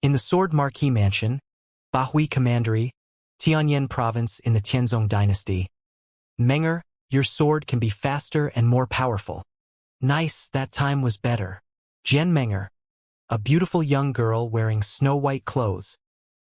In the Sword Marquis Mansion, Bahui Commandery, Tianyan Province in the Tianzong Dynasty. Menger, your sword can be faster and more powerful. Nice, that time was better. Jian Menger, a beautiful young girl wearing snow-white clothes,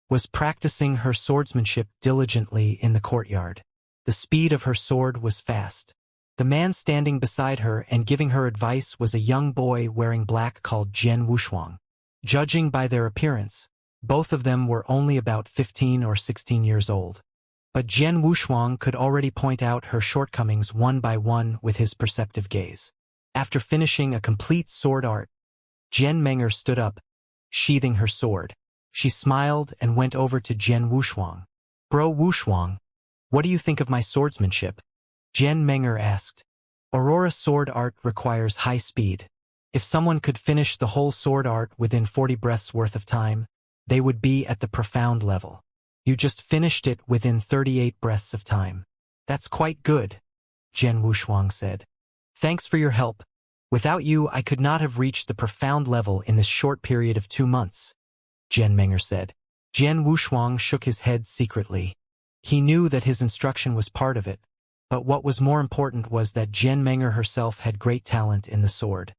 was practicing her swordsmanship diligently in the courtyard. The speed of her sword was fast. The man standing beside her and giving her advice was a young boy wearing black called Jian Wushuang. Judging by their appearance, both of them were only about 15 or 16 years old. But Jian Wushuang could already point out her shortcomings one by one with his perceptive gaze. After finishing a complete sword art, Jian Menger stood up, sheathing her sword. She smiled and went over to Jian Wushuang. Bro Wushuang, what do you think of my swordsmanship? Jian Menger asked. Aurora sword art requires high speed. If someone could finish the whole sword art within 40 breaths worth of time, they would be at the profound level. You just finished it within 38 breaths of time. That's quite good, Jian Wushuang said. Thanks for your help. Without you, I could not have reached the profound level in this short period of 2 months, Jian Menger said. Jian Wushuang shook his head secretly. He knew that his instruction was part of it, but what was more important was that Jian Menger herself had great talent in the sword.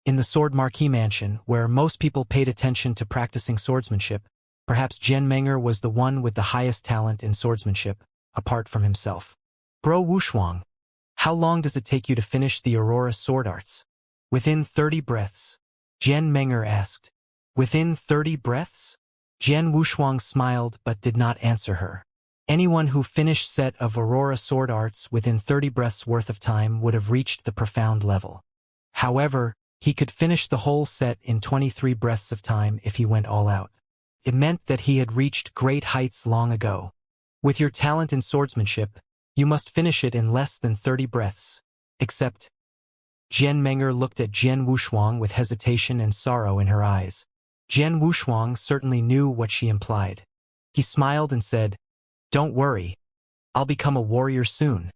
In the Sword Marquis Mansion, where most people paid attention to practicing swordsmanship, perhaps Jian Menger was the one with the highest talent in swordsmanship, apart from himself. Bro Wushuang, how long does it take you to finish the Aurora sword arts? Within 30 breaths, Jian Menger asked. Within 30 breaths? Jian Wushuang smiled but did not answer her. Anyone who finished set of Aurora sword arts within 30 breaths worth of time would have reached the profound level. However, he could finish the whole set in 23 breaths of time if he went all out. It meant that he had reached great heights long ago. With your talent in swordsmanship, you must finish it in less than 30 breaths. Except, Jian Menger looked at Jian Wushuang with hesitation and sorrow in her eyes. Jian Wushuang certainly knew what she implied. He smiled and said, Don't worry. I'll become a warrior soon.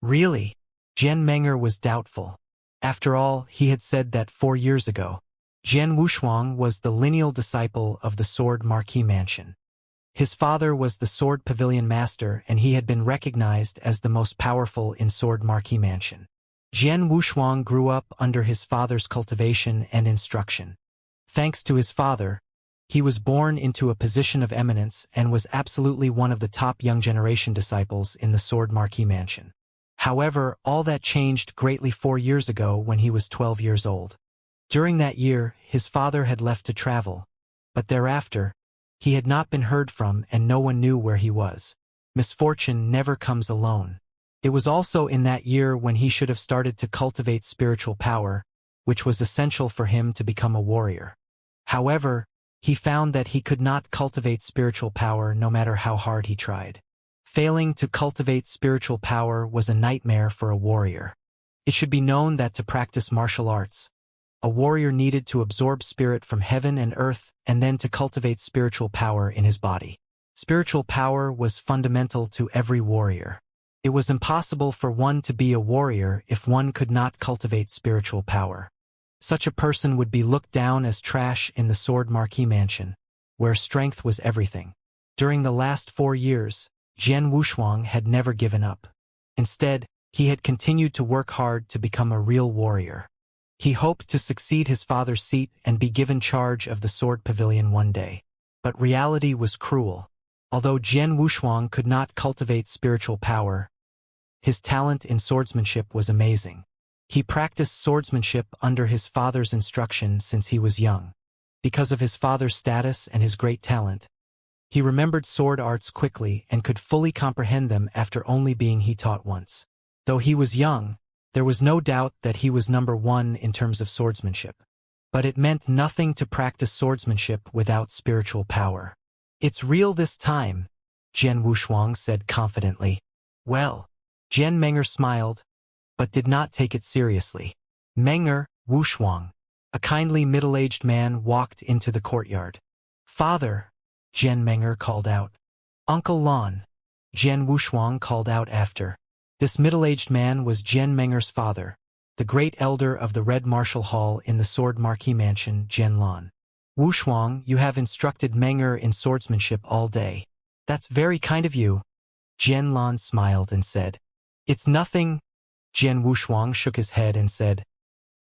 Really? Jian Menger was doubtful. After all, he had said that 4 years ago. Jian Wushuang was the lineal disciple of the Sword Marquis Mansion. His father was the Sword Pavilion Master and he had been recognized as the most powerful in Sword Marquis Mansion. Jian Wushuang grew up under his father's cultivation and instruction. Thanks to his father, he was born into a position of eminence and was absolutely one of the top young generation disciples in the Sword Marquis Mansion. However, all that changed greatly 4 years ago when he was 12 years old. During that year, his father had left to travel, but thereafter, he had not been heard from and no one knew where he was. Misfortune never comes alone. It was also in that year when he should have started to cultivate spiritual power, which was essential for him to become a warrior. However, he found that he could not cultivate spiritual power no matter how hard he tried. Failing to cultivate spiritual power was a nightmare for a warrior. It should be known that to practice martial arts, a warrior needed to absorb spirit from heaven and earth and then to cultivate spiritual power in his body. Spiritual power was fundamental to every warrior. It was impossible for one to be a warrior if one could not cultivate spiritual power. Such a person would be looked down as trash in the Sword Marquis Mansion, where strength was everything. During the last 4 years, Jian Wushuang had never given up. Instead, he had continued to work hard to become a real warrior. He hoped to succeed his father's seat and be given charge of the Sword Pavilion one day. But reality was cruel. Although Jian Wushuang could not cultivate spiritual power, his talent in swordsmanship was amazing. He practiced swordsmanship under his father's instruction since he was young. Because of his father's status and his great talent, he remembered sword arts quickly and could fully comprehend them after only being taught once. Though he was young, there was no doubt that he was number 1 in terms of swordsmanship. But it meant nothing to practice swordsmanship without spiritual power. It's real this time, Jian Wushuang said confidently. Well, Jian Menger smiled, but did not take it seriously. Menger, Wushuang, a kindly middle-aged man walked into the courtyard. Father, Jian Menger called out. Uncle Lan, Jian Wushuang called out after. This middle-aged man was Jian Menger's father, the great elder of the Red Martial Hall in the Sword Marquis Mansion, Jian Lan. Wushuang, you have instructed Menger in swordsmanship all day. That's very kind of you. Jian Lan smiled and said. It's nothing. Jian Wushuang shook his head and said,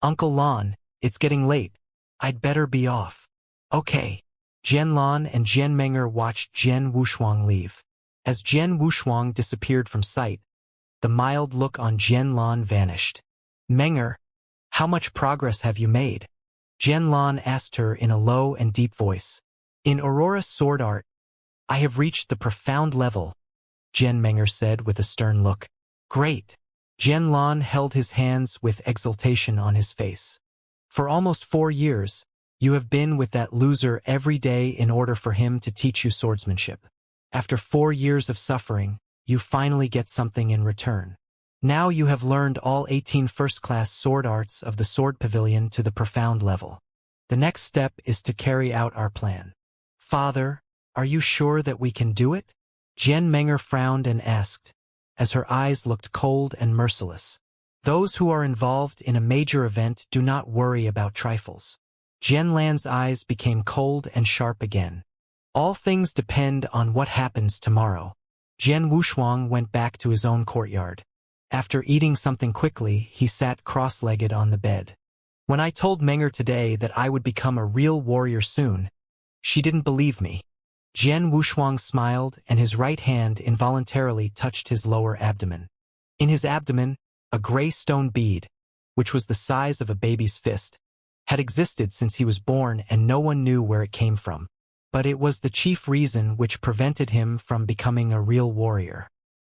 Uncle Lan, it's getting late. I'd better be off. Okay. Jian Lan and Jian Menger watched Jian Wushuang leave. As Jian Wushuang disappeared from sight, the mild look on Jian Lan vanished. Menger, how much progress have you made? Jian Lan asked her in a low and deep voice. In Aurora's sword art, I have reached the profound level, Jian Menger said with a stern look. Great. Jian Lan held his hands with exultation on his face. For almost 4 years, you have been with that loser every day in order for him to teach you swordsmanship. After 4 years of suffering, you finally get something in return. Now you have learned all 18 first-class sword arts of the Sword Pavilion to the profound level. The next step is to carry out our plan. Father, are you sure that we can do it? Jian Menger frowned and asked, as her eyes looked cold and merciless. Those who are involved in a major event do not worry about trifles. Jian Lan's eyes became cold and sharp again. All things depend on what happens tomorrow. Jian Wushuang went back to his own courtyard. After eating something quickly, he sat cross-legged on the bed. When I told Menger today that I would become a real warrior soon, she didn't believe me. Jian Wushuang smiled and his right hand involuntarily touched his lower abdomen. In his abdomen, a gray stone bead, which was the size of a baby's fist, had existed since he was born and no one knew where it came from. But it was the chief reason which prevented him from becoming a real warrior.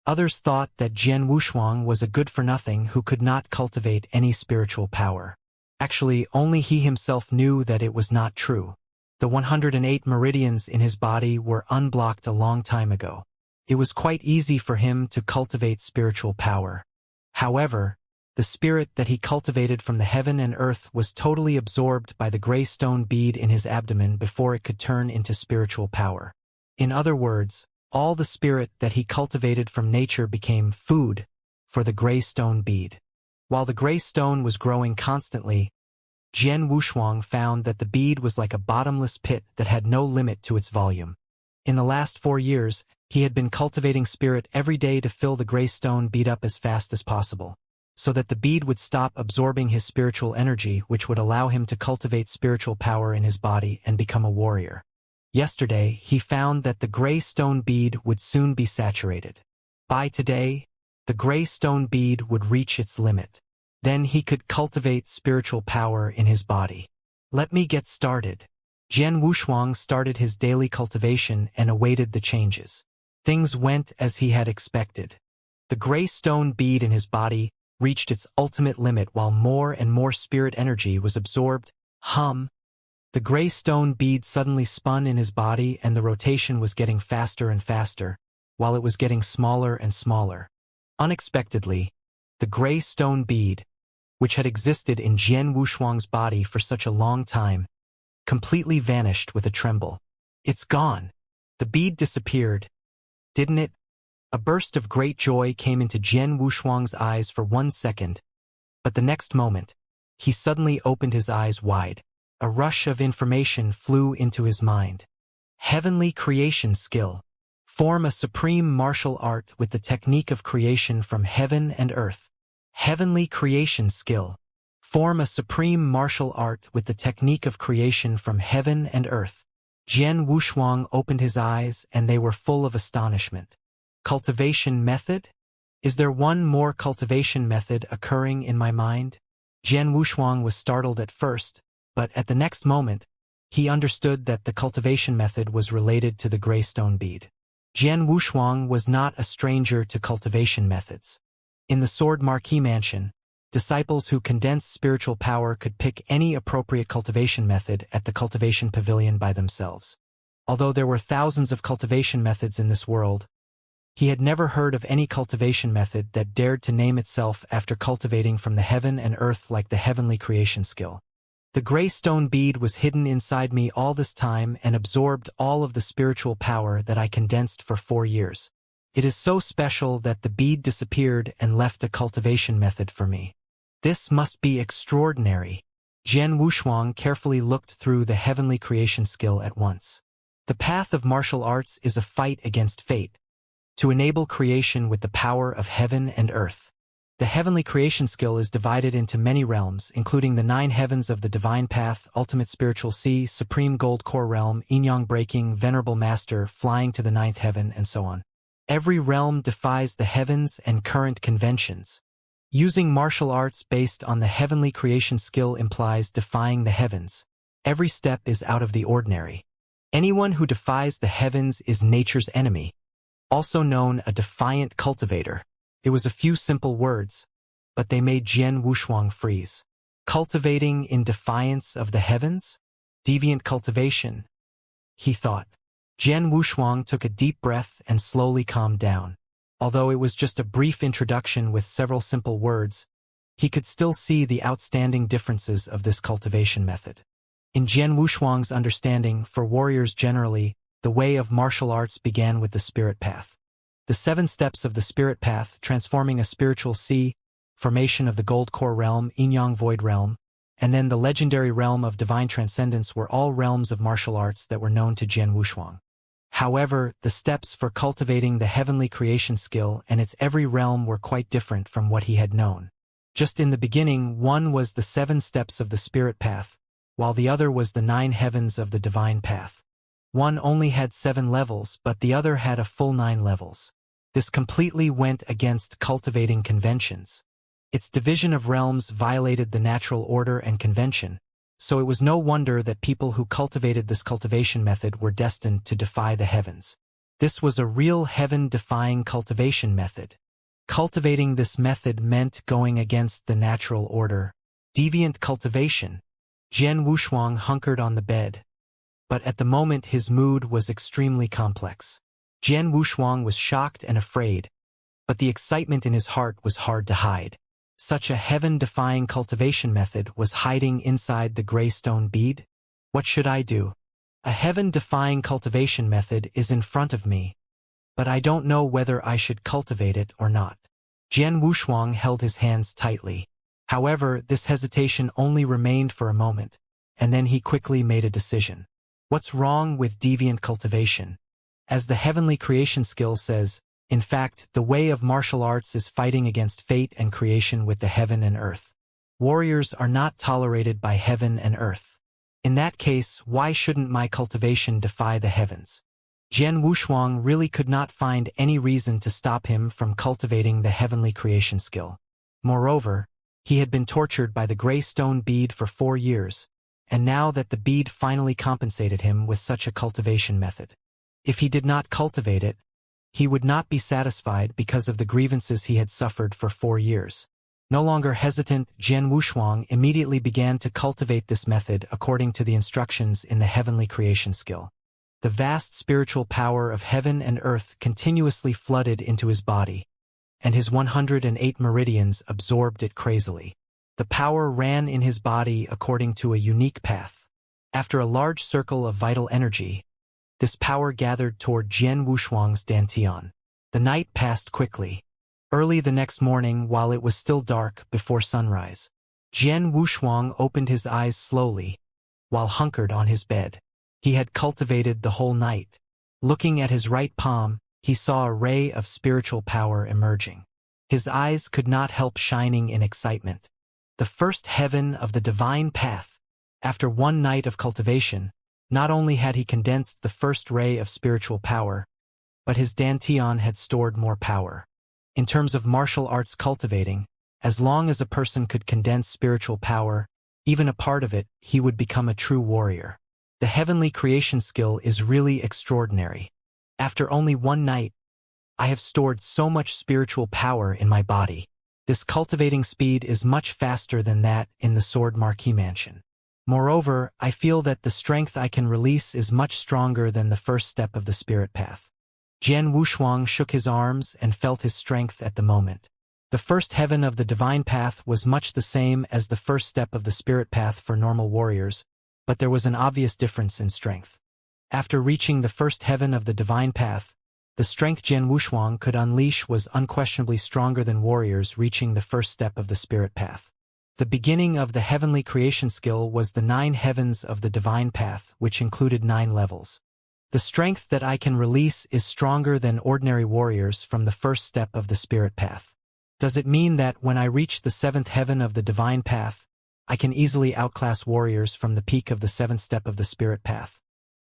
Others thought that Jian Wushuang was a good-for-nothing who could not cultivate any spiritual power. Actually, only he himself knew that it was not true. The 108 meridians in his body were unblocked a long time ago. It was quite easy for him to cultivate spiritual power. However, the spirit that he cultivated from the heaven and earth was totally absorbed by the gray stone bead in his abdomen before it could turn into spiritual power. In other words, all the spirit that he cultivated from nature became food for the gray stone bead. While the gray stone was growing constantly, Jian Wushuang found that the bead was like a bottomless pit that had no limit to its volume. In the last 4 years, he had been cultivating spirit every day to fill the gray stone bead up as fast as possible, so that the bead would stop absorbing his spiritual energy, which would allow him to cultivate spiritual power in his body and become a warrior. Yesterday, he found that the gray stone bead would soon be saturated. By today, the gray stone bead would reach its limit. Then he could cultivate spiritual power in his body. Let me get started. Jian Wushuang started his daily cultivation and awaited the changes. Things went as he had expected. The gray stone bead in his body reached its ultimate limit while more and more spirit energy was absorbed. The gray stone bead suddenly spun in his body and the rotation was getting faster and faster, while it was getting smaller and smaller. Unexpectedly, the gray stone bead, which had existed in Jian Wushuang's body for such a long time, completely vanished with a tremble. It's gone. The bead disappeared. Didn't it? A burst of great joy came into Jian Wushuang's eyes for 1 second, but the next moment, he suddenly opened his eyes wide. A rush of information flew into his mind. Heavenly creation skill. Form a supreme martial art with the technique of creation from heaven and earth. Heavenly creation skill. Form a supreme martial art with the technique of creation from heaven and earth. Jian Wushuang opened his eyes and they were full of astonishment. Cultivation method? Is there one more cultivation method occurring in my mind? Jian Wushuang was startled at first, but at the next moment, he understood that the cultivation method was related to the gray stone bead. Jian Wushuang was not a stranger to cultivation methods. In the Sword Marquee Mansion, disciples who condensed spiritual power could pick any appropriate cultivation method at the Cultivation Pavilion by themselves. Although there were thousands of cultivation methods in this world, he had never heard of any cultivation method that dared to name itself after cultivating from the heaven and earth like the heavenly creation skill. The gray stone bead was hidden inside me all this time and absorbed all of the spiritual power that I condensed for 4 years. It is so special that the bead disappeared and left a cultivation method for me. This must be extraordinary. Jian Wushuang carefully looked through the heavenly creation skill at once. The path of martial arts is a fight against fate, to enable creation with the power of heaven and earth. The heavenly creation skill is divided into many realms, including the 9 heavens of the divine path, ultimate spiritual sea, supreme gold core realm, yin-yang breaking, venerable master, flying to the 9th heaven, and so on. Every realm defies the heavens and current conventions. Using martial arts based on the heavenly creation skill implies defying the heavens. Every step is out of the ordinary. Anyone who defies the heavens is nature's enemy, also known a defiant cultivator. It was a few simple words, but they made Jian Wushuang freeze. Cultivating in defiance of the heavens? Deviant cultivation, he thought. Jian Wushuang took a deep breath and slowly calmed down. Although it was just a brief introduction with several simple words, he could still see the outstanding differences of this cultivation method. In Jian Wushuang's understanding, for warriors generally, the way of martial arts began with the spirit path. The 7 steps of the spirit path, transforming a spiritual sea, formation of the gold core realm, yin-yang void realm, and then the legendary realm of divine transcendence were all realms of martial arts that were known to Jian Wushuang. However, the steps for cultivating the heavenly creation skill and its every realm were quite different from what he had known. Just in the beginning, one was the 7 steps of the spirit path, while the other was the 9 heavens of the divine path. One only had 7 levels, but the other had a full 9 levels. This completely went against cultivating conventions. Its division of realms violated the natural order and convention, so it was no wonder that people who cultivated this cultivation method were destined to defy the heavens. This was a real heaven-defying cultivation method. Cultivating this method meant going against the natural order. Deviant cultivation. Jian Wushuang hunkered on the bed. But at the moment his mood was extremely complex. Jian Wushuang was shocked and afraid, but the excitement in his heart was hard to hide. Such a heaven-defying cultivation method was hiding inside the gray stone bead? What should I do? A heaven-defying cultivation method is in front of me, but I don't know whether I should cultivate it or not. Jian Wushuang held his hands tightly. However, this hesitation only remained for a moment, and then he quickly made a decision. What's wrong with deviant cultivation? As the heavenly creation skill says, in fact, the way of martial arts is fighting against fate and creation with the heaven and earth. Warriors are not tolerated by heaven and earth. In that case, why shouldn't my cultivation defy the heavens? Jian Wushuang really could not find any reason to stop him from cultivating the heavenly creation skill. Moreover, he had been tortured by the gray stone bead for 4 years, and now that the bead finally compensated him with such a cultivation method. If he did not cultivate it, he would not be satisfied because of the grievances he had suffered for 4 years. No longer hesitant, Jian Wushuang immediately began to cultivate this method according to the instructions in the heavenly creation skill. The vast spiritual power of heaven and earth continuously flooded into his body, and his 108 meridians absorbed it crazily. The power ran in his body according to a unique path. After a large circle of vital energy, this power gathered toward Jian Wushuang's dantian. The night passed quickly. Early the next morning, while it was still dark before sunrise, Jian Wushuang opened his eyes slowly, while hunkered on his bed. He had cultivated the whole night. Looking at his right palm, he saw a ray of spiritual power emerging. His eyes could not help shining in excitement. The first heaven of the divine path. After 1 night of cultivation, not only had he condensed the first ray of spiritual power, but his dantian had stored more power. In terms of martial arts cultivating, as long as a person could condense spiritual power, even a part of it, he would become a true warrior. The heavenly creation skill is really extraordinary. After only 1 night, I have stored so much spiritual power in my body. This cultivating speed is much faster than that in the Sword Marquis Mansion. Moreover, I feel that the strength I can release is much stronger than the first step of the spirit path. Jian Wushuang shook his arms and felt his strength at the moment. The first heaven of the divine path was much the same as the first step of the spirit path for normal warriors, but there was an obvious difference in strength. After reaching the first heaven of the divine path, the strength Jian Wushuang could unleash was unquestionably stronger than warriors reaching the first step of the spirit path. The beginning of the heavenly creation skill was the 9 heavens of the divine path, which included 9 levels. The strength that I can release is stronger than ordinary warriors from the first step of the spirit path. Does it mean that when I reach the 7th heaven of the divine path, I can easily outclass warriors from the peak of the 7th step of the spirit path?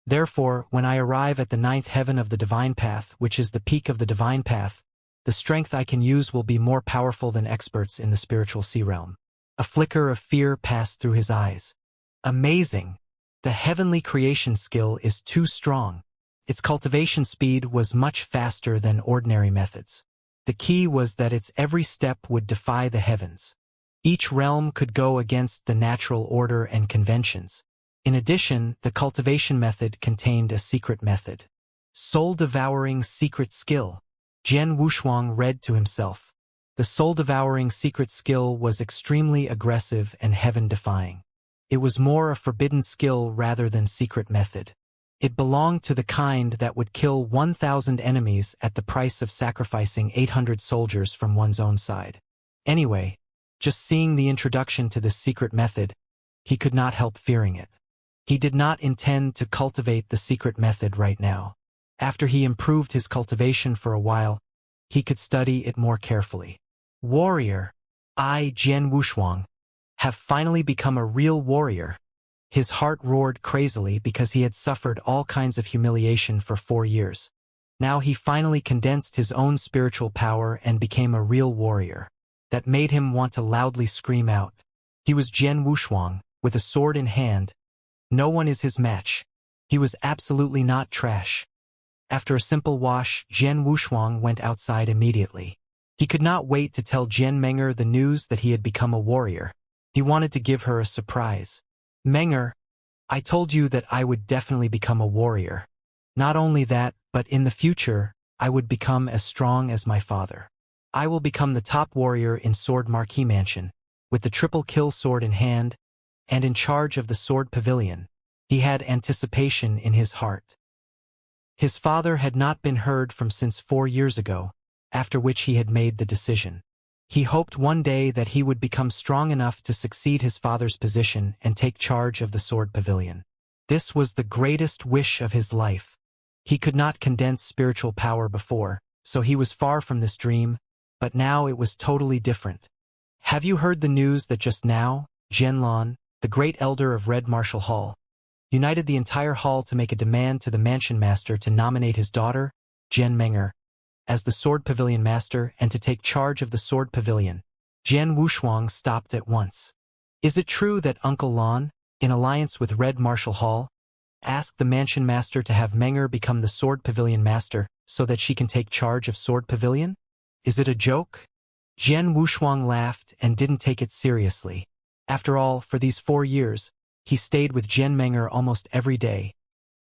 Therefore, when I arrive at the 9th heaven of the divine path, which is the peak of the divine path, the strength I can use will be more powerful than experts in the spiritual sea realm. A flicker of fear passed through his eyes. Amazing! The heavenly creation skill is too strong. Its cultivation speed was much faster than ordinary methods. The key was that its every step would defy the heavens. Each realm could go against the natural order and conventions. In addition, the cultivation method contained a secret method. Soul-devouring secret skill. Jian Wushuang read to himself. The soul-devouring secret skill was extremely aggressive and heaven-defying. It was more a forbidden skill rather than secret method. It belonged to the kind that would kill 1,000 enemies at the price of sacrificing 800 soldiers from one's own side. Anyway, just seeing the introduction to this secret method, he could not help fearing it. He did not intend to cultivate the secret method right now. After he improved his cultivation for a while, he could study it more carefully. Warrior, I, Jian Wushuang, have finally become a real warrior. His heart roared crazily because he had suffered all kinds of humiliation for 4 years. Now he finally condensed his own spiritual power and became a real warrior. That made him want to loudly scream out. He was Jian Wushuang, with a sword in hand. No one is his match. He was absolutely not trash. After a simple wash, Jian Wushuang went outside immediately. He could not wait to tell Jian Meng'er the news that he had become a warrior. He wanted to give her a surprise. Meng'er, I told you that I would definitely become a warrior. Not only that, but in the future, I would become as strong as my father. I will become the top warrior in Sword Marquee Mansion, with the triple kill sword in hand, and in charge of the sword pavilion. He had anticipation in his heart. His father had not been heard from since 4 years ago, after which he had made the decision. He hoped one day that he would become strong enough to succeed his father's position and take charge of the sword pavilion. This was the greatest wish of his life. He could not condense spiritual power before, so he was far from this dream, but now it was totally different. Have you heard the news that just now, Zhenlan, the great elder of Red Martial Hall, united the entire hall to make a demand to the mansion master to nominate his daughter, Jian Meng'er, as the sword pavilion master and to take charge of the sword pavilion? Jian Wushuang stopped at once. Is it true that Uncle Lan, in alliance with Red Martial Hall, asked the mansion master to have Meng'er become the sword pavilion master so that she can take charge of sword pavilion? Is it a joke? Jian Wushuang laughed and didn't take it seriously. After all, for these 4 years, he stayed with Jian Meng'er almost every day,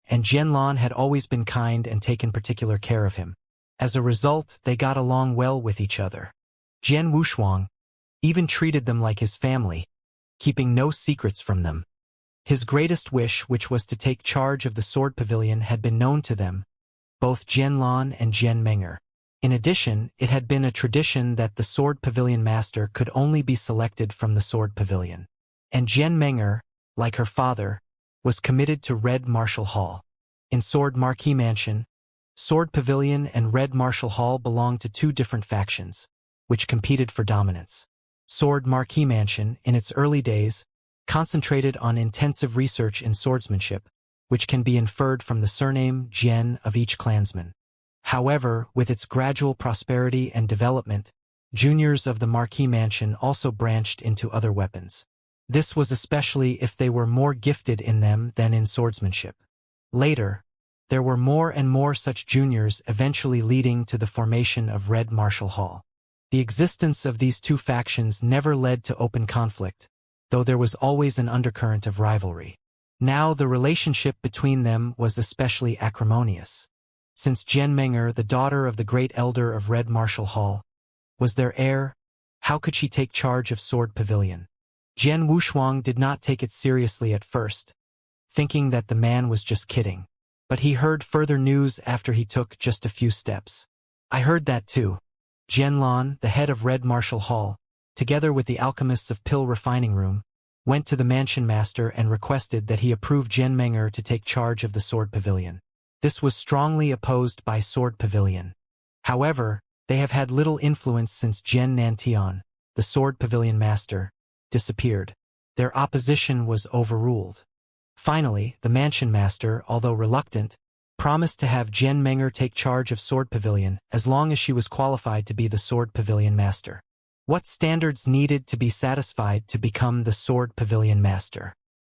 and Jian Lan had always been kind and taken particular care of him. As a result, they got along well with each other. Jian Wushuang even treated them like his family, keeping no secrets from them. His greatest wish, which was to take charge of the sword pavilion, had been known to them, both Jian Lan and Jian Meng'er. In addition, it had been a tradition that the sword pavilion master could only be selected from the sword pavilion. And Jian Meng'er, like her father, was committed to Red Martial Hall. In Sword Marquee Mansion, Sword Pavilion and Red Martial Hall belonged to 2 different factions, which competed for dominance. Sword Marquee Mansion, in its early days, concentrated on intensive research in swordsmanship, which can be inferred from the surname Jian of each clansman. However, with its gradual prosperity and development, juniors of the Marquee Mansion also branched into other weapons. This was especially if they were more gifted in them than in swordsmanship. Later, there were more and more such juniors, eventually leading to the formation of Red Martial Hall. The existence of these 2 factions never led to open conflict, though there was always an undercurrent of rivalry. Now the relationship between them was especially acrimonious. Since Jian Meng'er, the daughter of the great elder of Red Martial Hall, was their heir, how could she take charge of Sword Pavilion? Jian Wushuang did not take it seriously at first, thinking that the man was just kidding. But he heard further news after he took just a few steps. I heard that too. Jian Lan, the head of Red Martial Hall, together with the alchemists of Pill Refining Room, went to the Mansion Master and requested that he approve Jian Meng'er to take charge of the Sword Pavilion. This was strongly opposed by Sword Pavilion. However, they have had little influence since Jian Nantian, the Sword Pavilion Master, disappeared. Their opposition was overruled. Finally, the Mansion Master, although reluctant, promised to have Jian Meng'er take charge of Sword Pavilion as long as she was qualified to be the Sword Pavilion Master. What standards needed to be satisfied to become the Sword Pavilion Master?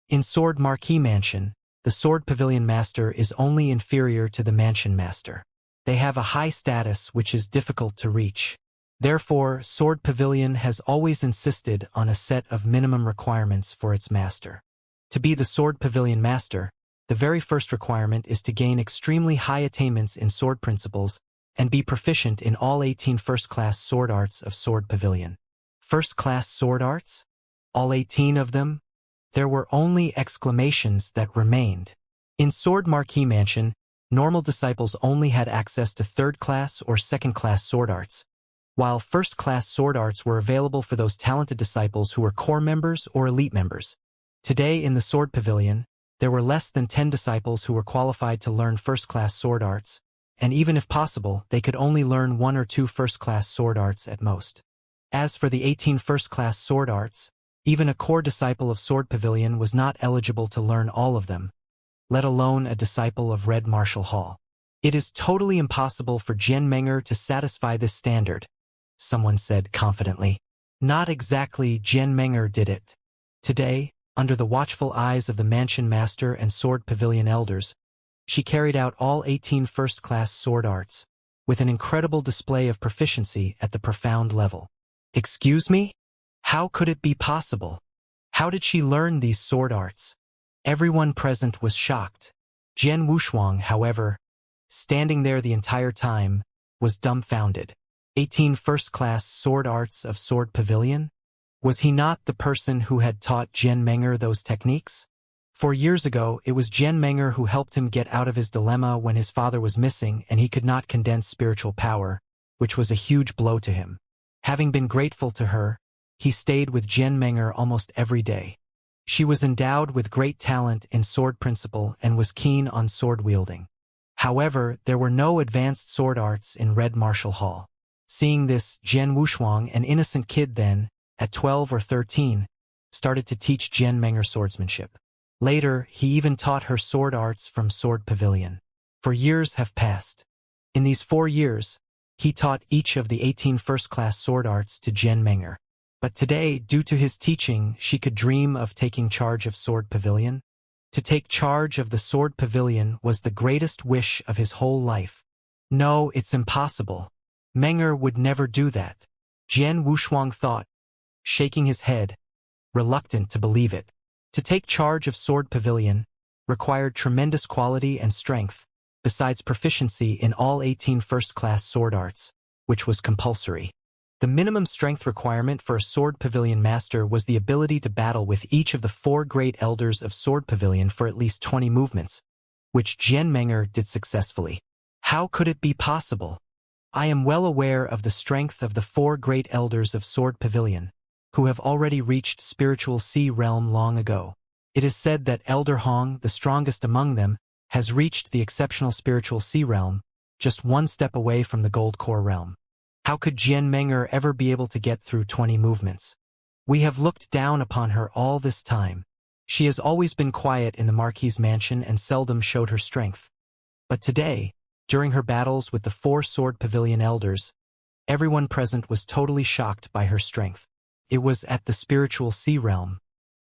In Sword Marquee Mansion, the Sword Pavilion Master is only inferior to the Mansion Master. They have a high status which is difficult to reach. Therefore, Sword Pavilion has always insisted on a set of minimum requirements for its master. To be the Sword Pavilion Master, the very first requirement is to gain extremely high attainments in sword principles and be proficient in all 18 first-class sword arts of Sword Pavilion. First-class sword arts? All 18 of them? There were only exclamations that remained. In Sword Marquee Mansion, normal disciples only had access to third-class or second-class sword arts, while first-class sword arts were available for those talented disciples who were core members or elite members. Today in the Sword Pavilion, there were less than 10 disciples who were qualified to learn first-class sword arts, and even if possible, they could only learn 1 or 2 first-class sword arts at most. As for the 18 first-class sword arts, even a core disciple of Sword Pavilion was not eligible to learn all of them, let alone a disciple of Red Martial Hall. It is totally impossible for Jian Meng'er to satisfy this standard, someone said confidently. Not exactly Jian Meng'er did it. Today, under the watchful eyes of the Mansion Master and Sword Pavilion Elders, she carried out all 18 first-class sword arts, with an incredible display of proficiency at the profound level. Excuse me? How could it be possible? How did she learn these sword arts? Everyone present was shocked. Jian Wushuang, however, standing there the entire time, was dumbfounded. 18 first-class sword arts of Sword Pavilion? Was he not the person who had taught Jian Meng'er those techniques? 4 years ago, it was Jian Meng'er who helped him get out of his dilemma when his father was missing and he could not condense spiritual power, which was a huge blow to him. Having been grateful to her, he stayed with Jian Meng'er almost every day. She was endowed with great talent in sword principle and was keen on sword wielding. However, there were no advanced sword arts in Red Martial Hall. Seeing this, Jian Wushuang, an innocent kid then, at 12 or 13, started to teach Jian Meng'er swordsmanship. Later, he even taught her sword arts from Sword Pavilion. 4 years have passed. In these 4 years, he taught each of the 18 first-class sword arts to Jian Meng'er. But today, due to his teaching, she could dream of taking charge of Sword Pavilion. To take charge of the Sword Pavilion was the greatest wish of his whole life. No, it's impossible. Meng'er would never do that. Jian Wushuang thought, shaking his head, reluctant to believe it. To take charge of Sword Pavilion required tremendous quality and strength, besides proficiency in all 18 first-class sword arts, which was compulsory. The minimum strength requirement for a Sword Pavilion Master was the ability to battle with each of the 4 great elders of Sword Pavilion for at least 20 movements, which Jian Meng'er did successfully. How could it be possible? I am well aware of the strength of the 4 great elders of Sword Pavilion, who have already reached spiritual sea realm long ago. It is said that Elder Hong, the strongest among them, has reached the exceptional spiritual sea realm, just 1 step away from the gold core realm. How could Jian Meng'er ever be able to get through 20 movements? We have looked down upon her all this time. She has always been quiet in the Marquis's mansion and seldom showed her strength. But today, during her battles with the 4 Sword Pavilion elders, everyone present was totally shocked by her strength. It was at the spiritual sea realm.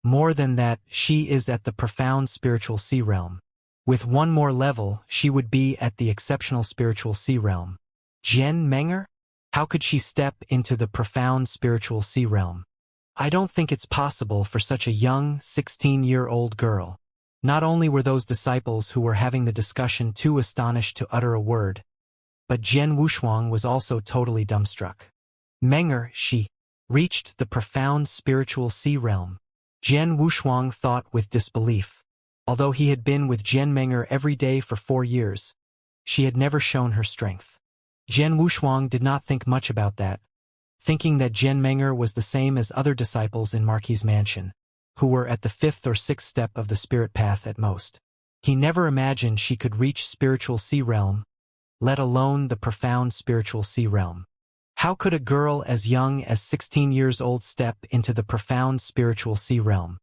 More than that, she is at the profound spiritual sea realm. With 1 more level, she would be at the exceptional spiritual sea realm. Jian Meng'er? How could she step into the profound spiritual sea realm? I don't think it's possible for such a young, 16-year-old girl. Not only were those disciples who were having the discussion too astonished to utter a word, but Jian Wushuang was also totally dumbstruck. Meng'er, she reached the profound spiritual sea realm. Jian Wushuang thought with disbelief. Although he had been with Jian Meng'er every day for 4 years, she had never shown her strength. Jian Wushuang did not think much about that, thinking that Jian Meng'er was the same as other disciples in Marquis's mansion, who were at the 5th or 6th step of the spirit path at most. He never imagined she could reach spiritual sea realm, let alone the profound spiritual sea realm. How could a girl as young as 16 years old step into the profound spiritual sea realm?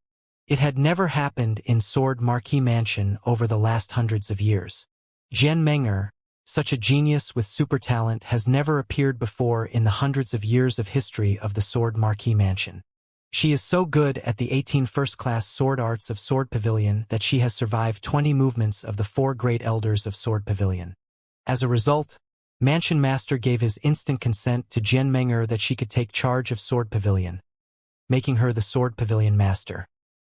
It had never happened in Sword Marquis Mansion over the last hundreds of years. Jian Meng'er, such a genius with super talent, has never appeared before in the hundreds of years of history of the Sword Marquis Mansion. She is so good at the 18 first-class sword arts of Sword Pavilion that she has survived 20 movements of the 4 great elders of Sword Pavilion. As a result, Mansion Master gave his instant consent to Jian Meng'er that she could take charge of Sword Pavilion, making her the Sword Pavilion Master.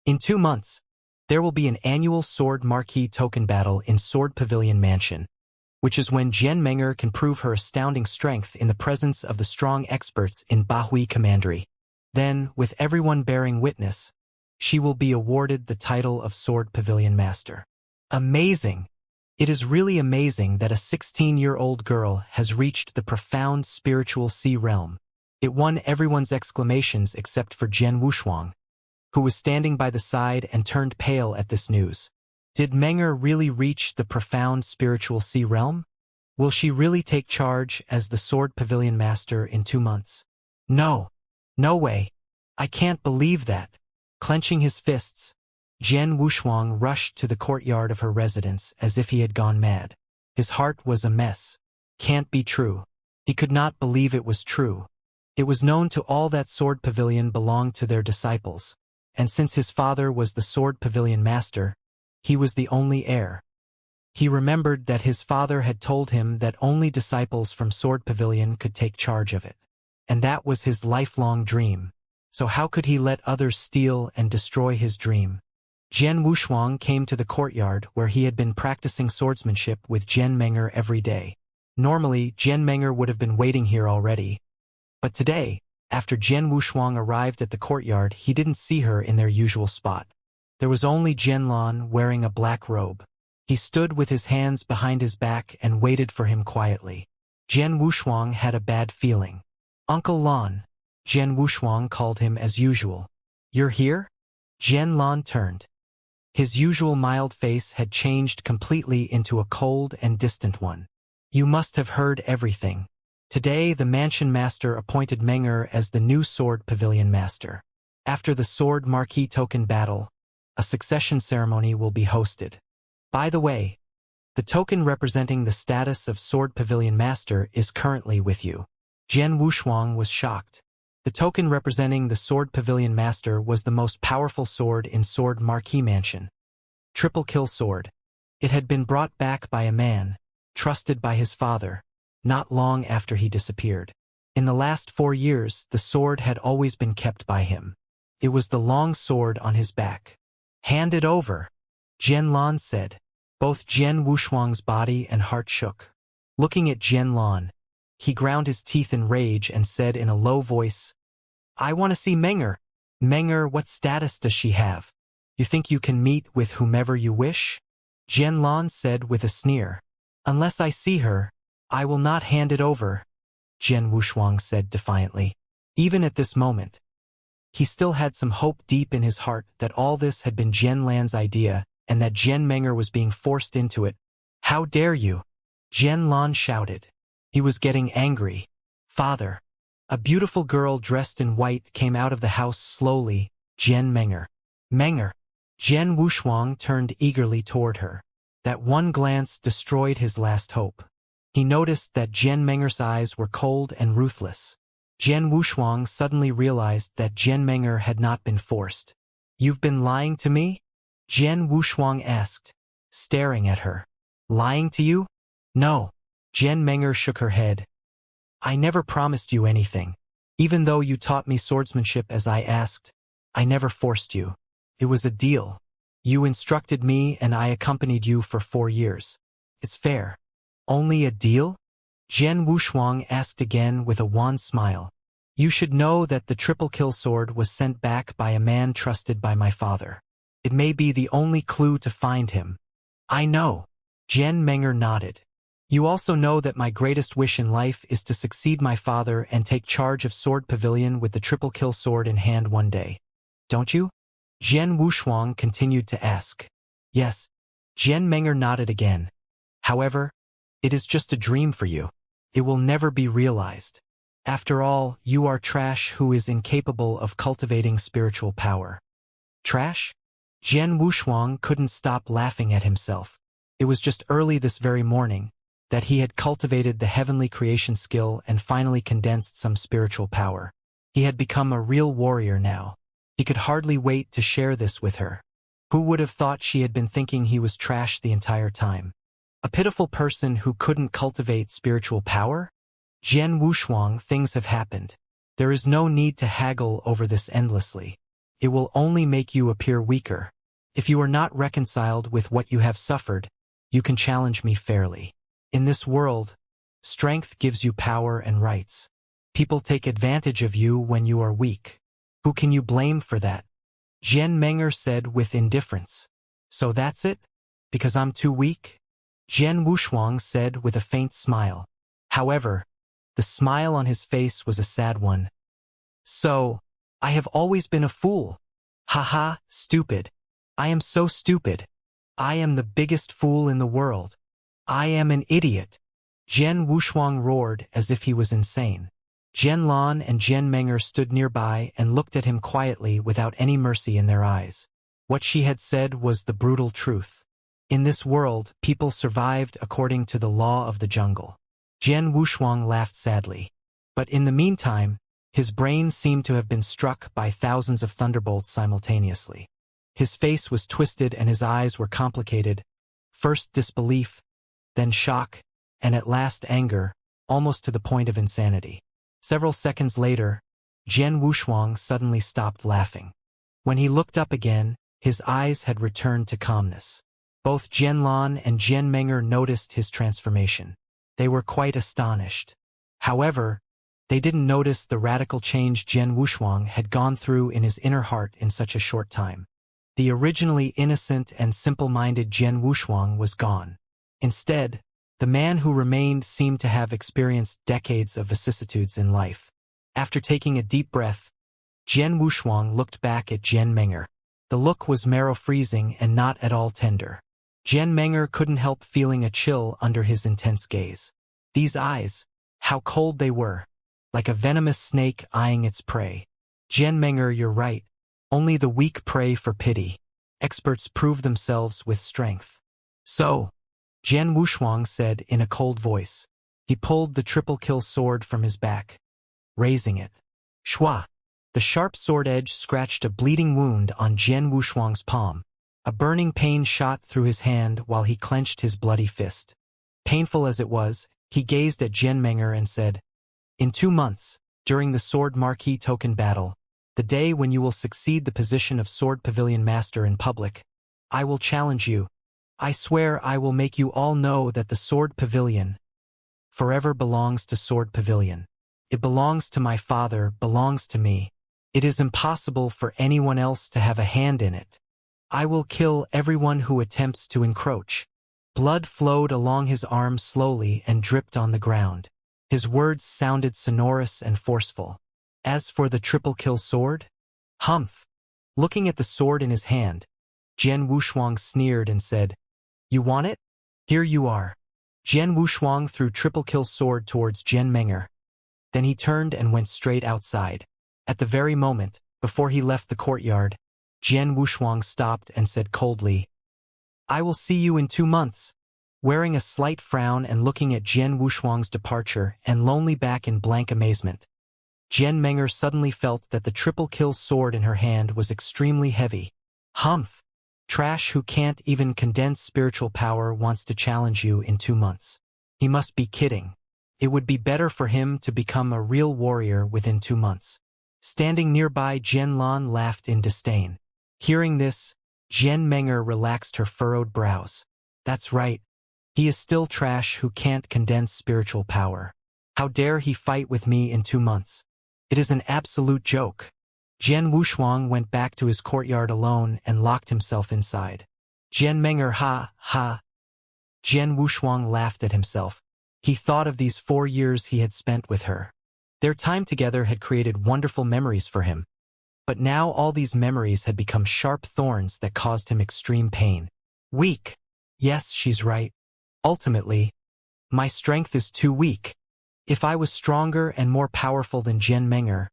In 2 months, there will be an annual Sword Marquis token battle in Sword Pavilion Mansion, which is when Jian Meng'er can prove her astounding strength in the presence of the strong experts in Bahui Commandery. Then, with everyone bearing witness, she will be awarded the title of Sword Pavilion Master. Amazing! It is really amazing that a 16-year-old girl has reached the profound spiritual sea realm. It won everyone's exclamations except for Jian Wushuang, who was standing by the side and turned pale at this news. Did Meng'er really reach the profound spiritual sea realm? Will she really take charge as the Sword Pavilion Master in 2 months? No. No way. I can't believe that. Clenching his fists, Jian Wushuang rushed to the courtyard of her residence as if he had gone mad. His heart was a mess. Can't be true. He could not believe it was true. It was known to all that Sword Pavilion belonged to their disciples, and since his father was the Sword Pavilion Master, he was the only heir. He remembered that his father had told him that only disciples from Sword Pavilion could take charge of it. And that was his lifelong dream. So how could he let others steal and destroy his dream? Jian Wushuang came to the courtyard where he had been practicing swordsmanship with Jian Meng'er every day. Normally, Jian Meng'er would have been waiting here already. But today, after Jian Wushuang arrived at the courtyard, he didn't see her in their usual spot. There was only Jian Lan wearing a black robe. He stood with his hands behind his back and waited for him quietly. Jian Wushuang had a bad feeling. Uncle Lan, Jian Wushuang called him as usual. You're here? Jian Lan turned. His usual mild face had changed completely into a cold and distant one. You must have heard everything. Today, the Mansion Master appointed Meng'er as the new Sword Pavilion Master. After the Sword Marquis token battle, a succession ceremony will be hosted. By the way, the token representing the status of Sword Pavilion Master is currently with you. Jian Wushuang was shocked. The token representing the Sword Pavilion Master was the most powerful sword in Sword Marquis Mansion. Triple Kill Sword. It had been brought back by a man, trusted by his father, not long after he disappeared. In the last 4 years, the sword had always been kept by him. It was the long sword on his back. Hand it over, Jian Lan said. Both Jian Wushuang's body and heart shook. Looking at Jian Lan, he ground his teeth in rage and said in a low voice, I want to see Meng'er. Meng'er, what status does she have? You think you can meet with whomever you wish? Jian Lan said with a sneer. Unless I see her, I will not hand it over, Jian Wushuang said defiantly. Even at this moment, he still had some hope deep in his heart that all this had been Jian Lan's idea and that Jian Meng'er was being forced into it. How dare you? Jian Lan shouted. He was getting angry. Father. A beautiful girl dressed in white came out of the house slowly. Jian Meng'er. Meng'er. Jian Wushuang turned eagerly toward her. That one glance destroyed his last hope. He noticed that Jian Meng'er's eyes were cold and ruthless. Jian Wushuang suddenly realized that Jian Meng'er had not been forced. You've been lying to me? Jian Wushuang asked, staring at her. Lying to you? No. Jian Meng'er shook her head. I never promised you anything. Even though you taught me swordsmanship as I asked, I never forced you. It was a deal. You instructed me and I accompanied you for 4 years. It's fair. Only a deal? Jian Wushuang asked again with a wan smile. You should know that the triple kill sword was sent back by a man trusted by my father. It may be the only clue to find him. I know. Jian Meng'er nodded. You also know that my greatest wish in life is to succeed my father and take charge of Sword Pavilion with the triple kill sword in hand one day. Don't you? Jian Wushuang continued to ask. Yes. Jian Meng'er nodded again. However, it is just a dream for you. It will never be realized. After all, you are trash who is incapable of cultivating spiritual power. Trash? Jian Wushuang couldn't stop laughing at himself. It was just early this very morning that he had cultivated the heavenly creation skill and finally condensed some spiritual power. He had become a real warrior now. He could hardly wait to share this with her. Who would have thought she had been thinking he was trash the entire time? A pitiful person who couldn't cultivate spiritual power? Jian Wushuang, things have happened. There is no need to haggle over this endlessly. It will only make you appear weaker. If you are not reconciled with what you have suffered, you can challenge me fairly. In this world, strength gives you power and rights. People take advantage of you when you are weak. Who can you blame for that? Jian Meng'er said with indifference. So that's it? Because I'm too weak? Jian Wushuang said with a faint smile. However, the smile on his face was a sad one. So, I have always been a fool. Haha, stupid. I am so stupid. I am the biggest fool in the world. I am an idiot. Jian Wushuang roared as if he was insane. Jian Lan and Jian Meng'er stood nearby and looked at him quietly without any mercy in their eyes. What she had said was the brutal truth. In this world, people survived according to the law of the jungle. Jian Wushuang laughed sadly. But in the meantime, his brain seemed to have been struck by thousands of thunderbolts simultaneously. His face was twisted and his eyes were complicated. First disbelief, then shock, and at last anger, almost to the point of insanity. Several seconds later, Jian Wushuang suddenly stopped laughing. When he looked up again, his eyes had returned to calmness. Both Jian Lan and Jian Meng'er noticed his transformation. They were quite astonished. However, they didn't notice the radical change Jian Wushuang had gone through in his inner heart in such a short time. The originally innocent and simple-minded Jian Wushuang was gone. Instead, the man who remained seemed to have experienced decades of vicissitudes in life. After taking a deep breath, Jian Wushuang looked back at Jian Meng'er. The look was marrow-freezing and not at all tender. Jian Meng'er couldn't help feeling a chill under his intense gaze. These eyes, how cold they were, like a venomous snake eyeing its prey. Jian Meng'er, you're right. Only the weak pray for pity. Experts prove themselves with strength. So, Jian Wushuang said in a cold voice. He pulled the triple kill sword from his back, raising it. Shwa! The sharp sword edge scratched a bleeding wound on Jian Wushuang's palm. A burning pain shot through his hand while he clenched his bloody fist. Painful as it was, he gazed at Jian Meng'er and said, In 2 months, during the Sword Marquee token battle, the day when you will succeed the position of Sword Pavilion Master in public, I will challenge you. I swear I will make you all know that the Sword Pavilion forever belongs to Sword Pavilion. It belongs to my father, belongs to me. It is impossible for anyone else to have a hand in it. I will kill everyone who attempts to encroach. Blood flowed along his arm slowly and dripped on the ground. His words sounded sonorous and forceful. As for the triple kill sword? Humph! Looking at the sword in his hand, Jian Wushuang sneered and said, You want it? Here you are. Jian Wushuang threw triple kill sword towards Jian Meng'er. Then he turned and went straight outside. At the very moment, before he left the courtyard, Jian Wushuang stopped and said coldly, I will see you in 2 months. Wearing a slight frown and looking at Jian Wushuang's departure and lonely back in blank amazement, Jian Meng'er suddenly felt that the triple kill sword in her hand was extremely heavy. Humph! Trash who can't even condense spiritual power wants to challenge you in 2 months. He must be kidding. It would be better for him to become a real warrior within 2 months. Standing nearby, Jian Lan laughed in disdain. Hearing this, Jian Meng'er relaxed her furrowed brows. That's right. He is still trash who can't condense spiritual power. How dare he fight with me in 2 months? It is an absolute joke. Jian Wushuang went back to his courtyard alone and locked himself inside. Jian Meng'er, ha, ha. Jian Wushuang laughed at himself. He thought of these 4 years he had spent with her. Their time together had created wonderful memories for him. But now all these memories had become sharp thorns that caused him extreme pain. Weak. Yes, she's right. Ultimately, my strength is too weak. If I was stronger and more powerful than Jian Meng'er,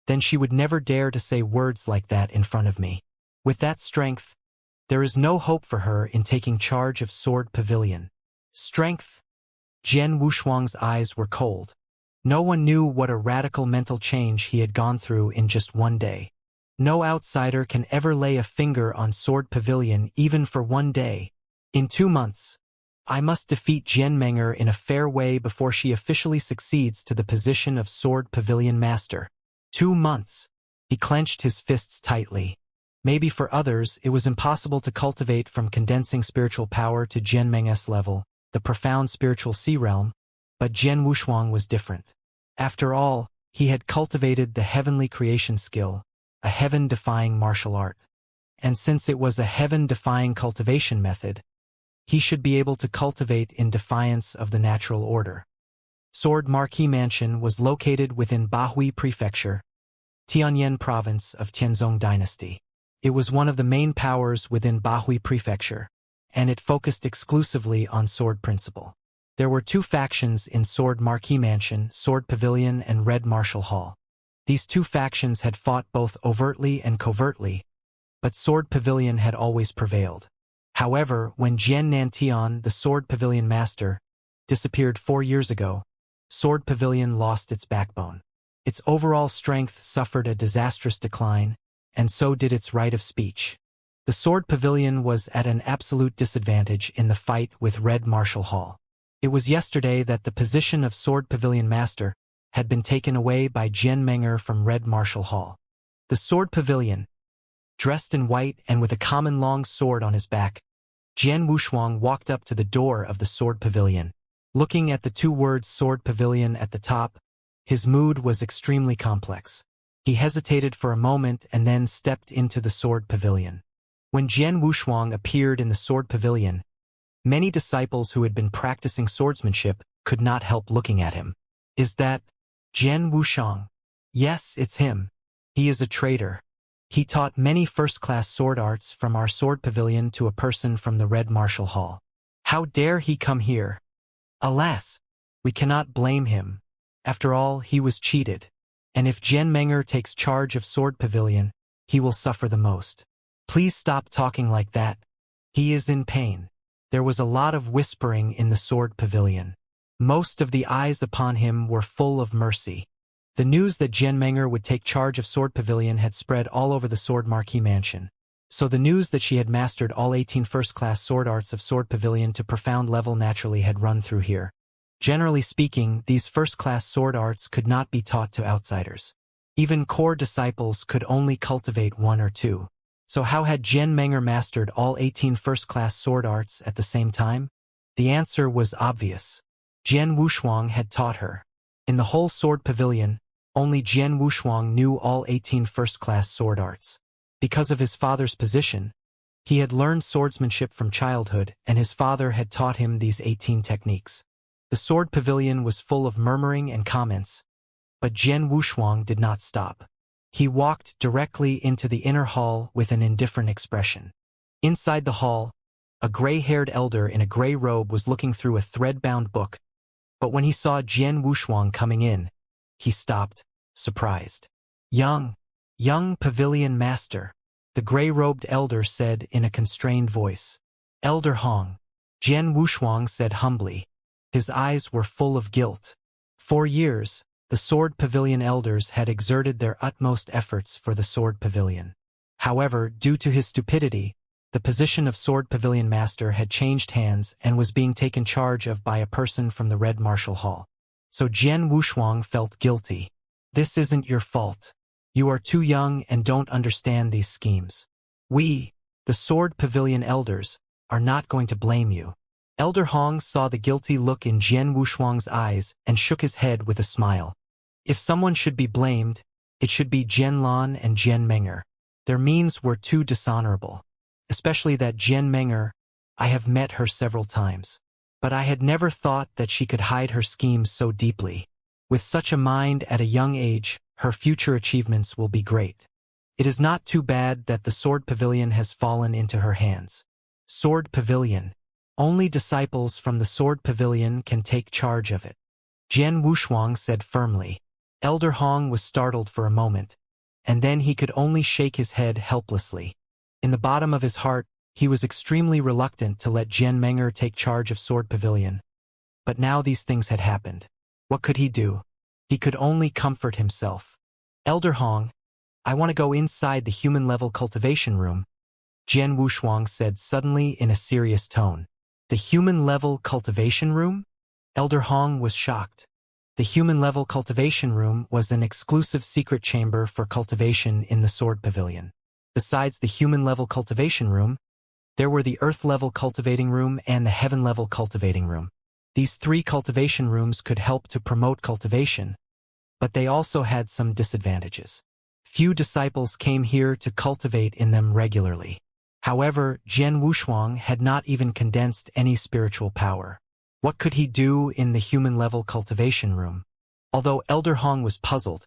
then she would never dare to say words like that in front of me. With that strength, there is no hope for her in taking charge of Sword Pavilion. Strength? Jian Wushuang's eyes were cold. No one knew what a radical mental change he had gone through in just one day. No outsider can ever lay a finger on Sword Pavilion even for one day. In 2 months, I must defeat Jian Meng'er in a fair way before she officially succeeds to the position of Sword Pavilion Master. 2 months. He clenched his fists tightly. Maybe for others it was impossible to cultivate from condensing spiritual power to Jian Meng'er's level, the profound spiritual sea realm, but Jian Wushuang was different. After all, he had cultivated the heavenly creation skill, a heaven-defying martial art. And since it was a heaven-defying cultivation method, he should be able to cultivate in defiance of the natural order. Sword Marquis Mansion was located within Bahui Prefecture, Tianyan Province of Tianzong Dynasty. It was one of the main powers within Bahui Prefecture, and it focused exclusively on sword principle. There were 2 factions in Sword Marquis Mansion, Sword Pavilion and Red Martial Hall. These 2 factions had fought both overtly and covertly, but Sword Pavilion had always prevailed. However, when Jian Nantian, the Sword Pavilion Master, disappeared 4 years ago, Sword Pavilion lost its backbone. Its overall strength suffered a disastrous decline, and so did its right of speech. The Sword Pavilion was at an absolute disadvantage in the fight with Red Martial Hall. It was yesterday that the position of Sword Pavilion Master had been taken away by Jian Meng'er from Red Martial Hall. The Sword Pavilion, dressed in white and with a common long sword on his back, Jian Wushuang walked up to the door of the Sword Pavilion. Looking at the 2 words Sword Pavilion at the top, his mood was extremely complex. He hesitated for a moment and then stepped into the Sword Pavilion. When Jian Wushuang appeared in the Sword Pavilion, many disciples who had been practicing swordsmanship could not help looking at him. Is that Jian Wushuang? Yes, it's him. He is a traitor. He taught many first-class sword arts from our Sword Pavilion to a person from the Red Martial Hall. How dare he come here? Alas, we cannot blame him. After all, he was cheated. And if Jian Meng'er takes charge of Sword Pavilion, he will suffer the most. Please stop talking like that. He is in pain. There was a lot of whispering in the Sword Pavilion. Most of the eyes upon him were full of mercy. The news that Jian Meng'er would take charge of Sword Pavilion had spread all over the Sword Marquis Mansion. So the news that she had mastered all 18 first-class sword arts of Sword Pavilion to profound level naturally had run through here. Generally speaking, these first-class sword arts could not be taught to outsiders. Even core disciples could only cultivate 1 or 2. So how had Jian Meng'er mastered all 18 first-class sword arts at the same time? The answer was obvious. Jian Wushuang had taught her. In the whole Sword Pavilion, only Jian Wushuang knew all 18 first-class sword arts. Because of his father's position, he had learned swordsmanship from childhood, and his father had taught him these 18 techniques. The Sword Pavilion was full of murmuring and comments, but Jian Wushuang did not stop. He walked directly into the inner hall with an indifferent expression. Inside the hall, a gray-haired elder in a gray robe was looking through a thread-bound book, but when he saw Jian Wushuang coming in, he stopped, surprised. Young Pavilion Master, the gray-robed elder said in a constrained voice. Elder Hong, Jian Wushuang said humbly. His eyes were full of guilt. For years, the Sword Pavilion elders had exerted their utmost efforts for the Sword Pavilion. However, due to his stupidity, the position of Sword Pavilion Master had changed hands and was being taken charge of by a person from the Red Martial Hall. So Jian Wushuang felt guilty. This isn't your fault. You are too young and don't understand these schemes. We, the Sword Pavilion elders, are not going to blame you. Elder Hong saw the guilty look in Jian Wushuang's eyes and shook his head with a smile. If someone should be blamed, it should be Jian Lan and Jian Meng'er. Their means were too dishonorable. Especially that Jian Meng'er, I have met her several times. But I had never thought that she could hide her schemes so deeply. With such a mind at a young age, her future achievements will be great. It is not too bad that the Sword Pavilion has fallen into her hands. Sword Pavilion. Only disciples from the Sword Pavilion can take charge of it. Jian Wushuang said firmly. Elder Hong was startled for a moment, and then he could only shake his head helplessly. In the bottom of his heart, he was extremely reluctant to let Jian Menger take charge of Sword Pavilion. But now these things had happened. What could he do? He could only comfort himself. Elder Hong, I want to go inside the human-level cultivation room, Jian Wushuang said suddenly in a serious tone. The human-level cultivation room? Elder Hong was shocked. The human-level cultivation room was an exclusive secret chamber for cultivation in the Sword Pavilion. Besides the human-level cultivation room, there were the earth-level cultivating room and the heaven-level cultivating room. These three cultivation rooms could help to promote cultivation, but they also had some disadvantages. Few disciples came here to cultivate in them regularly. However, Jian Wushuang had not even condensed any spiritual power. What could he do in the human-level cultivation room? Although Elder Hong was puzzled,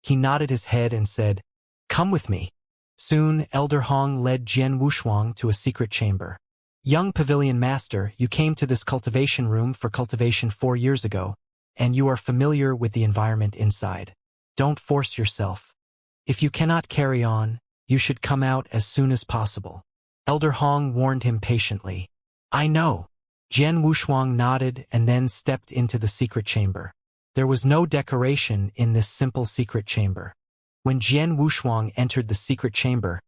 he nodded his head and said, "Come with me." Soon, Elder Hong led Jian Wushuang to a secret chamber. Young Pavilion Master, you came to this cultivation room for cultivation 4 years ago, and you are familiar with the environment inside. Don't force yourself. If you cannot carry on, you should come out as soon as possible. Elder Hong warned him patiently. I know. Jian Wushuang nodded and then stepped into the secret chamber. There was no decoration in this simple secret chamber. When Jian Wushuang entered the secret chamber,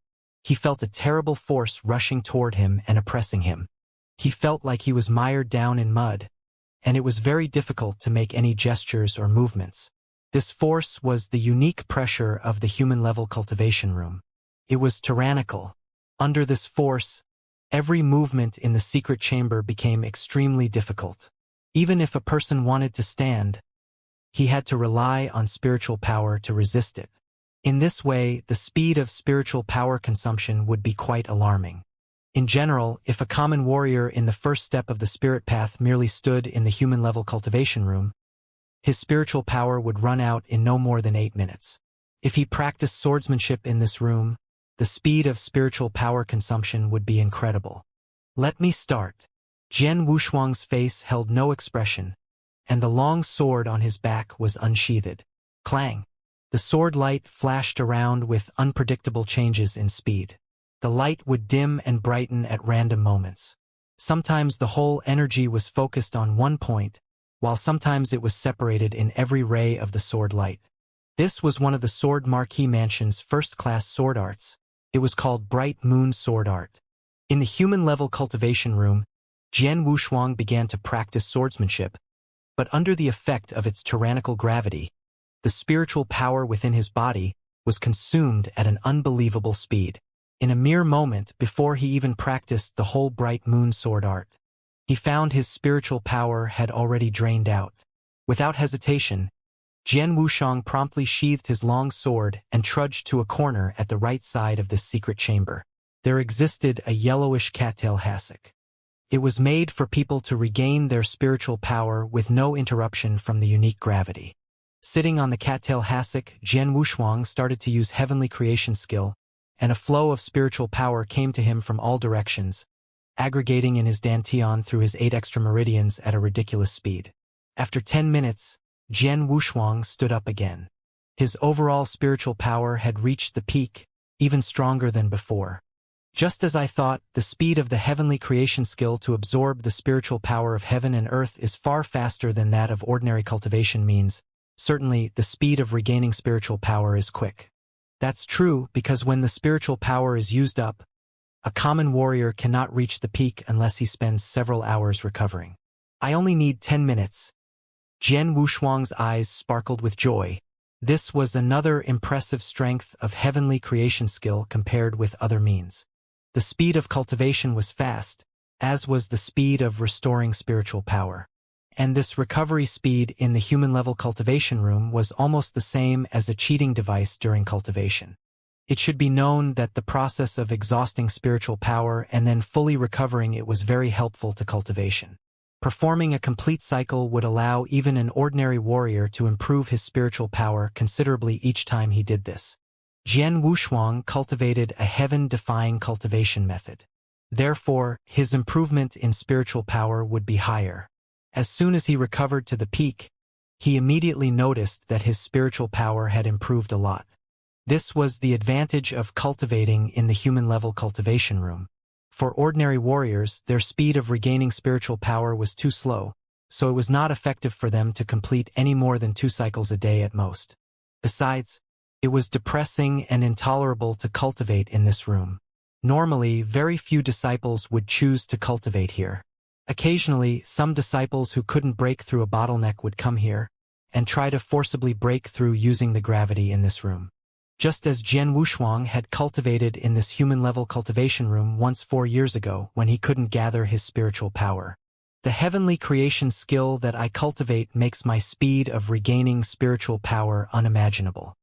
he felt a terrible force rushing toward him and oppressing him. He felt like he was mired down in mud, and it was very difficult to make any gestures or movements. This force was the unique pressure of the human-level cultivation room. It was tyrannical. Under this force, every movement in the secret chamber became extremely difficult. Even if a person wanted to stand, he had to rely on spiritual power to resist it. In this way, the speed of spiritual power consumption would be quite alarming. In general, if a common warrior in the first step of the spirit path merely stood in the human-level cultivation room, his spiritual power would run out in no more than 8 minutes. If he practiced swordsmanship in this room, the speed of spiritual power consumption would be incredible. Let me start. Jian Wushuang's face held no expression, and the long sword on his back was unsheathed. Clang! The sword light flashed around with unpredictable changes in speed. The light would dim and brighten at random moments. Sometimes the whole energy was focused on one point, while sometimes it was separated in every ray of the sword light. This was one of the Sword Marquis Mansion's first-class sword arts. It was called Bright Moon Sword Art. In the human-level cultivation room, Jian Wushuang began to practice swordsmanship, but under the effect of its tyrannical gravity, the spiritual power within his body was consumed at an unbelievable speed. In a mere moment before he even practiced the whole Bright Moon Sword Art, he found his spiritual power had already drained out. Without hesitation, Jian Wushuang promptly sheathed his long sword and trudged to a corner at the right side of this secret chamber. There existed a yellowish cattail hassock. It was made for people to regain their spiritual power with no interruption from the unique gravity. Sitting on the cattail hassock, Jian Wushuang started to use heavenly creation skill, and a flow of spiritual power came to him from all directions, aggregating in his dantian through his 8 extra meridians at a ridiculous speed. After 10 minutes, Jian Wushuang stood up again. His overall spiritual power had reached the peak, even stronger than before. Just as I thought, the speed of the heavenly creation skill to absorb the spiritual power of heaven and earth is far faster than that of ordinary cultivation means. Certainly, the speed of regaining spiritual power is quick. That's true because when the spiritual power is used up, a common warrior cannot reach the peak unless he spends several hours recovering. I only need 10 minutes. Jian Wushuang's eyes sparkled with joy. This was another impressive strength of heavenly creation skill compared with other means. The speed of cultivation was fast, as was the speed of restoring spiritual power. And this recovery speed in the human-level cultivation room was almost the same as a cheating device during cultivation. It should be known that the process of exhausting spiritual power and then fully recovering it was very helpful to cultivation. Performing a complete cycle would allow even an ordinary warrior to improve his spiritual power considerably each time he did this. Jian Wushuang cultivated a heaven-defying cultivation method. Therefore, his improvement in spiritual power would be higher. As soon as he recovered to the peak, he immediately noticed that his spiritual power had improved a lot. This was the advantage of cultivating in the human-level cultivation room. For ordinary warriors, their speed of regaining spiritual power was too slow, so it was not effective for them to complete any more than 2 cycles a day at most. Besides, it was depressing and intolerable to cultivate in this room. Normally, very few disciples would choose to cultivate here. Occasionally, some disciples who couldn't break through a bottleneck would come here and try to forcibly break through using the gravity in this room. Just as Jian Wushuang had cultivated in this human-level cultivation room once 4 years ago when he couldn't gather his spiritual power. The heavenly creation skill that I cultivate makes my speed of regaining spiritual power unimaginable.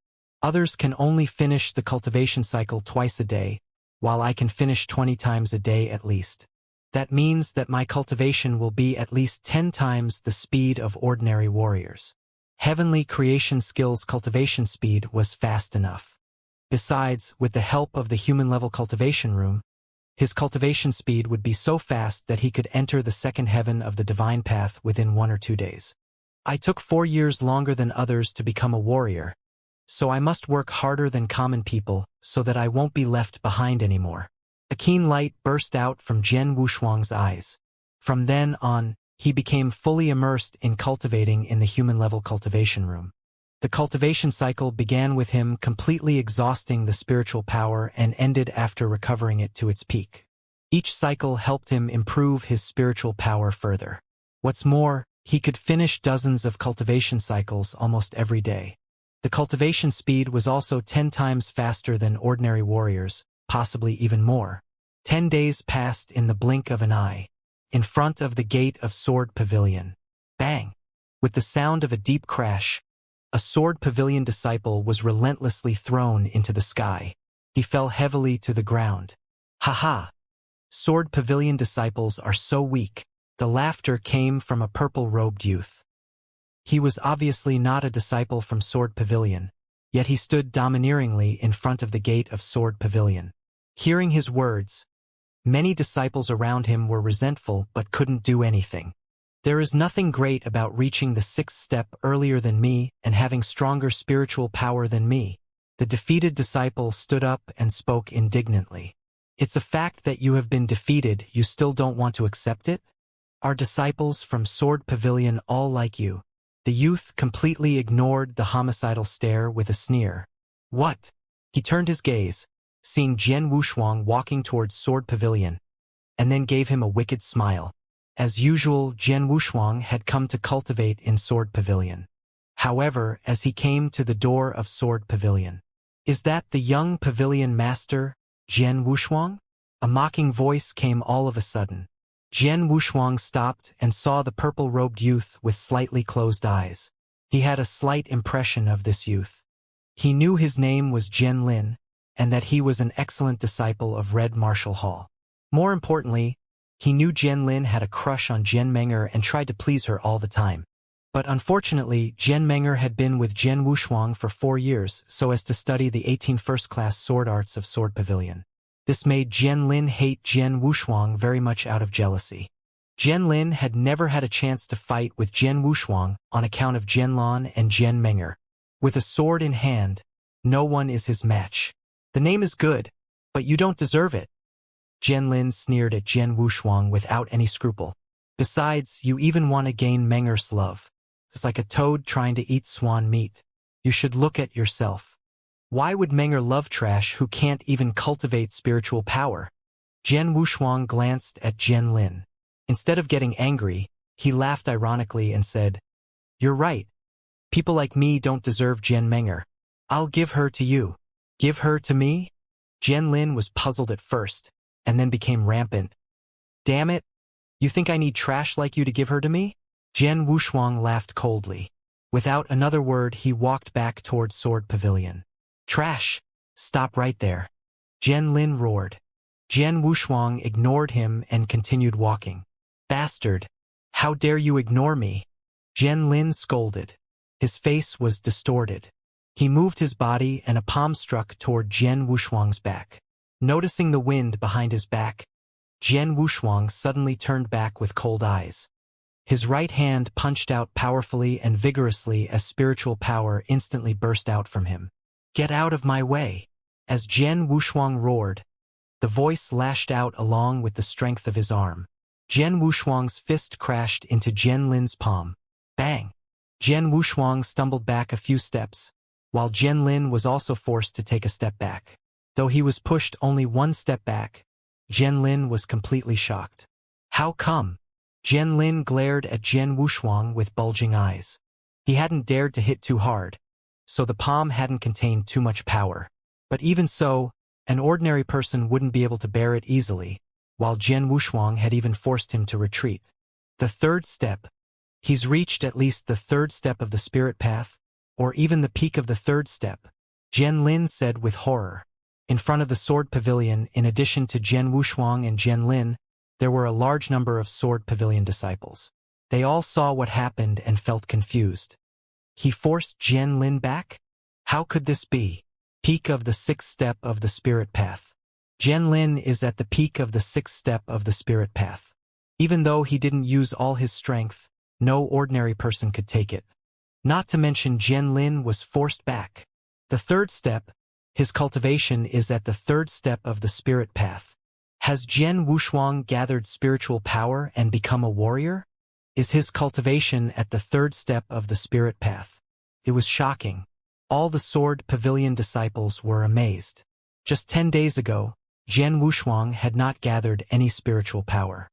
Others can only finish the cultivation cycle twice a day, while I can finish 20 times a day at least. That means that my cultivation will be at least 10 times the speed of ordinary warriors. Heavenly creation skill's cultivation speed was fast enough. Besides, with the help of the human-level cultivation room, his cultivation speed would be so fast that he could enter the second heaven of the divine path within 1 or 2 days. I took 4 years longer than others to become a warrior, so I must work harder than common people so that I won't be left behind anymore. A keen light burst out from Jian Wushuang's eyes. From then on, he became fully immersed in cultivating in the human-level cultivation room. The cultivation cycle began with him completely exhausting the spiritual power and ended after recovering it to its peak. Each cycle helped him improve his spiritual power further. What's more, he could finish dozens of cultivation cycles almost every day. The cultivation speed was also 10 times faster than ordinary warriors, possibly even more. 10 days passed in the blink of an eye. In front of the gate of Sword Pavilion. Bang! With the sound of a deep crash, a Sword Pavilion disciple was relentlessly thrown into the sky. He fell heavily to the ground. Ha! Sword Pavilion disciples are so weak. The laughter came from a purple-robed youth. He was obviously not a disciple from Sword Pavilion, yet he stood domineeringly in front of the gate of Sword Pavilion. Hearing his words, many disciples around him were resentful but couldn't do anything. There is nothing great about reaching the 6th step earlier than me and having stronger spiritual power than me. The defeated disciple stood up and spoke indignantly. It's a fact that you have been defeated, you still don't want to accept it? Are disciples from Sword Pavilion all like you? The youth completely ignored the homicidal stare with a sneer. What? He turned his gaze, seeing Jian Wushuang walking towards Sword Pavilion, and then gave him a wicked smile. As usual, Jian Wushuang had come to cultivate in Sword Pavilion. However, as he came to the door of Sword Pavilion, "Is that the young pavilion master, Jian Wushuang?" A mocking voice came all of a sudden. Jian Wushuang stopped and saw the purple-robed youth with slightly closed eyes. He had a slight impression of this youth. He knew his name was Jian Lin, and that he was an excellent disciple of Red Martial Hall. More importantly, he knew Jian Lin had a crush on Jian Menger and tried to please her all the time. But unfortunately, Jian Menger had been with Jian Wushuang for 4 years so as to study the 18 first-class sword arts of Sword Pavilion. This made Jian Lin hate Jian Wushuang very much out of jealousy. Jian Lin had never had a chance to fight with Jian Wushuang on account of Jian Lan and Jian Menger. With a sword in hand, no one is his match. The name is good, but you don't deserve it. Jian Lin sneered at Jian Wushuang without any scruple. Besides, you even want to gain Menger's love. It's like a toad trying to eat swan meat. You should look at yourself. Why would Menger love trash who can't even cultivate spiritual power? Jian Wushuang glanced at Jian Lin. Instead of getting angry, he laughed ironically and said, "You're right. People like me don't deserve Jian Menger. I'll give her to you." "Give her to me?" Jian Lin was puzzled at first, and then became rampant. "Damn it! You think I need trash like you to give her to me?" Jian Wushuang laughed coldly. Without another word, he walked back toward Sword Pavilion. "Trash! Stop right there!" Jian Lin roared. Jian Wushuang ignored him and continued walking. "Bastard! How dare you ignore me? Jian Lin scolded. His face was distorted. He moved his body and a palm struck toward Jian Wushuang's back. Noticing the wind behind his back, Jian Wushuang suddenly turned back with cold eyes. His right hand punched out powerfully and vigorously as spiritual power instantly burst out from him. Get out of my way! As Jian Wushuang roared, the voice lashed out along with the strength of his arm. Jian Wushuang's fist crashed into Jian Lin's palm. Bang! Jian Wushuang stumbled back a few steps, while Jian Lin was also forced to take a step back. Though he was pushed only one step back, Jian Lin was completely shocked. How come? Jian Lin glared at Jian Wushuang with bulging eyes. He hadn't dared to hit too hard, so the palm hadn't contained too much power. But even so, an ordinary person wouldn't be able to bear it easily, while Jian Wushuang had even forced him to retreat. The third step. He's reached at least the third step of the spirit path, or even the peak of the third step, Jian Lin said with horror. In front of the sword pavilion, in addition to Jian Wushuang and Jian Lin, there were a large number of sword pavilion disciples. They all saw what happened and felt confused. He forced Jian Lin back? How could this be? Peak of the sixth step of the spirit path. Jian Lin is at the peak of the sixth step of the spirit path. Even though he didn't use all his strength, no ordinary person could take it. Not to mention Jian Lin was forced back. The third step, his cultivation, is at the third step of the spirit path. Has Jian Wushuang gathered spiritual power and become a warrior? Is his cultivation at the third step of the spirit path? It was shocking. All the sword pavilion disciples were amazed. Just 10 days ago, Jian Wushuang had not gathered any spiritual power.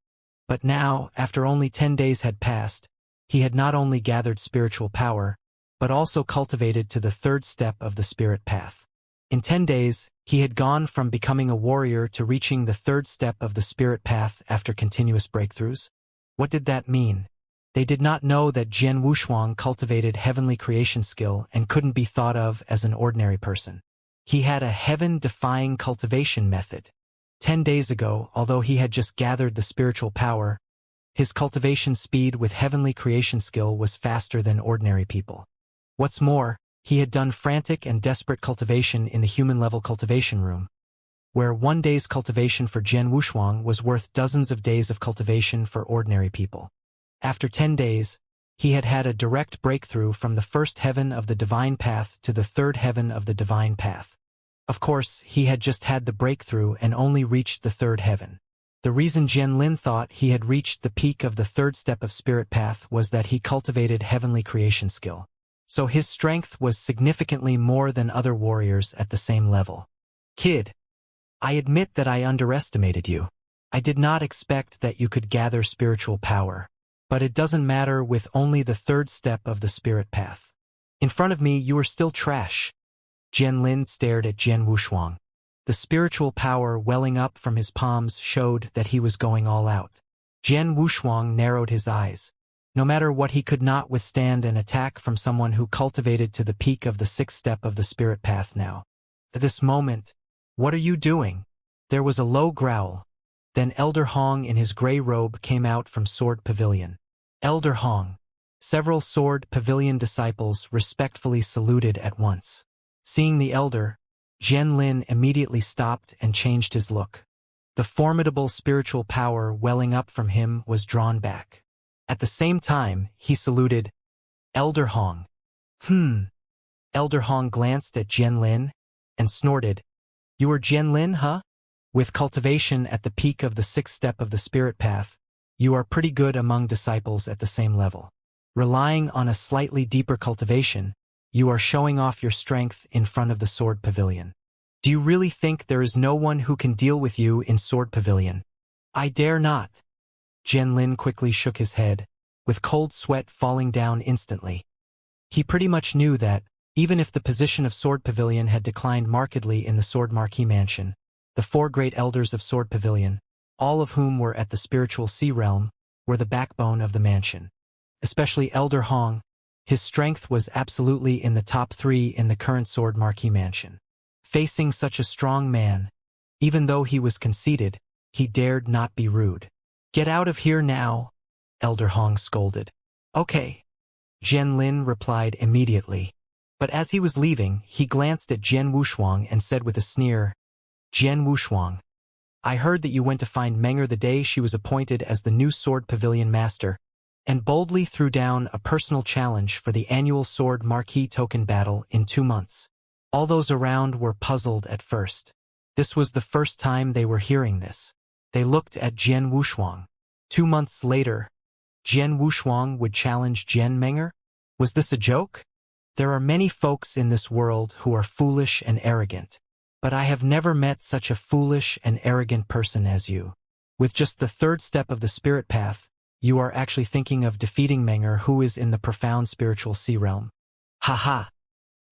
But now, after only 10 days had passed, he had not only gathered spiritual power, but also cultivated to the third step of the spirit path. In 10 days, he had gone from becoming a warrior to reaching the third step of the spirit path after continuous breakthroughs. What did that mean? They did not know that Jian Wushuang cultivated heavenly creation skill and couldn't be thought of as an ordinary person. He had a heaven-defying cultivation method. 10 days ago, although he had just gathered the spiritual power, his cultivation speed with heavenly creation skill was faster than ordinary people. What's more, he had done frantic and desperate cultivation in the human-level cultivation room, where 1 day's cultivation for Jian Wushuang was worth dozens of days of cultivation for ordinary people. After 10 days, he had had a direct breakthrough from the first heaven of the divine path to the third heaven of the divine path. Of course, he had just had the breakthrough and only reached the third heaven. The reason Jian Lin thought he had reached the peak of the third step of spirit path was that he cultivated heavenly creation skill. So his strength was significantly more than other warriors at the same level. Kid, I admit that I underestimated you. I did not expect that you could gather spiritual power. But it doesn't matter with only the third step of the spirit path. In front of me, you are still trash. Jian Lin stared at Jian Wushuang. The spiritual power welling up from his palms showed that he was going all out. Jian Wushuang narrowed his eyes. No matter what, he could not withstand an attack from someone who cultivated to the peak of the sixth step of the spirit path now. At this moment, what are you doing? There was a low growl. Then Elder Hong in his gray robe came out from Sword Pavilion. Elder Hong. Several Sword Pavilion disciples respectfully saluted at once. Seeing the elder, Jian Lin immediately stopped and changed his look. The formidable spiritual power welling up from him was drawn back. At the same time, he saluted, Elder Hong. Elder Hong glanced at Jian Lin and snorted, You are Jian Lin, huh? With cultivation at the peak of the sixth step of the spirit path, you are pretty good among disciples at the same level. Relying on a slightly deeper cultivation, you are showing off your strength in front of the Sword Pavilion. Do you really think there is no one who can deal with you in Sword Pavilion? I dare not. Jian Lin quickly shook his head, with cold sweat falling down instantly. He pretty much knew that, even if the position of Sword Pavilion had declined markedly in the Sword Marquee Mansion, the 4 great elders of Sword Pavilion, all of whom were at the spiritual sea realm, were the backbone of the mansion. Especially Elder Hong, his strength was absolutely in the top 3 in the current Sword Marquee Mansion. Facing such a strong man, even though he was conceited, he dared not be rude. Get out of here now. Elder Hong scolded. Okay. Jian Lin replied immediately. But as he was leaving, he glanced at Jian Wushuang and said with a sneer, Jian Wushuang, I heard that you went to find Menger the day she was appointed as the new Sword Pavilion Master, and boldly threw down a personal challenge for the annual Sword Marquee Token Battle in 2 months. All those around were puzzled at first. This was the first time they were hearing this. They looked at Jian Wushuang. 2 months later, Jian Wushuang would challenge Jian Menger? Was this a joke? There are many folks in this world who are foolish and arrogant. But I have never met such a foolish and arrogant person as you. With just the 3rd step of the spirit path, you are actually thinking of defeating Menger, who is in the profound spiritual sea realm. Ha!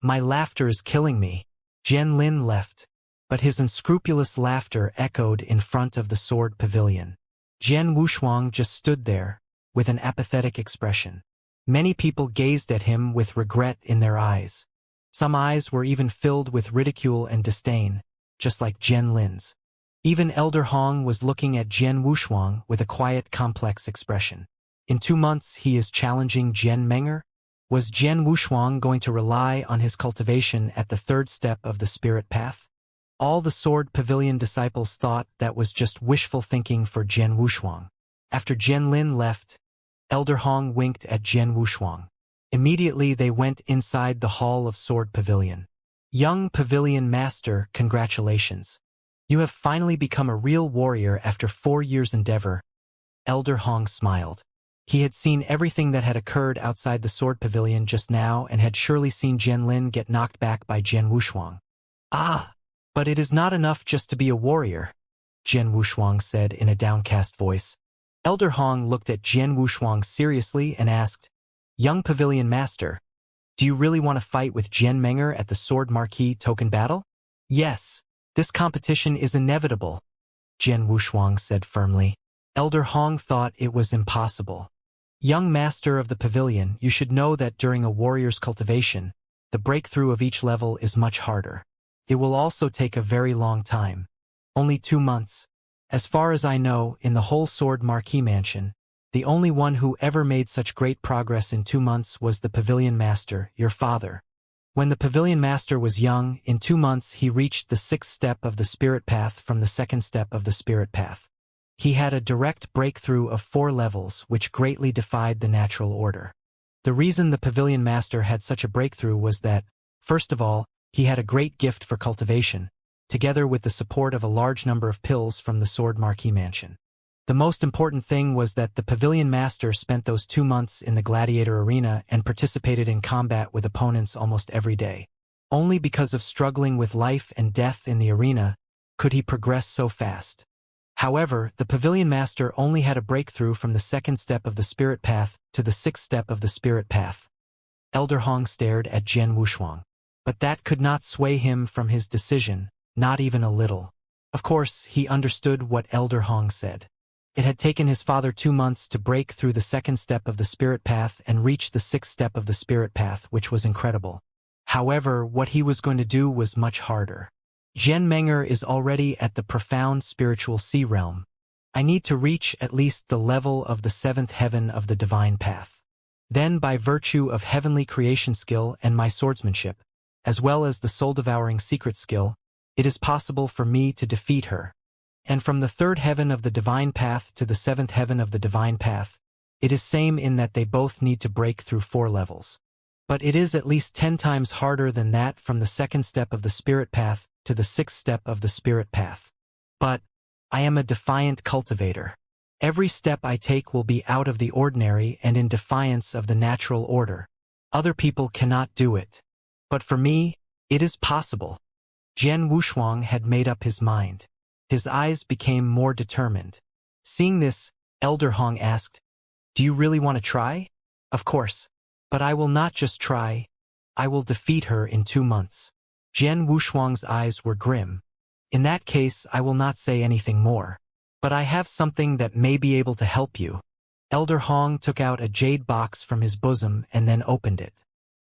My laughter is killing me. Jian Lin left, but his unscrupulous laughter echoed in front of the sword pavilion. Jian Wushuang just stood there, with an apathetic expression. Many people gazed at him with regret in their eyes. Some eyes were even filled with ridicule and disdain, just like Jian Lin's. Even Elder Hong was looking at Jian Wushuang with a quiet, complex expression. In 2 months he is challenging Jian Menger? Was Jian Wushuang going to rely on his cultivation at the 3rd step of the spirit path? All the Sword Pavilion disciples thought that was just wishful thinking for Jian Wushuang. After Jian Lin left, Elder Hong winked at Jian Wushuang. Immediately they went inside the hall of Sword Pavilion. Young Pavilion Master, congratulations. You have finally become a real warrior after 4 years' endeavor. Elder Hong smiled. He had seen everything that had occurred outside the Sword Pavilion just now and had surely seen Jian Lin get knocked back by Jian Wushuang. Ah, but it is not enough just to be a warrior, Jian Wushuang said in a downcast voice. Elder Hong looked at Jian Wushuang seriously and asked, Young Pavilion Master, do you really want to fight with Jian Menger at the Sword Marquee Token Battle? Yes, this competition is inevitable, Jian Wushuang said firmly. Elder Hong thought it was impossible. Young Master of the Pavilion, you should know that during a warrior's cultivation, the breakthrough of each level is much harder. It will also take a very long time. Only 2 months. As far as I know, in the whole Sword Marquee Mansion, the only one who ever made such great progress in 2 months was the Pavilion Master, your father. When the Pavilion Master was young, in 2 months he reached the 6th step of the Spirit Path from the 2nd step of the Spirit Path. He had a direct breakthrough of 4 levels, which greatly defied the natural order. The reason the Pavilion Master had such a breakthrough was that, first of all, he had a great gift for cultivation, together with the support of a large number of pills from the Sword Marquee Mansion. The most important thing was that the Pavilion Master spent those 2 months in the gladiator arena and participated in combat with opponents almost every day. Only because of struggling with life and death in the arena could he progress so fast. However, the Pavilion Master only had a breakthrough from the 2nd step of the Spirit Path to the 6th step of the Spirit Path. Elder Hong stared at Jian Wushuang. But that could not sway him from his decision, not even a little. Of course, he understood what Elder Hong said. It had taken his father 2 months to break through the 2nd step of the Spirit Path and reach the 6th step of the Spirit Path, which was incredible. However, what he was going to do was much harder. Jian Menger is already at the profound spiritual sea realm. I need to reach at least the level of the 7th heaven of the divine path. Then, by virtue of heavenly creation skill and my swordsmanship, as well as the soul-devouring secret skill, it is possible for me to defeat her. And from the 3rd heaven of the divine path to the 7th heaven of the divine path, it is same in that they both need to break through 4 levels. But it is at least 10 times harder than that from the 2nd step of the Spirit Path to the 6th step of the Spirit Path. But I am a defiant cultivator. Every step I take will be out of the ordinary and in defiance of the natural order. Other people cannot do it. But for me, it is possible. Jian Wushuang had made up his mind. His eyes became more determined. Seeing this, Elder Hong asked, Do you really want to try? Of course. But I will not just try. I will defeat her in 2 months. Jian Wushuang's eyes were grim. In that case, I will not say anything more. But I have something that may be able to help you. Elder Hong took out a jade box from his bosom and then opened it.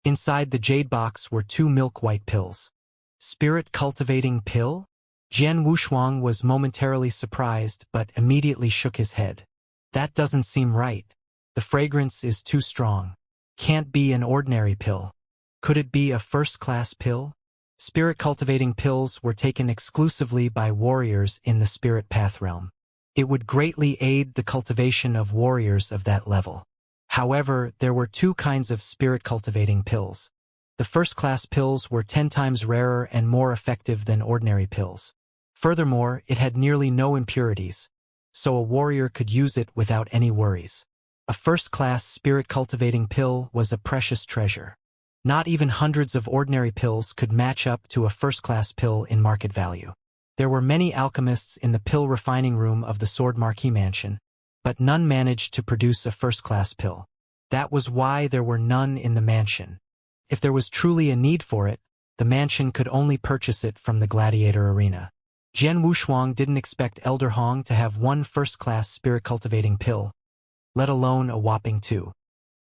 Inside the jade box were 2 milk-white pills. Spirit cultivating pill? Jian Wushuang was momentarily surprised but immediately shook his head. That doesn't seem right. The fragrance is too strong. Can't be an ordinary pill. Could it be a first-class pill? Spirit-cultivating pills were taken exclusively by warriors in the spirit path realm. It would greatly aid the cultivation of warriors of that level. However, there were two kinds of spirit-cultivating pills. The first-class pills were 10 times rarer and more effective than ordinary pills. Furthermore, it had nearly no impurities, so a warrior could use it without any worries. A first-class spirit-cultivating pill was a precious treasure. Not even hundreds of ordinary pills could match up to a first-class pill in market value. There were many alchemists in the pill refining room of the Sword Marquis Mansion, but none managed to produce a first-class pill. That was why there were none in the mansion. If there was truly a need for it, the mansion could only purchase it from the gladiator arena. Jian Wushuang didn't expect Elder Hong to have one first-class spirit-cultivating pill, let alone a whopping 2.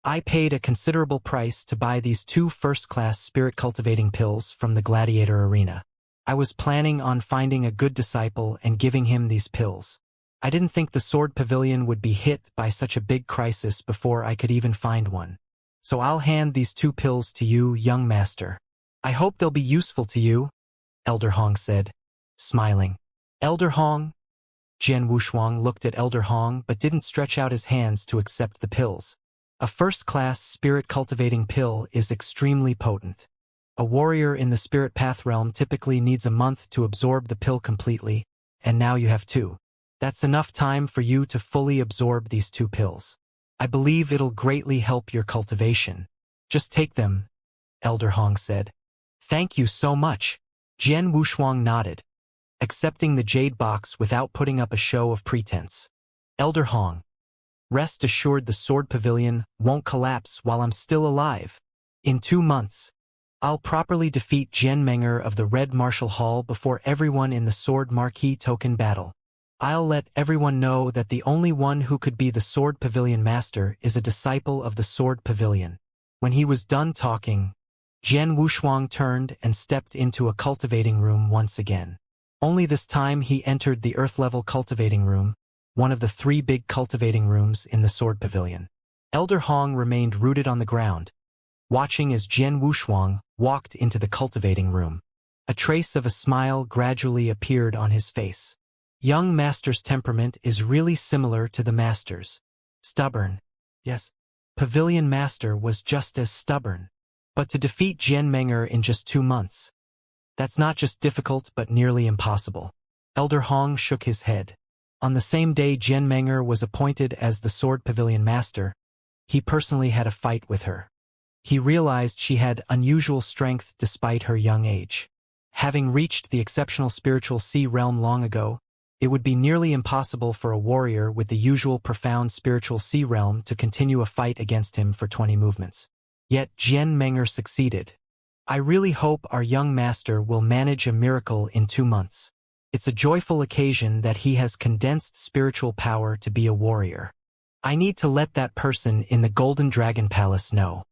I paid a considerable price to buy these 2 first-class spirit-cultivating pills from the gladiator arena. I was planning on finding a good disciple and giving him these pills. I didn't think the Sword Pavilion would be hit by such a big crisis before I could even find one. So I'll hand these 2 pills to you, young master. I hope they'll be useful to you, Elder Hong said, smiling. Elder Hong? Jian Wushuang looked at Elder Hong but didn't stretch out his hands to accept the pills. A first-class spirit-cultivating pill is extremely potent. A warrior in the spirit path realm typically needs a month to absorb the pill completely, and now you have 2. That's enough time for you to fully absorb these 2 pills. I believe it'll greatly help your cultivation. Just take them, Elder Hong said. Thank you so much. Jian Wushuang nodded, accepting the jade box without putting up a show of pretense. Elder Hong, rest assured the Sword Pavilion won't collapse while I'm still alive. In 2 months, I'll properly defeat Jian Menger of the Red Martial Hall before everyone in the Sword Marquis token battle. I'll let everyone know that the only one who could be the Sword Pavilion Master is a disciple of the Sword Pavilion. When he was done talking, Jian Wushuang turned and stepped into a cultivating room once again. Only this time he entered the Earth-level cultivating room, one of the 3 big cultivating rooms in the Sword Pavilion. Elder Hong remained rooted on the ground, watching as Jian Wushuang walked into the cultivating room. A trace of a smile gradually appeared on his face. Young Master's temperament is really similar to the Master's. Stubborn. Yes, Pavilion Master was just as stubborn. But to defeat Jian Menger in just 2 months, that's not just difficult but nearly impossible. Elder Hong shook his head. On the same day Jian Menger was appointed as the Sword Pavilion Master, he personally had a fight with her. He realized she had unusual strength despite her young age. Having reached the exceptional spiritual sea realm long ago, it would be nearly impossible for a warrior with the usual profound spiritual sea realm to continue a fight against him for 20 movements. Yet Jian Menger succeeded. I really hope our young master will manage a miracle in 2 months. It's a joyful occasion that he has condensed spiritual power to be a warrior. I need to let that person in the Golden Dragon Palace know.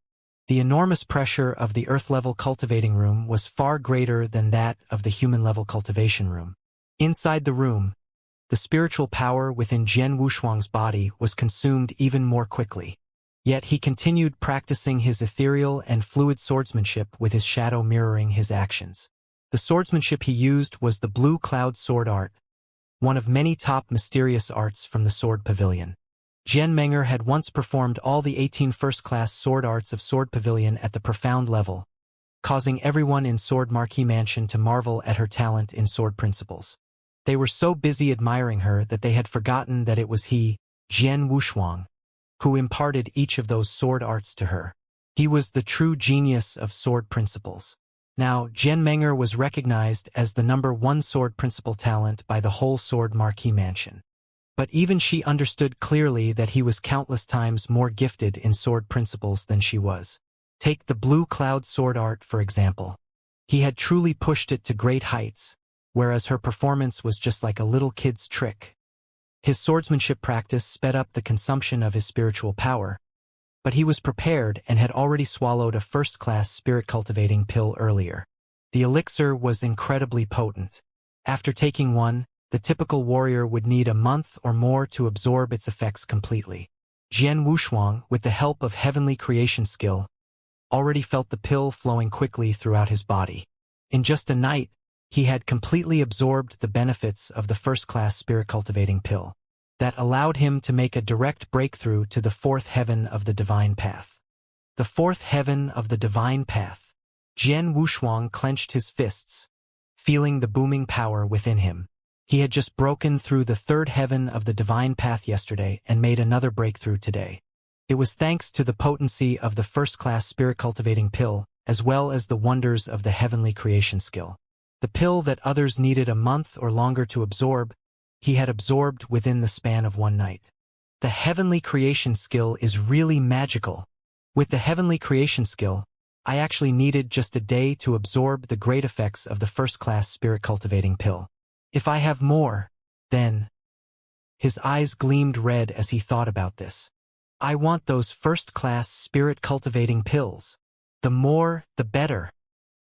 The enormous pressure of the Earth-level cultivating room was far greater than that of the human-level cultivation room. Inside the room, the spiritual power within Jian Wushuang's body was consumed even more quickly. Yet he continued practicing his ethereal and fluid swordsmanship with his shadow mirroring his actions. The swordsmanship he used was the Blue Cloud Sword Art, one of many top mysterious arts from the Sword Pavilion. Jian Menger had once performed all the 18 first-class sword arts of Sword Pavilion at the profound level, causing everyone in Sword Marquis Mansion to marvel at her talent in sword principles. They were so busy admiring her that they had forgotten that it was he, Jian Wushuang, who imparted each of those sword arts to her. He was the true genius of sword principles. Now, Jian Menger was recognized as the #1 sword principle talent by the whole Sword Marquis Mansion. But even she understood clearly that he was countless times more gifted in sword principles than she was. Take the Blue Cloud Sword Art, for example. He had truly pushed it to great heights, whereas her performance was just like a little kid's trick. His swordsmanship practice sped up the consumption of his spiritual power, but he was prepared and had already swallowed a first-class spirit-cultivating pill earlier. The elixir was incredibly potent. After taking one, the typical warrior would need a month or more to absorb its effects completely. Jian Wushuang, with the help of heavenly creation skill, already felt the pill flowing quickly throughout his body. In just a night, he had completely absorbed the benefits of the first-class spirit-cultivating pill that allowed him to make a direct breakthrough to the fourth heaven of the divine path. The fourth heaven of the divine path. Jian Wushuang clenched his fists, feeling the booming power within him. He had just broken through the third heaven of the divine path yesterday and made another breakthrough today. It was thanks to the potency of the first-class spirit-cultivating pill, as well as the wonders of the heavenly creation skill. The pill that others needed a month or longer to absorb, he had absorbed within the span of one night. The heavenly creation skill is really magical. With the heavenly creation skill, I actually needed just a day to absorb the great effects of the first-class spirit-cultivating pill. If I have more, then... His eyes gleamed red as he thought about this. I want those first-class spirit-cultivating pills. The more, the better.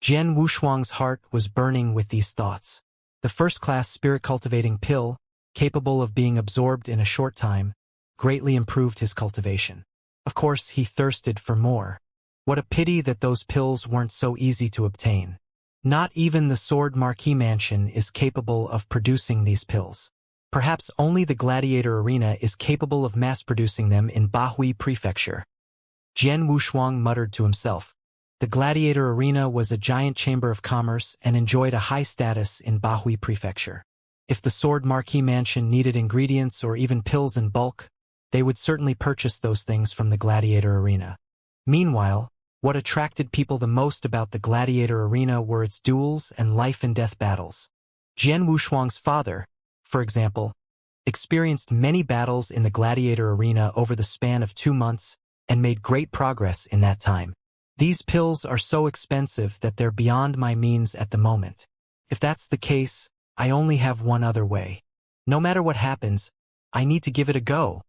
Jian Wushuang's heart was burning with these thoughts. The first-class spirit-cultivating pill, capable of being absorbed in a short time, greatly improved his cultivation. Of course, he thirsted for more. What a pity that those pills weren't so easy to obtain. Not even the Sword Marquee Mansion is capable of producing these pills. Perhaps only the Gladiator Arena is capable of mass-producing them in Bahui Prefecture. Jian Wushuang muttered to himself. The Gladiator Arena was a giant chamber of commerce and enjoyed a high status in Bahui Prefecture. If the Sword Marquee Mansion needed ingredients or even pills in bulk, they would certainly purchase those things from the Gladiator Arena. Meanwhile, what attracted people the most about the Gladiator Arena were its duels and life-and-death battles. Jian Wushuang's father, for example, experienced many battles in the Gladiator Arena over the span of 2 months and made great progress in that time. These pills are so expensive that they're beyond my means at the moment. If that's the case, I only have one other way. No matter what happens, I need to give it a go,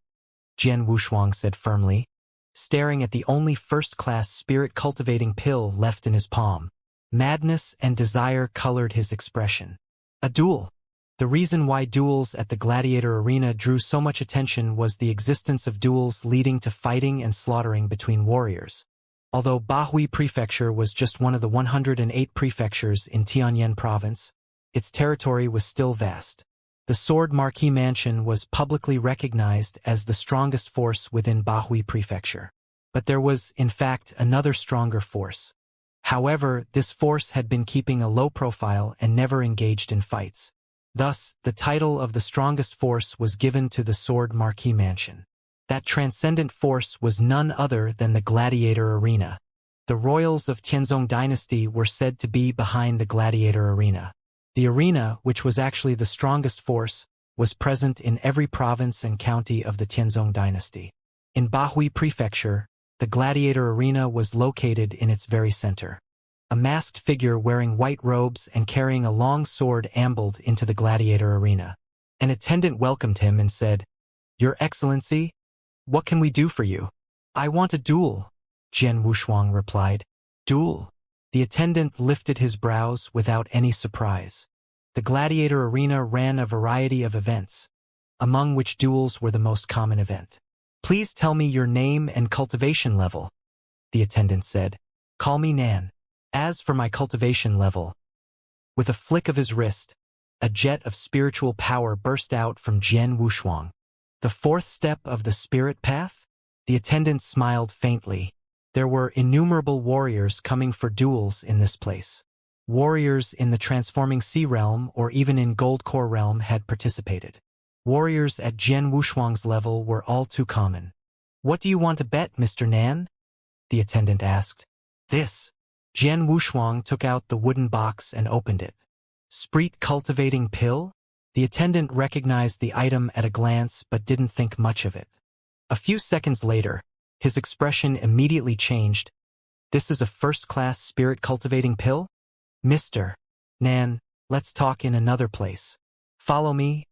Jian Wushuang said firmly, staring at the only first-class spirit-cultivating pill left in his palm. Madness and desire colored his expression. A duel. The reason why duels at the Gladiator Arena drew so much attention was the existence of duels leading to fighting and slaughtering between warriors. Although Bahui Prefecture was just one of the 108 prefectures in Tianyan Province, its territory was still vast. The Sword Marquee Mansion was publicly recognized as the strongest force within Bahui Prefecture. But there was, in fact, another stronger force. However, this force had been keeping a low profile and never engaged in fights. Thus, the title of the strongest force was given to the Sword Marquee Mansion. That transcendent force was none other than the Gladiator Arena. The royals of Tianzong Dynasty were said to be behind the Gladiator Arena. The arena, which was actually the strongest force, was present in every province and county of the Tianzong Dynasty. In Bahui Prefecture, the Gladiator Arena was located in its very center. A masked figure wearing white robes and carrying a long sword ambled into the Gladiator Arena. An attendant welcomed him and said, "Your Excellency, what can we do for you?" "I want a duel," Jian Wushuang replied. "Duel?" The attendant lifted his brows without any surprise. The Gladiator Arena ran a variety of events, among which duels were the most common event. "Please tell me your name and cultivation level," the attendant said. "Call me Nan. As for my cultivation level..." With a flick of his wrist, a jet of spiritual power burst out from Jian Wushuang. "The fourth step of the spirit path?" The attendant smiled faintly. There were innumerable warriors coming for duels in this place. Warriors in the Transforming Sea Realm or even in Gold Core Realm had participated. Warriors at Jian Wushuang's level were all too common. "What do you want to bet, Mr. Nan?" the attendant asked. "This." Jian Wushuang took out the wooden box and opened it. "Spirit cultivating pill?" The attendant recognized the item at a glance but didn't think much of it. A few seconds later, his expression immediately changed. "This is a first-class spirit-cultivating pill? Mr. Nan, let's talk in another place. Follow me,"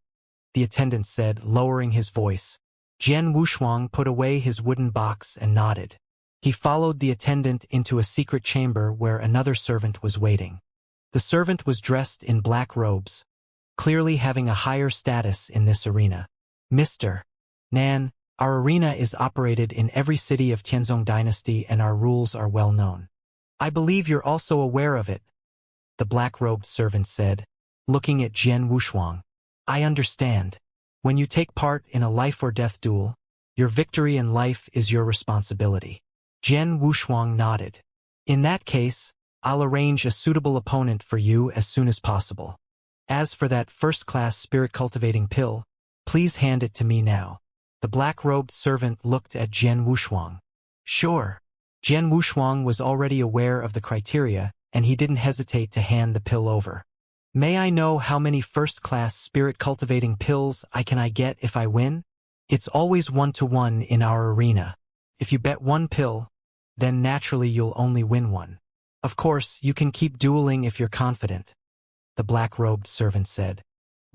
the attendant said, lowering his voice. Jian Wushuang put away his wooden box and nodded. He followed the attendant into a secret chamber where another servant was waiting. The servant was dressed in black robes, clearly having a higher status in this arena. "Mr. Nan, Our arena is operated in every city of Tianzong Dynasty and our rules are well known. I believe you're also aware of it, the black-robed servant said, looking at Jian Wushuang. I understand. When you take part in a life-or-death duel, your victory in life is your responsibility. Jian Wushuang nodded. In that case, I'll arrange a suitable opponent for you as soon as possible. As for that first-class spirit-cultivating pill, please hand it to me now. The black-robed servant looked at Jian Wushuang. Sure. Jian Wushuang was already aware of the criteria, and he didn't hesitate to hand the pill over. May I know how many first-class spirit-cultivating pills I get if I win? It's always 1-to-1 in our arena. If you bet one pill, then naturally you'll only win one. Of course, you can keep dueling if you're confident, the black-robed servant said.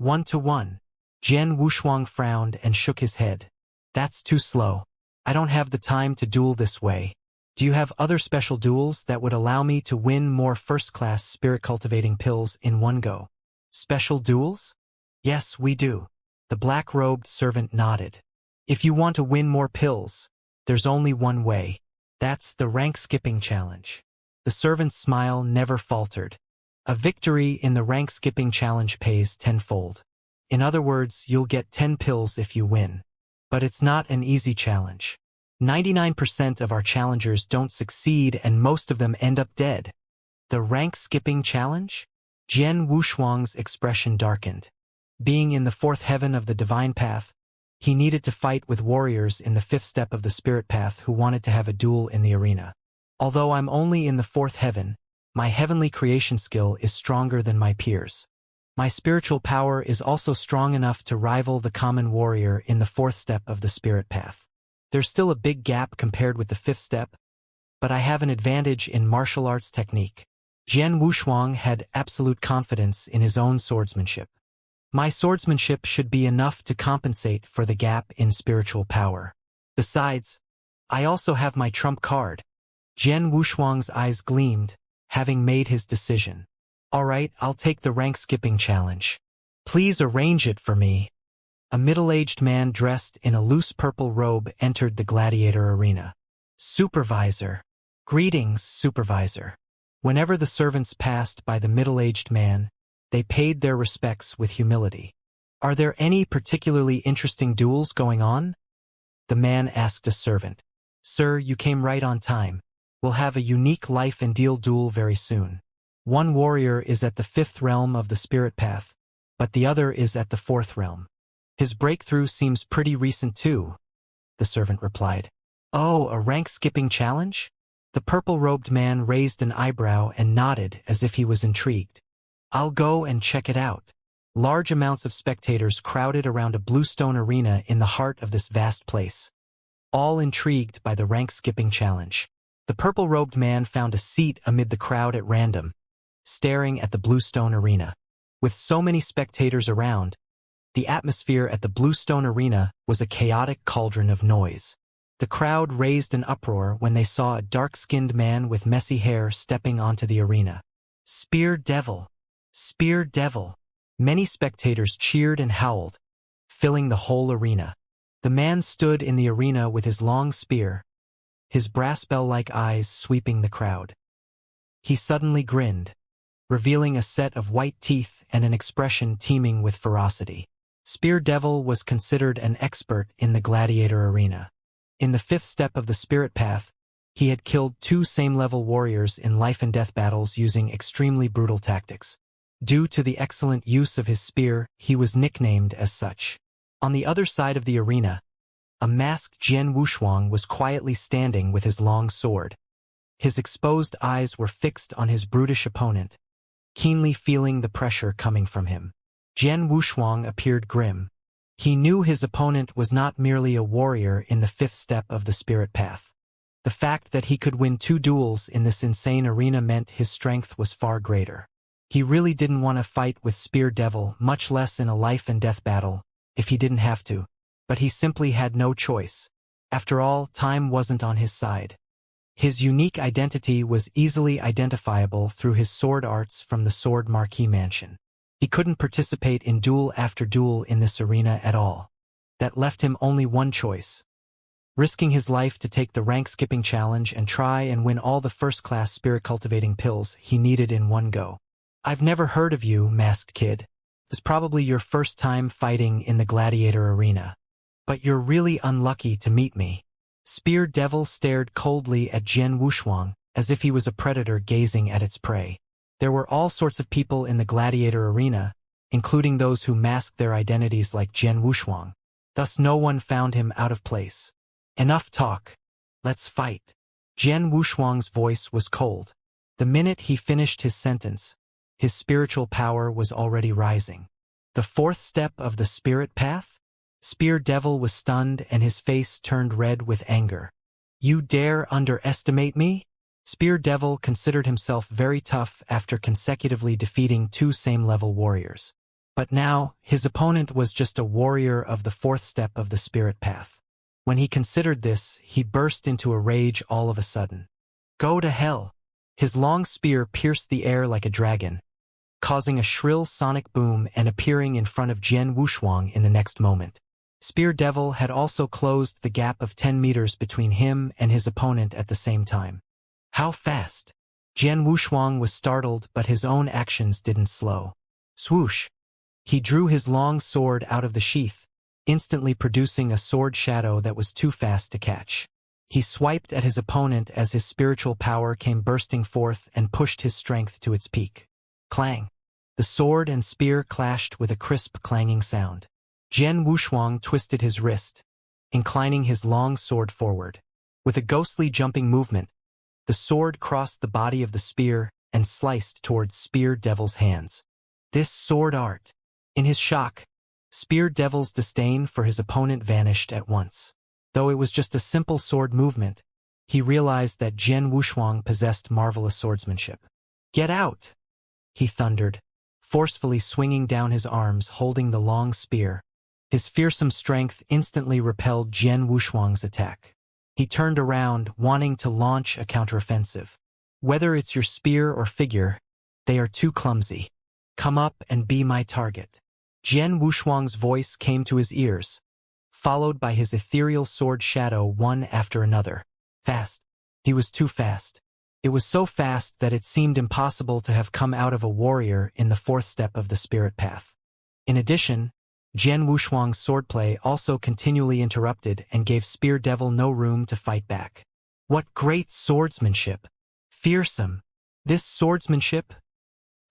1-to-1. Jian Wushuang frowned and shook his head. That's too slow. I don't have the time to duel this way. Do you have other special duels that would allow me to win more first-class spirit-cultivating pills in one go? Special duels? Yes, we do. The black-robed servant nodded. If you want to win more pills, there's only one way. That's the rank-skipping challenge. The servant's smile never faltered. A victory in the rank-skipping challenge pays tenfold. In other words, you'll get 10 pills if you win. But it's not an easy challenge. 99% of our challengers don't succeed and most of them end up dead. The rank-skipping challenge? Jian Wushuang's expression darkened. Being in the fourth heaven of the divine path, he needed to fight with warriors in the fifth step of the spirit path who wanted to have a duel in the arena. Although I'm only in the fourth heaven, my heavenly creation skill is stronger than my peers. My spiritual power is also strong enough to rival the common warrior in the fourth step of the spirit path. There's still a big gap compared with the fifth step, but I have an advantage in martial arts technique. Jian Wushuang had absolute confidence in his own swordsmanship. My swordsmanship should be enough to compensate for the gap in spiritual power. Besides, I also have my trump card. Jian Wushuang's eyes gleamed, having made his decision. All right, I'll take the rank-skipping challenge. Please arrange it for me. A middle-aged man dressed in a loose purple robe entered the gladiator arena. Supervisor. Greetings, Supervisor. Whenever the servants passed by the middle-aged man, they paid their respects with humility. Are there any particularly interesting duels going on? The man asked a servant. Sir, you came right on time. We'll have a unique life and deal duel very soon. One warrior is at the fifth realm of the spirit path, but the other is at the fourth realm. His breakthrough seems pretty recent too, the servant replied. Oh, a rank-skipping challenge? The purple-robed man raised an eyebrow and nodded as if he was intrigued. I'll go and check it out. Large amounts of spectators crowded around a bluestone arena in the heart of this vast place, all intrigued by the rank-skipping challenge. The purple-robed man found a seat amid the crowd at random, staring at the bluestone arena. With so many spectators around, the atmosphere at the bluestone arena was a chaotic cauldron of noise. The crowd raised an uproar when they saw a dark-skinned man with messy hair stepping onto the arena. Spear Devil! Spear Devil! Many spectators cheered and howled, filling the whole arena. The man stood in the arena with his long spear, his brass bell-like eyes sweeping the crowd. He suddenly grinned, revealing a set of white teeth and an expression teeming with ferocity. Spear Devil was considered an expert in the gladiator arena. In the fifth step of the spirit path, he had killed 2 same-level warriors in life-and-death battles using extremely brutal tactics. Due to the excellent use of his spear, he was nicknamed as such. On the other side of the arena, a masked Jian Wushuang was quietly standing with his long sword. His exposed eyes were fixed on his brutish opponent, keenly feeling the pressure coming from him. Jian Wushuang appeared grim. He knew his opponent was not merely a warrior in the fifth step of the spirit path. The fact that he could win 2 duels in this insane arena meant his strength was far greater. He really didn't want to fight with Spear Devil, much less in a life-and-death battle, if he didn't have to. But he simply had no choice. After all, time wasn't on his side. His unique identity was easily identifiable through his sword arts from the Sword Marquis Mansion. He couldn't participate in duel after duel in this arena at all. That left him only one choice: risking his life to take the rank-skipping challenge and try and win all the first-class spirit-cultivating pills he needed in one go. I've never heard of you, masked kid. This is probably your first time fighting in the gladiator arena. But you're really unlucky to meet me. Spear Devil stared coldly at Jian Wushuang, as if he was a predator gazing at its prey. There were all sorts of people in the gladiator arena, including those who masked their identities like Jian Wushuang. Thus no one found him out of place. Enough talk. Let's fight. Jian Wushuang's voice was cold. The minute he finished his sentence, his spiritual power was already rising. The fourth step of the spirit path? Spear Devil was stunned and his face turned red with anger. You dare underestimate me? Spear Devil considered himself very tough after consecutively defeating two same-level warriors. But now, his opponent was just a warrior of the fourth step of the spirit path. When he considered this, he burst into a rage all of a sudden. Go to hell! His long spear pierced the air like a dragon, causing a shrill sonic boom and appearing in front of Jian Wushuang in the next moment. Spear Devil had also closed the gap of 10 meters between him and his opponent at the same time. How fast? Jian Wushuang was startled, but his own actions didn't slow. Swoosh! He drew his long sword out of the sheath, instantly producing a sword shadow that was too fast to catch. He swiped at his opponent as his spiritual power came bursting forth and pushed his strength to its peak. Clang! The sword and spear clashed with a crisp clanging sound. Jian Wushuang twisted his wrist, inclining his long sword forward. With a ghostly jumping movement, the sword crossed the body of the spear and sliced towards Spear Devil's hands. This sword art! In his shock, Spear Devil's disdain for his opponent vanished at once. Though it was just a simple sword movement, he realized that Jian Wushuang possessed marvelous swordsmanship. Get out! He thundered, forcefully swinging down his arms holding the long spear. His fearsome strength instantly repelled Jian Wushuang's attack. He turned around, wanting to launch a counteroffensive. Whether it's your spear or figure, they are too clumsy. Come up and be my target. Jian Wushuang's voice came to his ears, followed by his ethereal sword shadow one after another. Fast. He was too fast. It was so fast that it seemed impossible to have come out of a warrior in the fourth step of the spirit path. In addition, Jian Wushuang's swordplay also continually interrupted and gave Spear Devil no room to fight back. What great swordsmanship! Fearsome! This swordsmanship?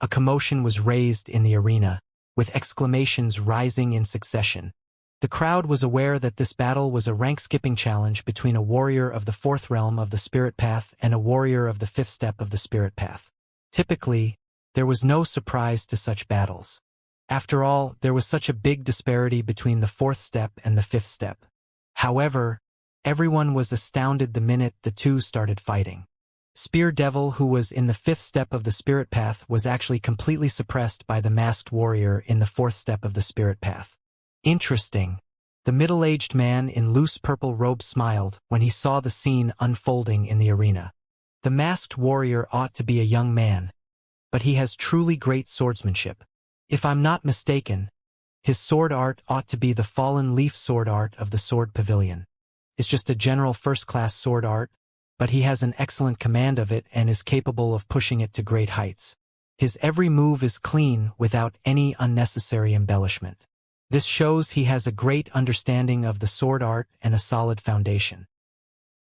A commotion was raised in the arena, with exclamations rising in succession. The crowd was aware that this battle was a rank-skipping challenge between a warrior of the fourth realm of the spirit path and a warrior of the fifth step of the spirit path. Typically, there was no surprise to such battles. After all, there was such a big disparity between the fourth step and the fifth step. However, everyone was astounded the minute the two started fighting. Spear Devil, who was in the fifth step of the spirit path, was actually completely suppressed by the masked warrior in the fourth step of the spirit path. Interesting. The middle-aged man in loose purple robe smiled when he saw the scene unfolding in the arena. The masked warrior ought to be a young man, but he has truly great swordsmanship. If I'm not mistaken, his sword art ought to be the fallen leaf sword art of the Sword Pavilion. It's just a general first-class sword art, but he has an excellent command of it and is capable of pushing it to great heights. His every move is clean without any unnecessary embellishment. This shows he has a great understanding of the sword art and a solid foundation.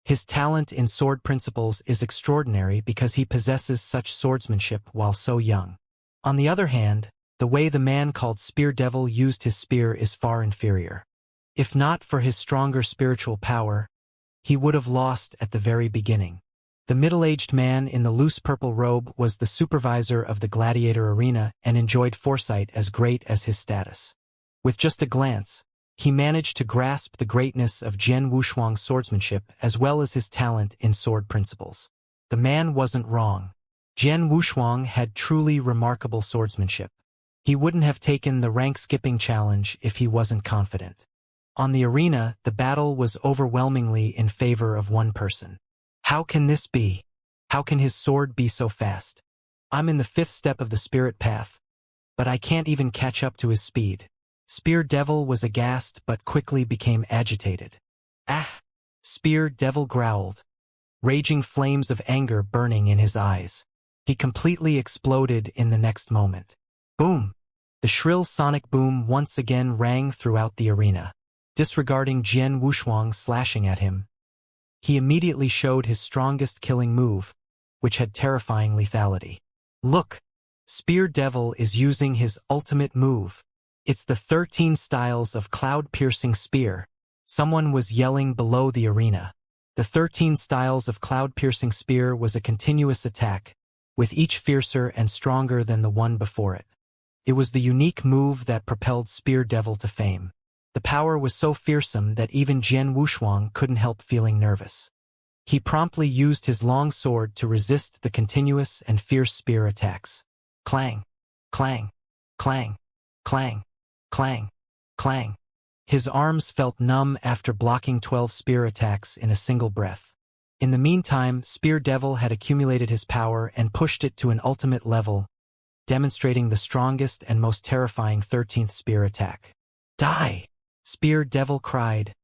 His talent in sword principles is extraordinary because he possesses such swordsmanship while so young. On the other hand, the way the man called Spear Devil used his spear is far inferior. If not for his stronger spiritual power, he would have lost at the very beginning. The middle-aged man in the loose purple robe was the supervisor of the gladiator arena and enjoyed foresight as great as his status. With just a glance, he managed to grasp the greatness of Jian Wushuang's swordsmanship as well as his talent in sword principles. The man wasn't wrong. Jian Wushuang had truly remarkable swordsmanship. He wouldn't have taken the rank-skipping challenge if he wasn't confident. On the arena, the battle was overwhelmingly in favor of one person. How can this be? How can his sword be so fast? I'm in the fifth step of the spirit path, but I can't even catch up to his speed. Spear Devil was aghast but quickly became agitated. Ah! Spear Devil growled, raging flames of anger burning in his eyes. He completely exploded in the next moment. Boom! The shrill sonic boom once again rang throughout the arena. Disregarding Jian Wushuang slashing at him, he immediately showed his strongest killing move, which had terrifying lethality. Look! Spear Devil is using his ultimate move. It's the 13 styles of cloud-piercing spear. Someone was yelling below the arena. The 13 styles of cloud-piercing spear was a continuous attack, with each fiercer and stronger than the one before it. It was the unique move that propelled Spear Devil to fame. The power was so fearsome that even Jian Wushuang couldn't help feeling nervous. He promptly used his long sword to resist the continuous and fierce spear attacks. Clang, clang, clang, clang, clang, clang. His arms felt numb after blocking 12 spear attacks in a single breath. In the meantime, Spear Devil had accumulated his power and pushed it to an ultimate level, demonstrating the strongest and most terrifying 13th spear attack. Die! Spear Devil cried,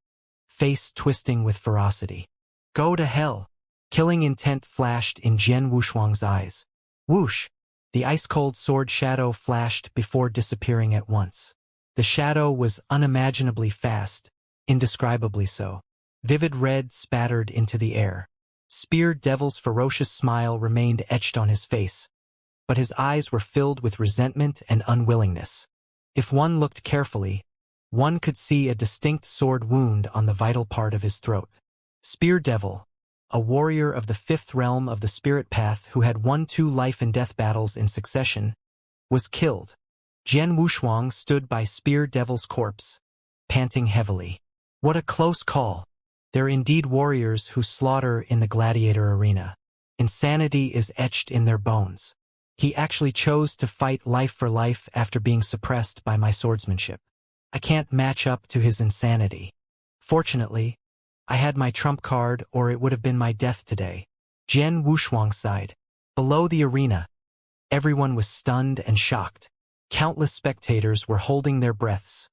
face twisting with ferocity. Go to hell! Killing intent flashed in Jian Wushuang's eyes. Whoosh! The ice-cold sword shadow flashed before disappearing at once. The shadow was unimaginably fast, indescribably so. Vivid red spattered into the air. Spear Devil's ferocious smile remained etched on his face, but his eyes were filled with resentment and unwillingness. If one looked carefully, one could see a distinct sword wound on the vital part of his throat. Spear Devil, a warrior of the 5th realm of the spirit path who had won 2 life-and-death battles in succession, was killed. Jian Wushuang stood by Spear Devil's corpse, panting heavily. What a close call! They're indeed warriors who slaughter in the gladiator arena. Insanity is etched in their bones. He actually chose to fight life for life after being suppressed by my swordsmanship. I can't match up to his insanity. Fortunately, I had my trump card or it would have been my death today. Jian Wushuang sighed. Below the arena, everyone was stunned and shocked. Countless spectators were holding their breaths,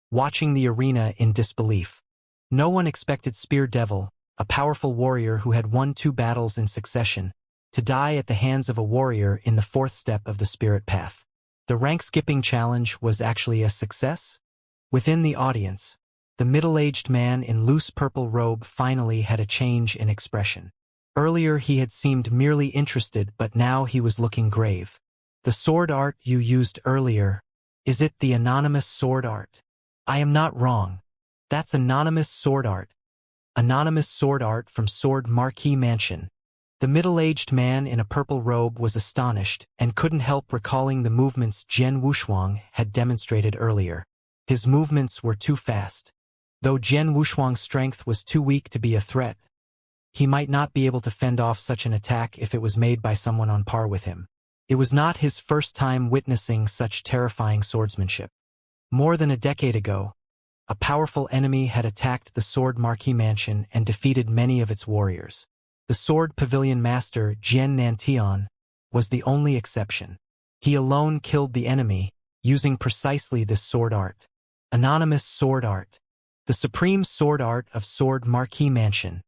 watching the arena in disbelief. No one expected Spear Devil, a powerful warrior who had won 2 battles in succession, to die at the hands of a warrior in the 4th step of the spirit path. The rank-skipping challenge was actually a success? Within the audience, the middle-aged man in loose purple robe finally had a change in expression. Earlier he had seemed merely interested, but now he was looking grave. The sword art you used earlier, is it the anonymous sword art? I am not wrong. That's anonymous sword art. Anonymous sword art from Sword Marquee Mansion. The middle-aged man in a purple robe was astonished and couldn't help recalling the movements Jian Wushuang had demonstrated earlier. His movements were too fast. Though Jian Wushuang's strength was too weak to be a threat, he might not be able to fend off such an attack if it was made by someone on par with him. It was not his first time witnessing such terrifying swordsmanship. More than a decade ago, a powerful enemy had attacked the Sword Marquee Mansion and defeated many of its warriors. The Sword Pavilion Master Jian Nantian was the only exception. He alone killed the enemy, using precisely this sword art. Anonymous sword art. The supreme sword art of Sword Marquee Mansion.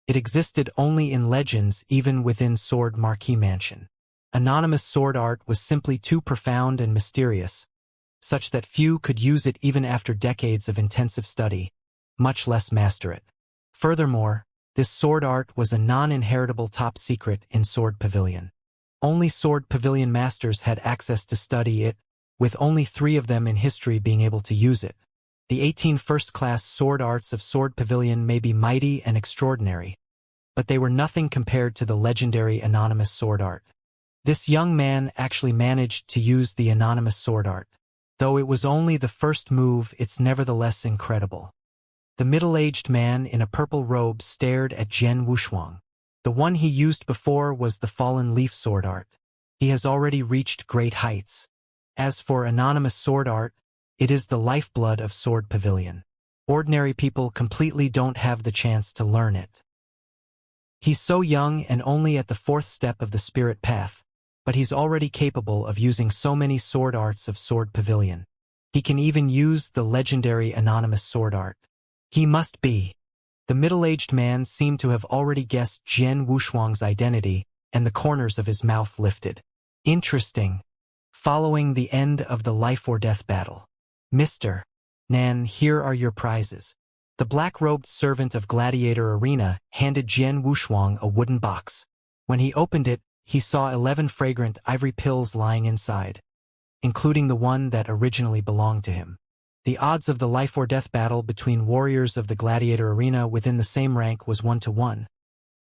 It existed only in legends even within Sword Marquee Mansion. Anonymous sword art was simply too profound and mysterious, such that few could use it even after decades of intensive study, much less master it. Furthermore, this sword art was a non-inheritable top secret in Sword Pavilion. Only Sword Pavilion masters had access to study it, with only 3 of them in history being able to use it. The 18 first-class sword arts of Sword Pavilion may be mighty and extraordinary, but they were nothing compared to the legendary anonymous sword art. This young man actually managed to use the anonymous sword art. Though it was only the first move, it's nevertheless incredible. The middle-aged man in a purple robe stared at Jian Wushuang. The one he used before was the fallen leaf sword art. He has already reached great heights. As for anonymous sword art, it is the lifeblood of Sword Pavilion. Ordinary people completely don't have the chance to learn it. He's so young and only at the 4th step of the spirit path, but he's already capable of using so many sword arts of Sword Pavilion. He can even use the legendary anonymous sword art. He must be The middle-aged man seemed to have already guessed Jian Wushuang's identity, and the corners of his mouth lifted. Interesting. Following the end of the life-or-death battle. Mr. Nan, here are your prizes. The black-robed servant of Gladiator Arena handed Jian Wushuang a wooden box. When he opened it, he saw 11 fragrant ivory pills lying inside, including the one that originally belonged to him. The odds of the life-or-death battle between warriors of the Gladiator Arena within the same rank was 1-to-1.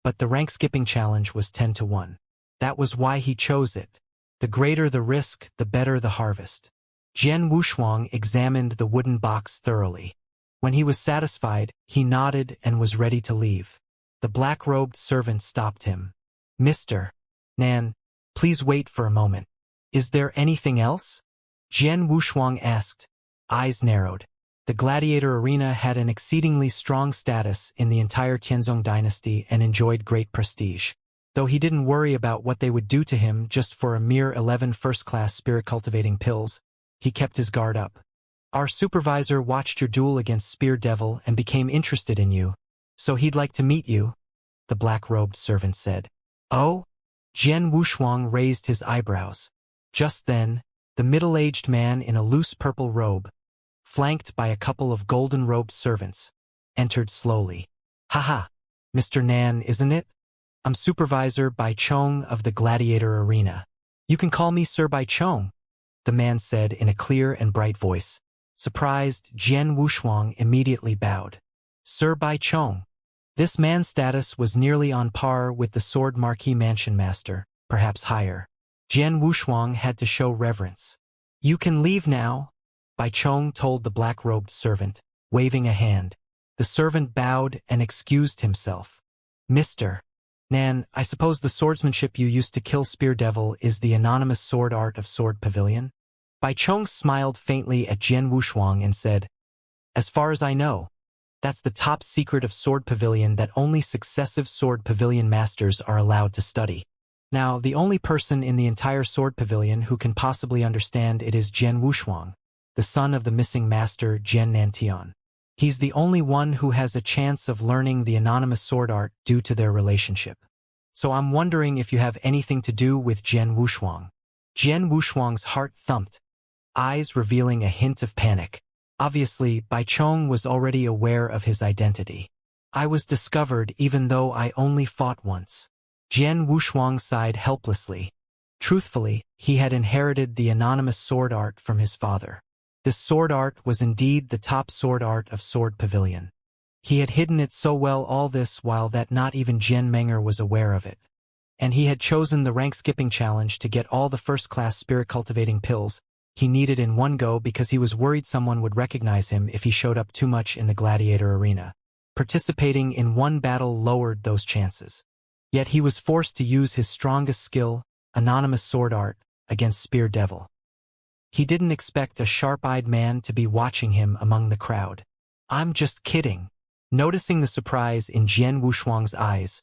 But the rank-skipping challenge was 10-to-1. That was why he chose it. The greater the risk, the better the harvest. Jian Wushuang examined the wooden box thoroughly. When he was satisfied, he nodded and was ready to leave. The black-robed servant stopped him. Mr. Nan, please wait for a moment. Is there anything else? Jian Wushuang asked. Eyes narrowed. The Gladiator Arena had an exceedingly strong status in the entire Tianzong dynasty and enjoyed great prestige. Though he didn't worry about what they would do to him just for a mere 11 first-class spirit-cultivating pills, he kept his guard up. Our supervisor watched your duel against Spear Devil and became interested in you, so he'd like to meet you, the black-robed servant said. Oh? Jian Wushuang raised his eyebrows. Just then, the middle-aged man in a loose purple robe, flanked by a couple of golden-robed servants, entered slowly. Haha, Mr. Nan, isn't it? I'm Supervisor Bai Chong of the Gladiator Arena. You can call me Sir Bai Chong, the man said in a clear and bright voice. Surprised, Jian Wushuang immediately bowed. Sir Bai Chong. This man's status was nearly on par with the Sword Marquis Mansion Master, perhaps higher. Jian Wushuang had to show reverence. You can leave now, Bai Chong told the black-robed servant, waving a hand. The servant bowed and excused himself. Mr. Nan, I suppose the swordsmanship you used to kill Spear Devil is the anonymous sword art of Sword Pavilion? Bai Chong smiled faintly at Jian Wushuang and said, As far as I know, that's the top secret of Sword Pavilion that only successive Sword Pavilion masters are allowed to study. Now, the only person in the entire Sword Pavilion who can possibly understand it is Jian Wushuang, the son of the missing master Jian Nantian. He's the only one who has a chance of learning the anonymous sword art due to their relationship. So I'm wondering if you have anything to do with Jian Wushuang. Jian Wushuang's heart thumped, eyes revealing a hint of panic. Obviously, Bai Chong was already aware of his identity. I was discovered even though I only fought once. Jian Wushuang sighed helplessly. Truthfully, he had inherited the anonymous sword art from his father. This sword art was indeed the top sword art of Sword Pavilion. He had hidden it so well all this while that not even Jian Menger was aware of it. And he had chosen the rank-skipping challenge to get all the first-class spirit-cultivating pills he needed in one go because he was worried someone would recognize him if he showed up too much in the Gladiator Arena. Participating in one battle lowered those chances. Yet he was forced to use his strongest skill, anonymous sword art, against Spear Devil. He didn't expect a sharp-eyed man to be watching him among the crowd. I'm just kidding. Noticing the surprise in Jian Wushuang's eyes,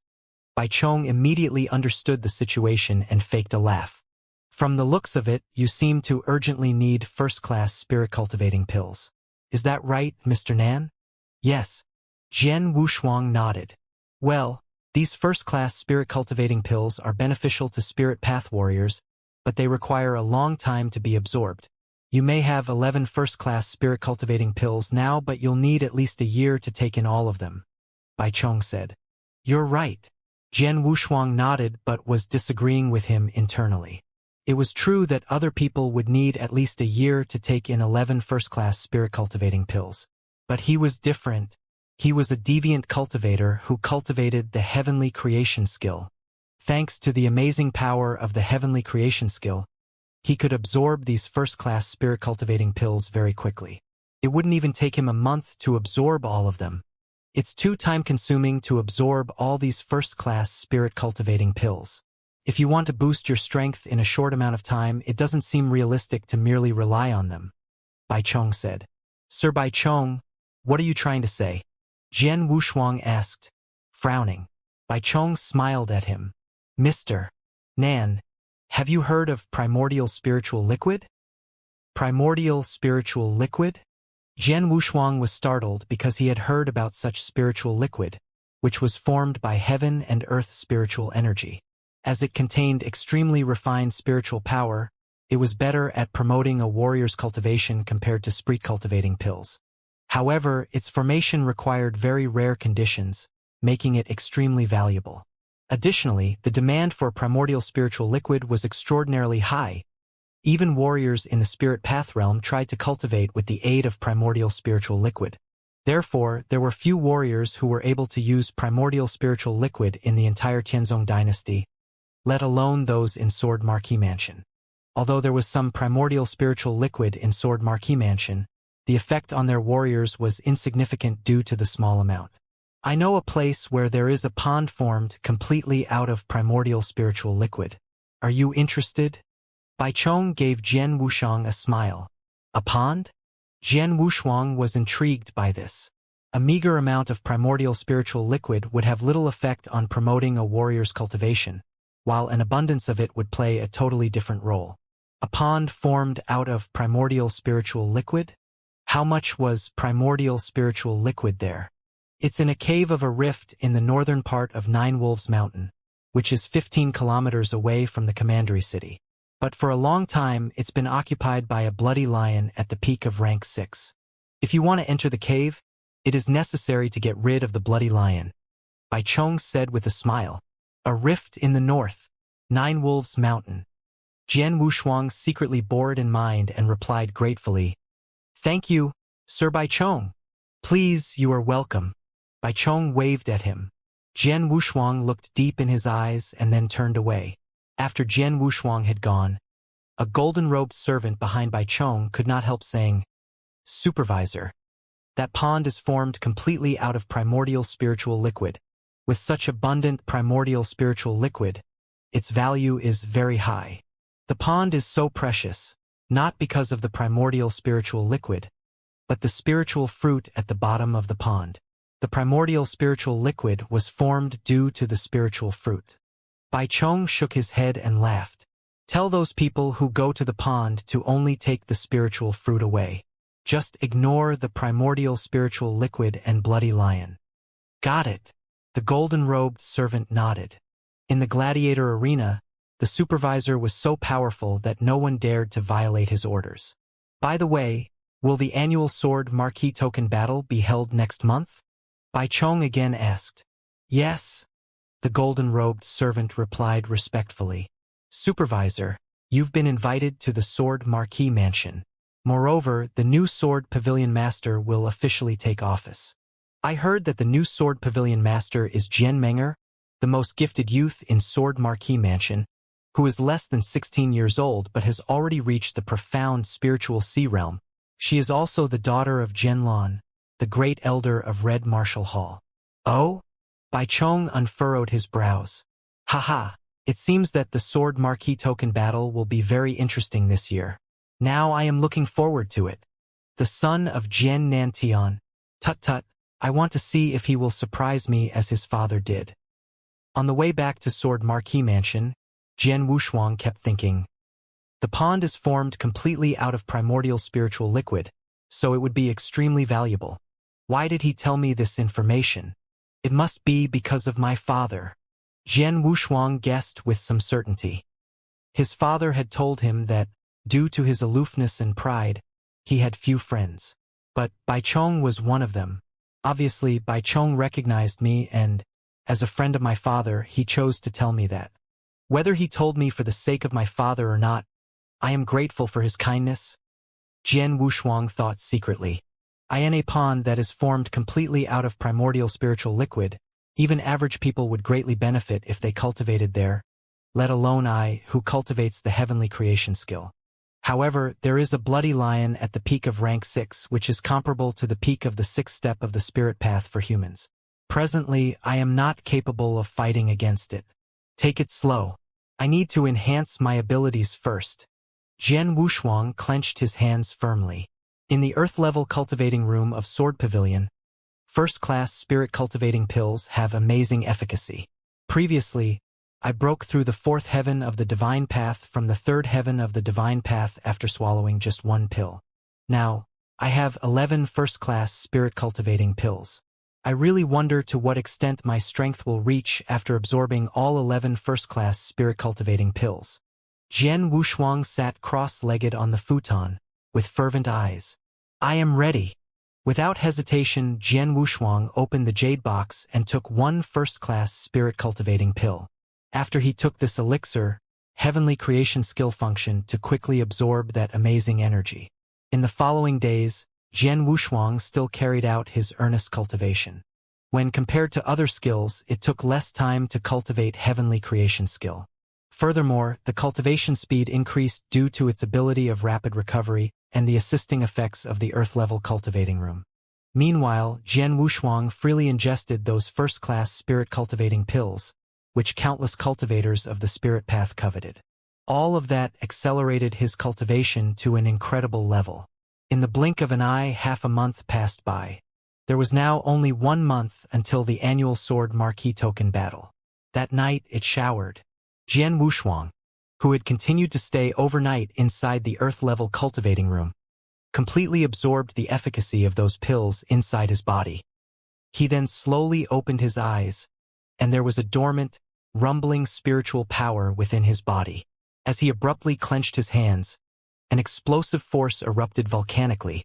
Bai Chong immediately understood the situation and faked a laugh. From the looks of it, you seem to urgently need first-class spirit-cultivating pills. Is that right, Mr. Nan? Yes. Jian Wushuang nodded. Well, these first-class spirit-cultivating pills are beneficial to spirit path warriors, but they require a long time to be absorbed. You may have 11 first-class spirit-cultivating pills now, but you'll need at least a year to take in all of them, Bai Chong said. You're right. Jian Wushuang nodded but was disagreeing with him internally. It was true that other people would need at least a year to take in 11 first-class spirit-cultivating pills. But he was different. He was a deviant cultivator who cultivated the heavenly creation skill. Thanks to the amazing power of the heavenly creation skill, he could absorb these first-class spirit-cultivating pills very quickly. It wouldn't even take him a month to absorb all of them. It's too time-consuming to absorb all these first-class spirit-cultivating pills. If you want to boost your strength in a short amount of time, it doesn't seem realistic to merely rely on them, Bai Chong said. Sir Bai Chong, what are you trying to say? Jian Wushuang asked, frowning. Bai Chong smiled at him. Mr. Nan, have you heard of primordial spiritual liquid? Primordial spiritual liquid? Jian Wushuang was startled because he had heard about such spiritual liquid, which was formed by heaven and earth spiritual energy. As it contained extremely refined spiritual power, it was better at promoting a warrior's cultivation compared to spree cultivating pills. However, its formation required very rare conditions, making it extremely valuable. Additionally, the demand for primordial spiritual liquid was extraordinarily high. Even warriors in the spirit path realm tried to cultivate with the aid of primordial spiritual liquid. Therefore, there were few warriors who were able to use primordial spiritual liquid in the entire Tianzong dynasty, let alone those in Sword Marquee Mansion. Although there was some primordial spiritual liquid in Sword Marquee Mansion, the effect on their warriors was insignificant due to the small amount. I know a place where there is a pond formed completely out of primordial spiritual liquid. Are you interested? Bai Chong gave Jian Wushuang a smile. A pond? Jian Wushuang was intrigued by this. A meager amount of primordial spiritual liquid would have little effect on promoting a warrior's cultivation, while an abundance of it would play a totally different role. A pond formed out of primordial spiritual liquid? How much was primordial spiritual liquid there? It's in a cave of a rift in the northern part of Nine Wolves Mountain, which is 15 kilometers away from the commandery city. But for a long time, it's been occupied by a bloody lion at the peak of rank 6. If you want to enter the cave, it is necessary to get rid of the bloody lion. Bai Chong said with a smile. A rift in the north, Nine Wolves Mountain. Jian Wushuang secretly bore it in mind and replied gratefully, Thank you, Sir Bai Chong. Please, you are welcome. Bai Chong waved at him. Jian Wushuang looked deep in his eyes and then turned away. After Jian Wushuang had gone, a golden-robed servant behind Bai Chong could not help saying, Supervisor, that pond is formed completely out of primordial spiritual liquid. With such abundant primordial spiritual liquid, its value is very high. The pond is so precious, not because of the primordial spiritual liquid, but the spiritual fruit at the bottom of the pond. The primordial spiritual liquid was formed due to the spiritual fruit. Bai Chong shook his head and laughed. Tell those people who go to the pond to only take the spiritual fruit away. Just ignore the primordial spiritual liquid and bloody lion. Got it. The golden-robed servant nodded. In the gladiator arena, the supervisor was so powerful that no one dared to violate his orders. By the way, will the annual Sword Marquee Token battle be held next month? Bai Chong again asked. Yes. The golden-robed servant replied respectfully. Supervisor, you've been invited to the Sword Marquee Mansion. Moreover, the new Sword Pavilion Master will officially take office. I heard that the new Sword Pavilion Master is Jian Menger, the most gifted youth in Sword Marquee Mansion, who is less than 16 years old but has already reached the profound spiritual sea realm. She is also the daughter of Jian Lan, the great elder of Red Martial Hall. Oh? Bai Chong unfurrowed his brows. Haha, it seems that the Sword Marquee Token battle will be very interesting this year. Now I am looking forward to it. The son of Jian Nantian. Tut-tut, I want to see if he will surprise me as his father did. On the way back to Sword Marquee Mansion, Jian Wushuang kept thinking. The pond is formed completely out of primordial spiritual liquid, so it would be extremely valuable. Why did he tell me this information? It must be because of my father. Jian Wushuang guessed with some certainty. His father had told him that, due to his aloofness and pride, he had few friends. But Bai Chong was one of them. Obviously, Bai Chong recognized me and, as a friend of my father, he chose to tell me that. Whether he told me for the sake of my father or not, I am grateful for his kindness. Jian Wushuang thought secretly. In a pond that is formed completely out of primordial spiritual liquid, even average people would greatly benefit if they cultivated there, let alone I, who cultivates the heavenly creation skill. However, there is a bloody lion at the peak of rank 6 which is comparable to the peak of the 6th step of the spirit path for humans. Presently, I am not capable of fighting against it. Take it slow. I need to enhance my abilities first. Jian Wushuang clenched his hands firmly. In the earth-level cultivating room of Sword Pavilion, first-class spirit cultivating pills have amazing efficacy. Previously, I broke through the 4th heaven of the divine path from the 3rd heaven of the divine path after swallowing just one pill. Now, I have 11 first-class spirit-cultivating pills. I really wonder to what extent my strength will reach after absorbing all 11 first-class spirit-cultivating pills. Jian Wushuang sat cross-legged on the futon, with fervent eyes. I am ready. Without hesitation, Jian Wushuang opened the jade box and took one first-class spirit-cultivating pill. After he took this elixir, heavenly creation skill function to quickly absorb that amazing energy. In the following days, Jian Wushuang still carried out his earnest cultivation. When compared to other skills, it took less time to cultivate heavenly creation skill. Furthermore, the cultivation speed increased due to its ability of rapid recovery and the assisting effects of the earth-level cultivating room. Meanwhile, Jian Wushuang freely ingested those first-class spirit-cultivating pills, which countless cultivators of the spirit path coveted. All of that accelerated his cultivation to an incredible level. In the blink of an eye, half a month passed by. There was now only 1 month until the annual Sword Marquee Token battle. That night, it showered. Jian Wushuang, who had continued to stay overnight inside the earth-level cultivating room, completely absorbed the efficacy of those pills inside his body. He then slowly opened his eyes, and there was a dormant, rumbling spiritual power within his body. As he abruptly clenched his hands, an explosive force erupted volcanically,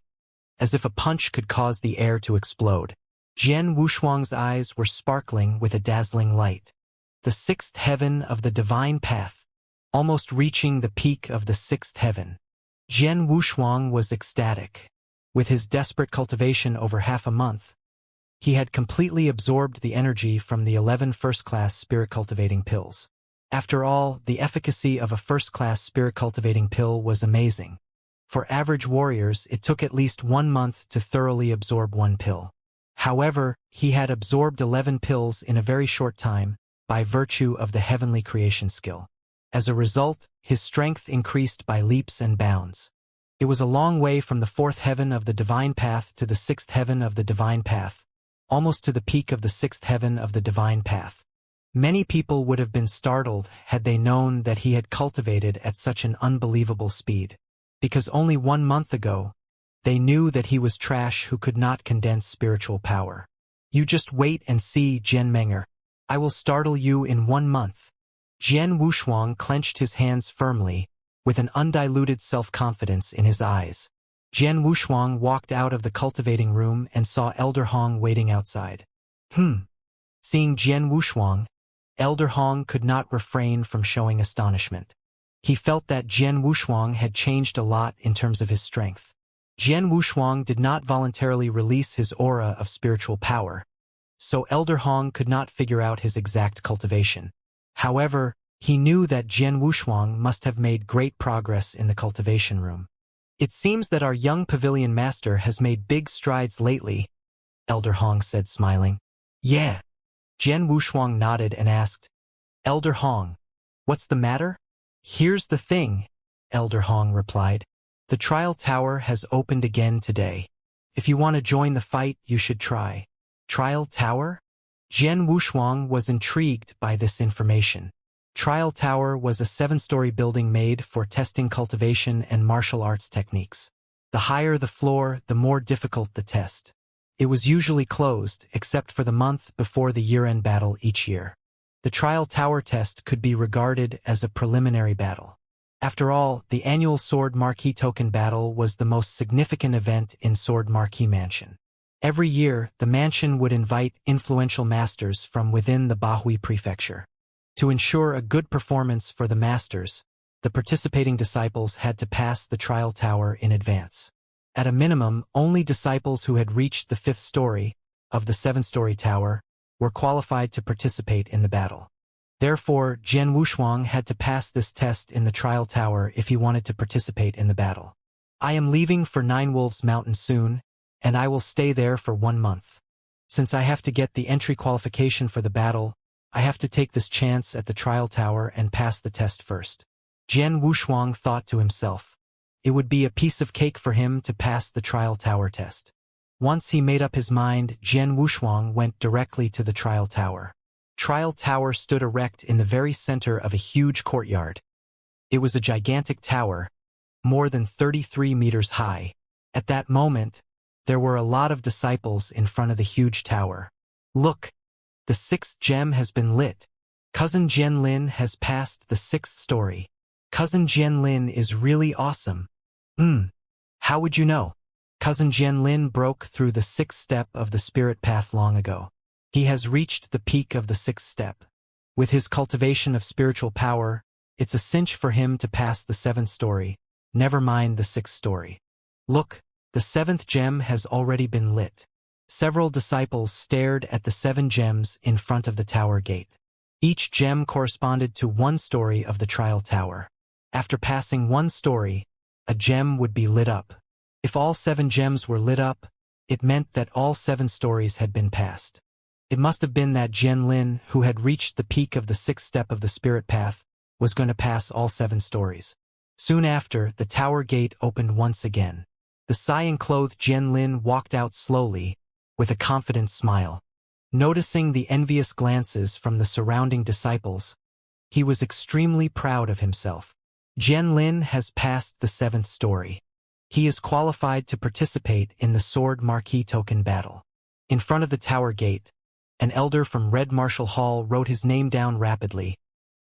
as if a punch could cause the air to explode. Jian Wushuang's eyes were sparkling with a dazzling light. The sixth heaven of the divine path, almost reaching the peak of the sixth heaven. Jian Wushuang was ecstatic. With his desperate cultivation over half a month, he had completely absorbed the energy from the 11 first-class spirit-cultivating pills. After all, the efficacy of a first-class spirit-cultivating pill was amazing. For average warriors, it took at least 1 month to thoroughly absorb one pill. However, he had absorbed 11 pills in a very short time, by virtue of the heavenly creation skill. As a result, his strength increased by leaps and bounds. It was a long way from the 4th heaven of the divine path to the 6th heaven of the divine path, almost to the peak of the 6th heaven of the divine path. Many people would have been startled had they known that he had cultivated at such an unbelievable speed. Because only 1 month ago, they knew that he was trash who could not condense spiritual power. You just wait and see, Jian Menger. I will startle you in 1 month. Jian Wushuang clenched his hands firmly, with an undiluted self-confidence in his eyes. Jian Wushuang walked out of the cultivating room and saw Elder Hong waiting outside. Seeing Jian Wushuang, Elder Hong could not refrain from showing astonishment. He felt that Jian Wushuang had changed a lot in terms of his strength. Jian Wushuang did not voluntarily release his aura of spiritual power, so Elder Hong could not figure out his exact cultivation. However, he knew that Jian Wushuang must have made great progress in the cultivation room. It seems that our young pavilion master has made big strides lately, Elder Hong said, smiling. Yeah. Jian Wushuang nodded and asked, Elder Hong, what's the matter? Here's the thing, Elder Hong replied. The trial tower has opened again today. If you want to join the fight, you should try. Trial tower? Jian Wushuang was intrigued by this information. Trial tower was a 7-story building made for testing cultivation and martial arts techniques. The higher the floor, the more difficult the test. It was usually closed, except for the month before the year-end battle each year. The trial tower test could be regarded as a preliminary battle. After all, the annual Sword Marquee Token battle was the most significant event in Sword Marquee Mansion. Every year, the mansion would invite influential masters from within the Bahui Prefecture. To ensure a good performance for the masters, the participating disciples had to pass the trial tower in advance. At a minimum, only disciples who had reached the 5th story of the 7-story tower were qualified to participate in the battle. Therefore, Jian Wushuang had to pass this test in the trial tower if he wanted to participate in the battle. I am leaving for Nine Wolves Mountain soon, and I will stay there for 1 month. Since I have to get the entry qualification for the battle, I have to take this chance at the trial tower and pass the test first. Jian Wushuang thought to himself. It would be a piece of cake for him to pass the trial tower test. Once he made up his mind, Jian Wushuang went directly to the trial tower. Trial tower stood erect in the very center of a huge courtyard. It was a gigantic tower, more than 33 meters high, At that moment, there were a lot of disciples in front of the huge tower. Look, the sixth gem has been lit. Cousin Jianlin has passed the sixth story. Cousin Jianlin is really awesome. How would you know? Cousin Jianlin broke through the sixth step of the spirit path long ago. He has reached the peak of the sixth step. With his cultivation of spiritual power, it's a cinch for him to pass the seventh story, never mind the sixth story. Look, the seventh gem has already been lit. Several disciples stared at the 7 gems in front of the tower gate. Each gem corresponded to one story of the trial tower. After passing one story, a gem would be lit up. If all 7 gems were lit up, it meant that all 7 stories had been passed. It must have been that Jianlin, who had reached the peak of the 6th step of the spirit path, was going to pass all 7 stories. Soon after, the tower gate opened once again. The cyan-clothed Jianlin walked out slowly, with a confident smile. Noticing the envious glances from the surrounding disciples, he was extremely proud of himself. Jianlin has passed the 7th story. He is qualified to participate in the Sword Marquee Token battle. In front of the tower gate, an elder from Red Marshall Hall wrote his name down rapidly,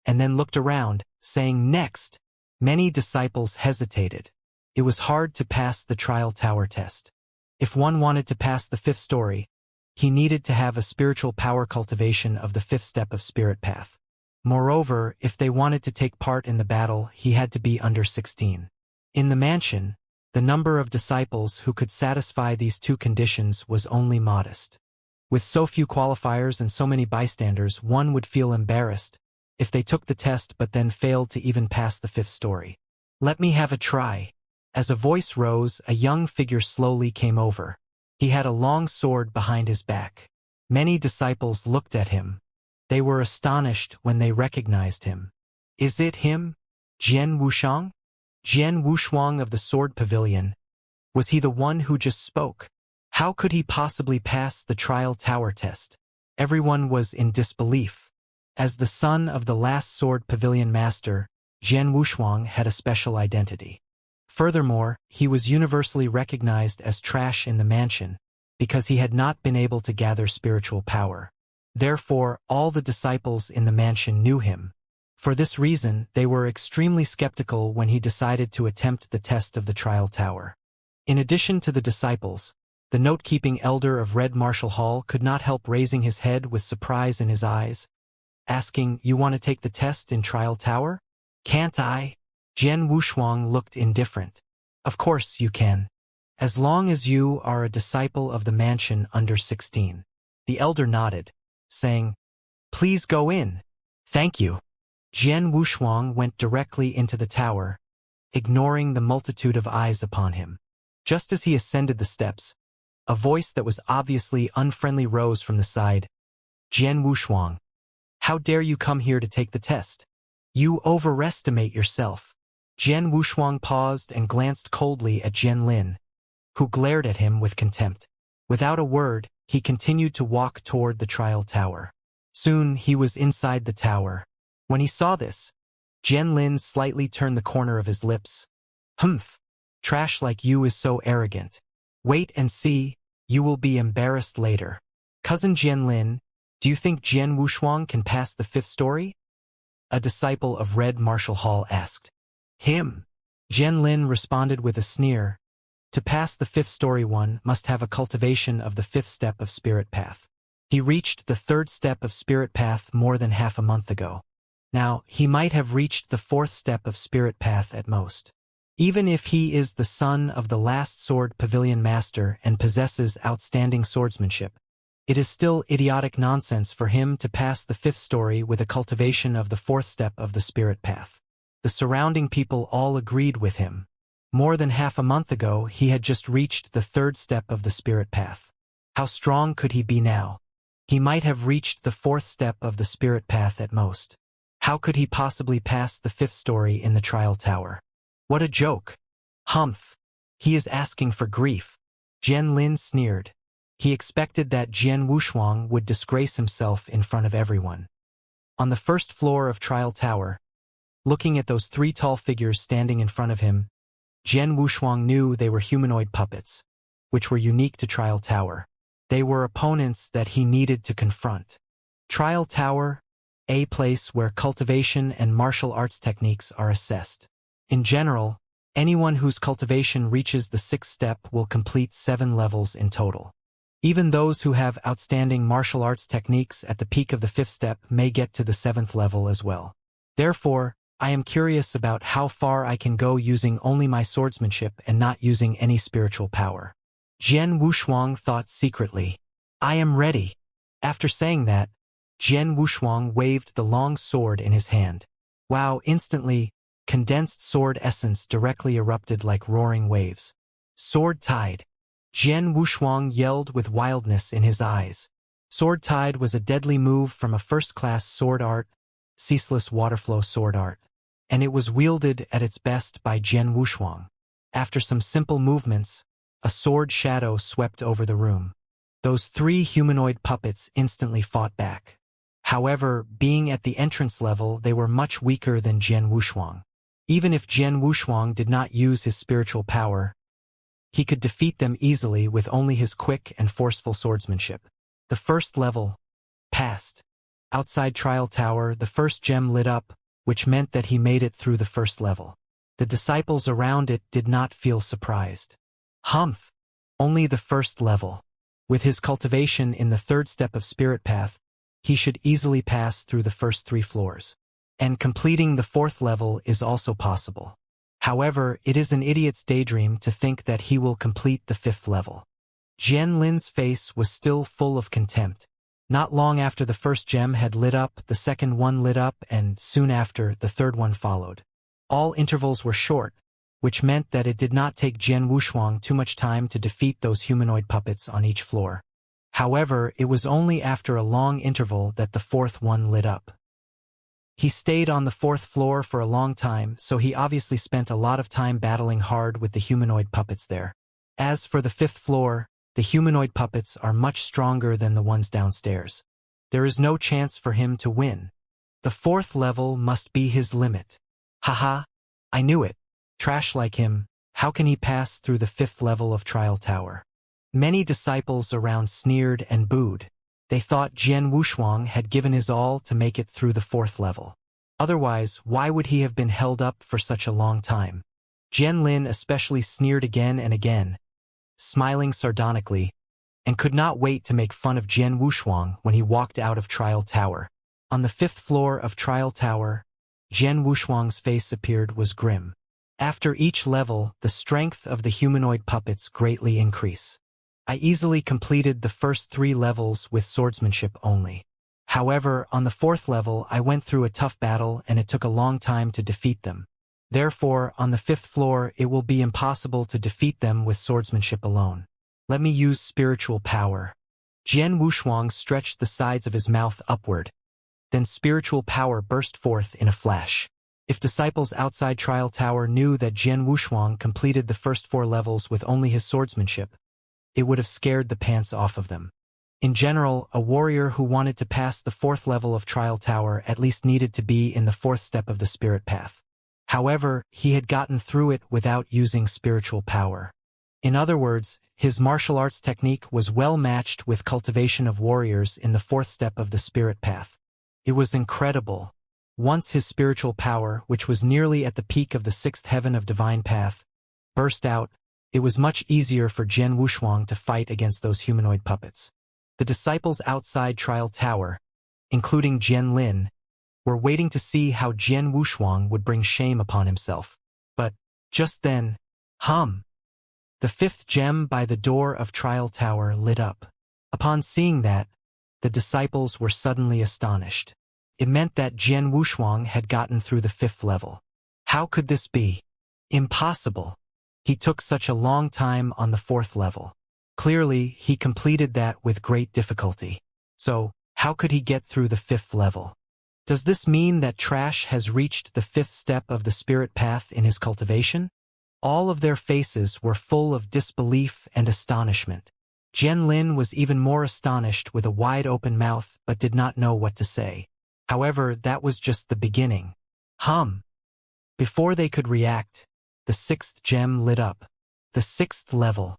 and then looked around, saying, "Next." Many disciples hesitated. It was hard to pass the trial tower test. If one wanted to pass the 5th story, he needed to have a spiritual power cultivation of the 5th step of spirit path. Moreover, if they wanted to take part in the battle, he had to be under 16. In the mansion, the number of disciples who could satisfy these 2 conditions was only modest. With so few qualifiers and so many bystanders, one would feel embarrassed if they took the test but then failed to even pass the 5th story. "Let me have a try." As a voice rose, a young figure slowly came over. He had a long sword behind his back. Many disciples looked at him. They were astonished when they recognized him. "Is it him? Jian Wuxiang? Jian Wuxiang of the Sword Pavilion? Was he the one who just spoke? How could he possibly pass the trial tower test?" Everyone was in disbelief. As the son of the last Sword Pavilion master, Jian Wuxiang had a special identity. Furthermore, he was universally recognized as trash in the mansion, because he had not been able to gather spiritual power. Therefore, all the disciples in the mansion knew him. For this reason, they were extremely skeptical when he decided to attempt the test of the trial tower. In addition to the disciples, the note-keeping elder of Red Marshall Hall could not help raising his head with surprise in his eyes, asking, "You want to take the test in trial tower?" "Can't I?" Jian Wuxiang looked indifferent. "Of course you can. As long as you are a disciple of the mansion under 16. The elder nodded, saying, "Please go in." "Thank you." Jian Wuxiang went directly into the tower, ignoring the multitude of eyes upon him. Just as he ascended the steps, a voice that was obviously unfriendly rose from the side. "Jian Wuxiang, how dare you come here to take the test? You overestimate yourself." Jian Wuxiang paused and glanced coldly at Jianlin, who glared at him with contempt. Without a word, he continued to walk toward the trial tower. Soon he was inside the tower. When he saw this, Jianlin slightly turned the corner of his lips. "Humph! Trash like you is so arrogant. Wait and see, you will be embarrassed later." "Cousin Jianlin, do you think Jian Wuxiang can pass the 5th story?" a disciple of Red Marshall Hall asked. "Him?" Jianlin responded with a sneer. To pass the 5th story, one must have a cultivation of the 5th step of spirit path. He reached the 3rd step of spirit path more than half a month ago. Now, he might have reached the 4th step of spirit path at most. Even if he is the son of the last Sword Pavilion master and possesses outstanding swordsmanship, it is still idiotic nonsense for him to pass the 5th story with a cultivation of the 4th step of the spirit path. The surrounding people all agreed with him. More than half a month ago, he had just reached the 3rd step of the spirit path. How strong could he be now? He might have reached the 4th step of the spirit path at most. How could he possibly pass the 5th story in the trial tower? What a joke! Humph! He is asking for grief. Jianlin sneered. He expected that Jian Wuxiang would disgrace himself in front of everyone. On the 1st floor of trial tower, looking at those 3 tall figures standing in front of him, Jian Wushuang knew they were humanoid puppets, which were unique to Trial Tower. They were opponents that he needed to confront. Trial Tower, a place where cultivation and martial arts techniques are assessed. In general, anyone whose cultivation reaches the 6th step will complete 7 levels in total. Even those who have outstanding martial arts techniques at the peak of the 5th step may get to the 7th level as well. Therefore, I am curious about how far I can go using only my swordsmanship and not using any spiritual power. Jian Wushuang thought secretly. I am ready. After saying that, Jian Wushuang waved the long sword in his hand. Wow! Instantly, condensed sword essence directly erupted like roaring waves. Sword Tide. Jian Wushuang yelled with wildness in his eyes. Sword Tide was a deadly move from a first-class sword art, ceaseless waterflow sword art, and it was wielded at its best by Jian Wushuang. After some simple movements, a sword shadow swept over the room. Those 3 humanoid puppets instantly fought back. However, being at the entrance level, they were much weaker than Jian Wushuang. Even if Jian Wushuang did not use his spiritual power, he could defeat them easily with only his quick and forceful swordsmanship. The 1st level passed. Outside Trial Tower, the first gem lit up, which meant that he made it through the 1st level. The disciples around it did not feel surprised. Humph! Only the 1st level. With his cultivation in the 3rd step of Spirit Path, he should easily pass through the first 3 floors. And completing the 4th level is also possible. However, it is an idiot's daydream to think that he will complete the 5th level. Jian Lin's face was still full of contempt. Not long after the first gem had lit up, the second one lit up, and soon after, the third one followed. All intervals were short, which meant that it did not take Jian Wushuang too much time to defeat those humanoid puppets on each floor. However, it was only after a long interval that the 4th one lit up. He stayed on the 4th floor for a long time, so he obviously spent a lot of time battling hard with the humanoid puppets there. As for the 5th floor, the humanoid puppets are much stronger than the ones downstairs. There is no chance for him to win. The 4th level must be his limit. Haha, I knew it. Trash like him, how can he pass through the 5th level of Trial Tower? Many disciples around sneered and booed. They thought Jian Wushuang had given his all to make it through the 4th level. Otherwise, why would he have been held up for such a long time? Jian Lin especially sneered again and again, smiling sardonically, and could not wait to make fun of Jian Wushuang when he walked out of Trial Tower. On the 5th floor of Trial Tower, Jian Wushuang's face appeared was grim. After each level, the strength of the humanoid puppets greatly increase. I easily completed the first 3 levels with swordsmanship only. However, on the 4th level I went through a tough battle and it took a long time to defeat them. Therefore, on the 5th floor it will be impossible to defeat them with swordsmanship alone. Let me use spiritual power. Jian Wushuang stretched the sides of his mouth upward. Then spiritual power burst forth in a flash. If disciples outside Trial Tower knew that Jian Wushuang completed the first 4 levels with only his swordsmanship, it would have scared the pants off of them. In general, a warrior who wanted to pass the 4th level of Trial Tower at least needed to be in the 4th step of the Spirit Path. However, he had gotten through it without using spiritual power. In other words, his martial arts technique was well matched with cultivation of warriors in the 4th step of the Spirit Path. It was incredible. Once his spiritual power, which was nearly at the peak of the 6th heaven of Divine Path, burst out, it was much easier for Jian Wushuang to fight against those humanoid puppets. The disciples outside Trial Tower, including Jian Lin, were waiting to see how Jian Wushuang would bring shame upon himself. But, just then, the 5th gem by the door of Trial Tower lit up. Upon seeing that, the disciples were suddenly astonished. It meant that Jian Wushuang had gotten through the 5th level. How could this be? Impossible. He took such a long time on the 4th level. Clearly, he completed that with great difficulty. So, how could he get through the 5th level? Does this mean that Trash has reached the 5th step of the Spirit Path in his cultivation? All of their faces were full of disbelief and astonishment. Jian Lin was even more astonished with a wide-open mouth but did not know what to say. However, that was just the beginning. Before they could react, the sixth gem lit up. The sixth level.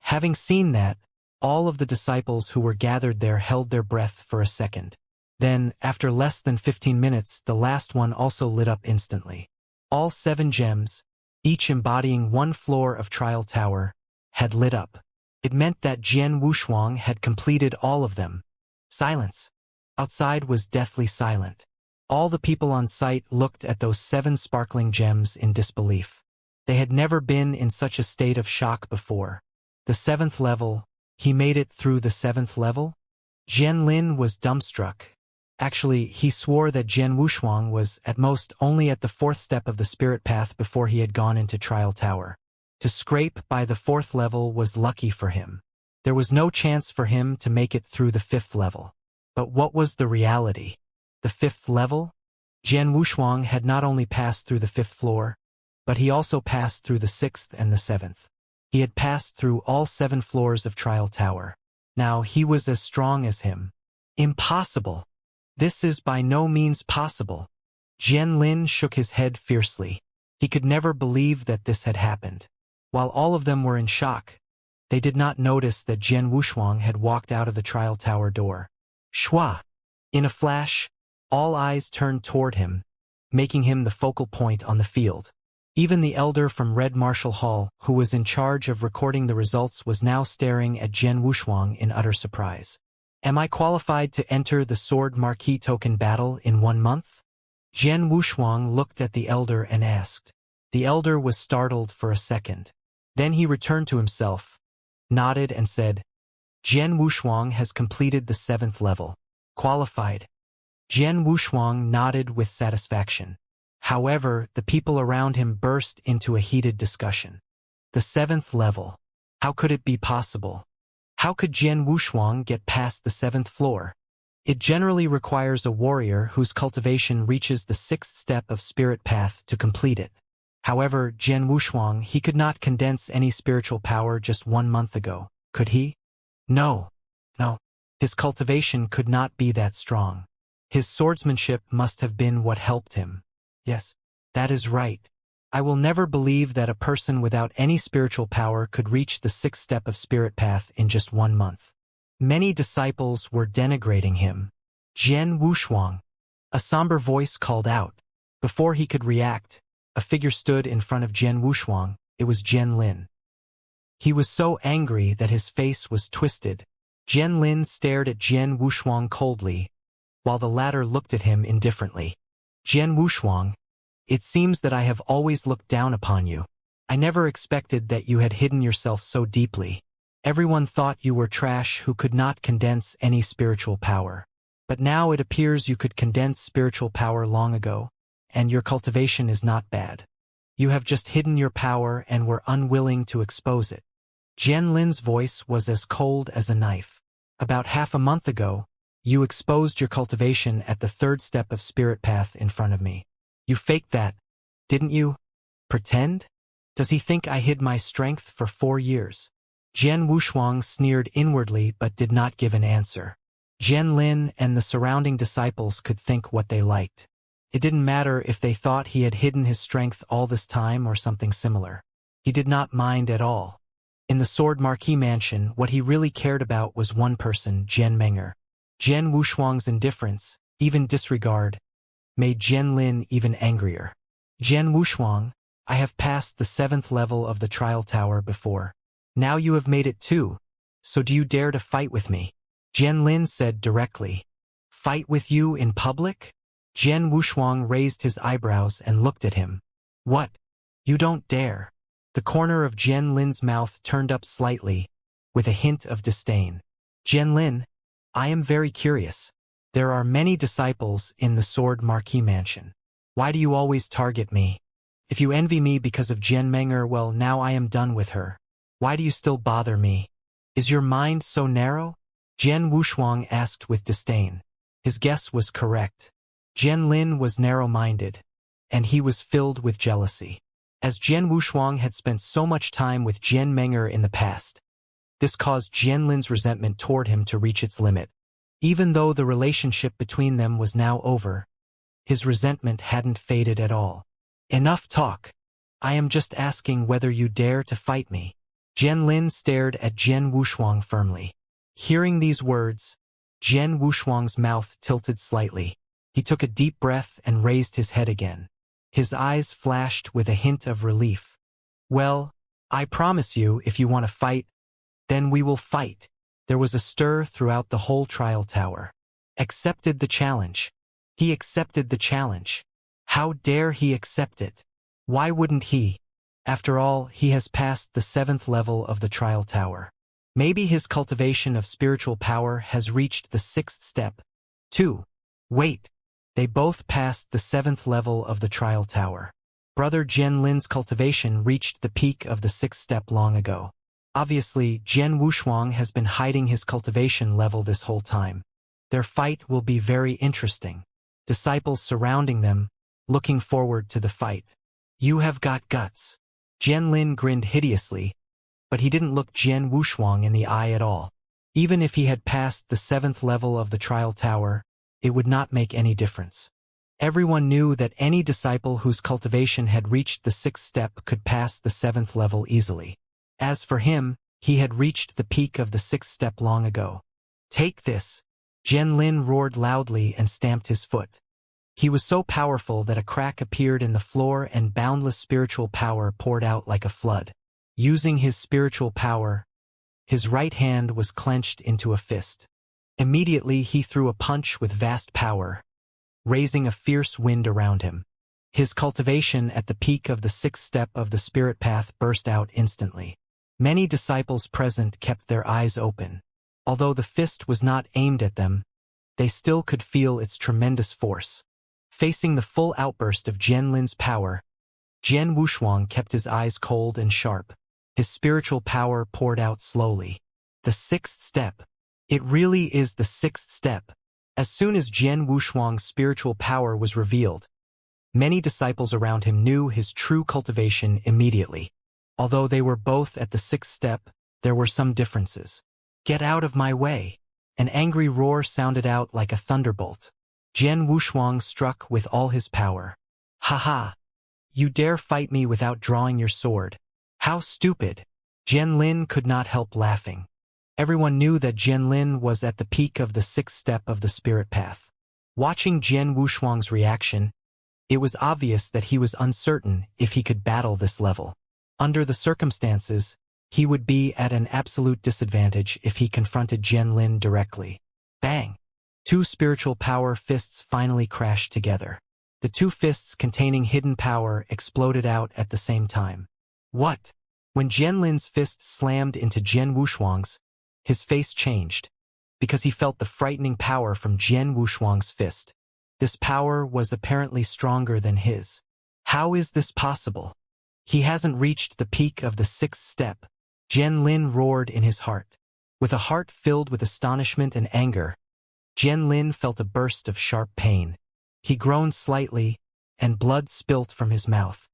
Having seen that, all of the disciples who were gathered there held their breath for a second. Then, after less than 15 minutes, the last one also lit up instantly. All 7 gems, each embodying one floor of Trial Tower, had lit up. It meant that Jian Wushuang had completed all of them. Silence. Outside was deathly silent. All the people on site looked at those 7 sparkling gems in disbelief. They had never been in such a state of shock before. The 7th level, he made it through the 7th level? Jian Lin was dumbstruck. Actually, he swore that Jian Wushuang was, at most, only at the 4th step of the spirit path before he had gone into Trial Tower. To scrape by the 4th level was lucky for him. There was no chance for him to make it through the 5th level. But what was the reality? The 5th level? Jian Wushuang had not only passed through the 5th floor, but he also passed through the 6th and the 7th. He had passed through all 7 floors of Trial Tower. Now he was as strong as him. Impossible! This is by no means possible. Jian Lin shook his head fiercely. He could never believe that this had happened. While all of them were in shock, they did not notice that Jian Wushuang had walked out of the Trial Tower door. Shua! In a flash, all eyes turned toward him, making him the focal point on the field. Even the elder from Red Marshall Hall, who was in charge of recording the results, was now staring at Jian Wushuang in utter surprise. Am I qualified to enter the Sword Marquee Token battle in 1 month? Jian Wushuang looked at the elder and asked. The elder was startled for a second. Then he returned to himself, nodded and said, Jian Wushuang has completed the 7th level. Qualified. Jian Wushuang nodded with satisfaction. However, the people around him burst into a heated discussion. The 7th level. How could it be possible? How could Jian Wushuang get past the 7th floor? It generally requires a warrior whose cultivation reaches the 6th step of spirit path to complete it. However, Jian Wushuang, he could not condense any spiritual power just 1 month ago, could he? No. His cultivation could not be that strong. His swordsmanship must have been what helped him. Yes, that is right. I will never believe that a person without any spiritual power could reach the 6th step of spirit path in just 1 month. Many disciples were denigrating him. Jian Wushuang. A somber voice called out. Before he could react, a figure stood in front of Jian Wushuang. It was Jian Lin. He was so angry that his face was twisted. Jian Lin stared at Jian Wushuang coldly, while the latter looked at him indifferently. Jian Wushuang, it seems that I have always looked down upon you. I never expected that you had hidden yourself so deeply. Everyone thought you were trash who could not condense any spiritual power. But now it appears you could condense spiritual power long ago, and your cultivation is not bad. You have just hidden your power and were unwilling to expose it. Jian Lin's voice was as cold as a knife. About half a month ago, you exposed your cultivation at the 3rd step of spirit path in front of me. You faked that, didn't you? Pretend? Does he think I hid my strength for 4 years? Jian Wushuang sneered inwardly but did not give an answer. Jian Lin and the surrounding disciples could think what they liked. It didn't matter if they thought he had hidden his strength all this time or something similar. He did not mind at all. In the Sword Marquee Mansion, what he really cared about was one person, Jian Meng'er. Jian Wushuang's indifference, even disregard, made Jian Lin even angrier. Jian Wushuang, I have passed the 7th level of the Trial Tower before. Now you have made it too, so do you dare to fight with me? Jian Lin said directly. Fight with you in public? Jian Wushuang raised his eyebrows and looked at him. What? You don't dare. The corner of Jian Lin's mouth turned up slightly, with a hint of disdain. Jian Lin, I am very curious. There are many disciples in the Sword Marquee Mansion. Why do you always target me? If you envy me because of Jian Meng'er, well, now I am done with her. Why do you still bother me? Is your mind so narrow? Jian Wushuang asked with disdain. His guess was correct. Jian Lin was narrow-minded, and he was filled with jealousy. As Jian Wushuang had spent so much time with Jian Meng'er in the past, this caused Jian Lin's resentment toward him to reach its limit. Even though the relationship between them was now over, his resentment hadn't faded at all. Enough talk. I am just asking whether you dare to fight me. Jian Lin stared at Jian Wushuang firmly. Hearing these words, Jian Wushuang's mouth tilted slightly. He took a deep breath and raised his head again. His eyes flashed with a hint of relief. Well, I promise you, if you want to fight, then we will fight. There was a stir throughout the whole trial tower. Accepted the challenge. He accepted the challenge. How dare he accept it? Why wouldn't he? After all, he has passed the 7th level of the trial tower. Maybe his cultivation of spiritual power has reached the 6th step. 2. Wait. They both passed the 7th level of the trial tower. Brother Jian Lin's cultivation reached the peak of the 6th step long ago. Obviously, Jian Wushuang has been hiding his cultivation level this whole time. Their fight will be very interesting. Disciples surrounding them, looking forward to the fight. You have got guts. Jian Lin grinned hideously, but he didn't look Jian Wushuang in the eye at all. Even if he had passed the 7th level of the trial tower, it would not make any difference. Everyone knew that any disciple whose cultivation had reached the 6th step could pass the 7th level easily. As for him, he had reached the peak of the 6th step long ago. Take this! Jian Lin roared loudly and stamped his foot. He was so powerful that a crack appeared in the floor and boundless spiritual power poured out like a flood. Using his spiritual power, his right hand was clenched into a fist. Immediately he threw a punch with vast power, raising a fierce wind around him. His cultivation at the peak of the 6th step of the spirit path burst out instantly. Many disciples present kept their eyes open. Although the fist was not aimed at them, they still could feel its tremendous force. Facing the full outburst of Jian Lin's power, Jian Wushuang kept his eyes cold and sharp. His spiritual power poured out slowly. The 6th step. It really is the 6th step. As soon as Jian Wushuang's spiritual power was revealed, many disciples around him knew his true cultivation immediately. Although they were both at the 6th step, there were some differences. Get out of my way! An angry roar sounded out like a thunderbolt. Jian Wushuang struck with all his power. Ha ha! You dare fight me without drawing your sword. How stupid! Jian Lin could not help laughing. Everyone knew that Jian Lin was at the peak of the 6th step of the spirit path. Watching Jian Wushuang's reaction, it was obvious that he was uncertain if he could battle this level. Under the circumstances, he would be at an absolute disadvantage if he confronted Jian Lin directly. Bang! 2 spiritual power fists finally crashed together. The 2 fists containing hidden power exploded out at the same time. What? When Jian Lin's fist slammed into Jian Wushuang's, his face changed, because he felt the frightening power from Jian Wushuang's fist. This power was apparently stronger than his. How is this possible? He hasn't reached the peak of the 6th step. Jian Lin roared in his heart. With a heart filled with astonishment and anger, Jian Lin felt a burst of sharp pain. He groaned slightly, and blood spilt from his mouth.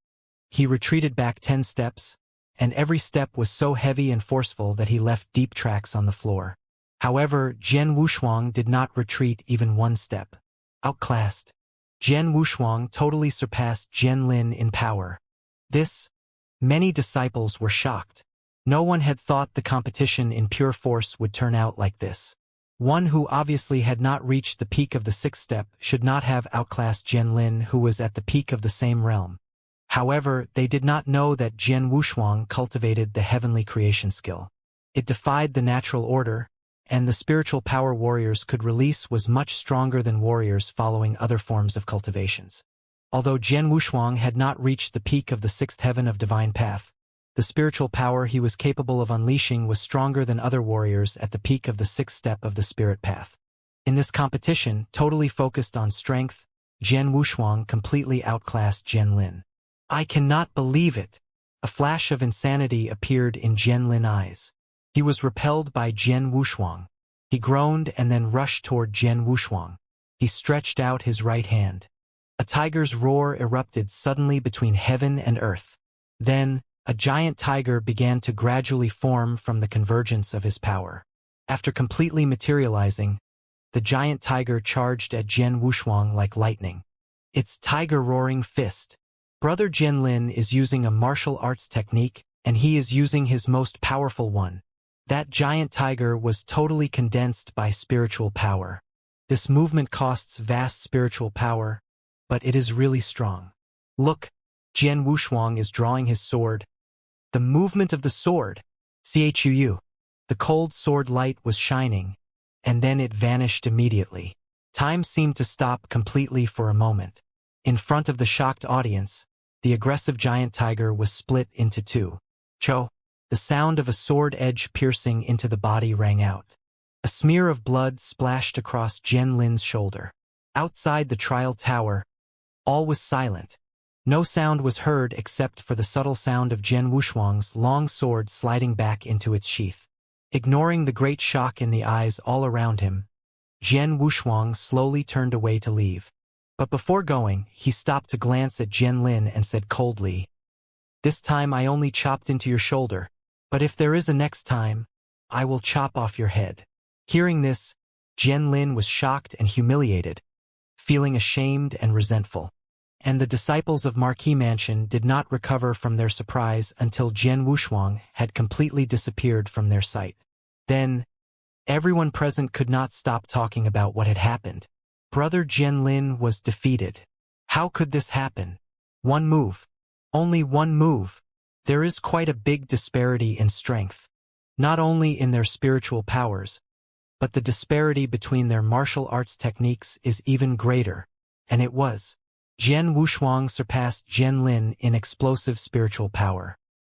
He retreated back 10 steps, and every step was so heavy and forceful that he left deep tracks on the floor. However, Jian Wushuang did not retreat even 1 step. Outclassed, Jian Wushuang totally surpassed Jian Lin in power. Many disciples were shocked. No one had thought the competition in pure force would turn out like this. One who obviously had not reached the peak of the 6th step should not have outclassed Jian Lin, who was at the peak of the same realm. However, they did not know that Jian Wushuang cultivated the heavenly creation skill. It defied the natural order, and the spiritual power warriors could release was much stronger than warriors following other forms of cultivations. Although Jian Wushuang had not reached the peak of the 6th heaven of divine path, the spiritual power he was capable of unleashing was stronger than other warriors at the peak of the 6th step of the spirit path. In this competition, totally focused on strength, Jian Wushuang completely outclassed Jian Lin. I cannot believe it! A flash of insanity appeared in Jian Lin's eyes. He was repelled by Jian Wushuang. He groaned and then rushed toward Jian Wushuang. He stretched out his right hand. A tiger's roar erupted suddenly between heaven and earth. Then, a giant tiger began to gradually form from the convergence of his power. After completely materializing, the giant tiger charged at Jian Wushuang like lightning. Its tiger-roaring fist. Brother Jianlin is using a martial arts technique, and he is using his most powerful one. That giant tiger was totally condensed by spiritual power. This movement costs vast spiritual power, but it is really strong. Look, Jian Wushuang is drawing his sword. The movement of the sword, Chuu. The cold sword light was shining, and then it vanished immediately. Time seemed to stop completely for a moment. In front of the shocked audience, the aggressive giant tiger was split into two. Cho! The sound of a sword edge piercing into the body rang out. A smear of blood splashed across Jian Lin's shoulder. Outside the trial tower, all was silent. No sound was heard except for the subtle sound of Jian Wushuang's long sword sliding back into its sheath. Ignoring the great shock in the eyes all around him, Jian Wushuang slowly turned away to leave. But before going, he stopped to glance at Jian Lin and said coldly, "This time I only chopped into your shoulder, but if there is a next time, I will chop off your head." Hearing this, Jian Lin was shocked and humiliated, feeling ashamed and resentful. And the disciples of Marquis Mansion did not recover from their surprise until Jian Wushuang had completely disappeared from their sight. Then, everyone present could not stop talking about what had happened. Brother Jian Lin was defeated. How could this happen? One move. Only one move. There is quite a big disparity in strength. Not only in their spiritual powers, but the disparity between their martial arts techniques is even greater, and it was. Jian Wushuang surpassed Jian Lin in explosive spiritual power.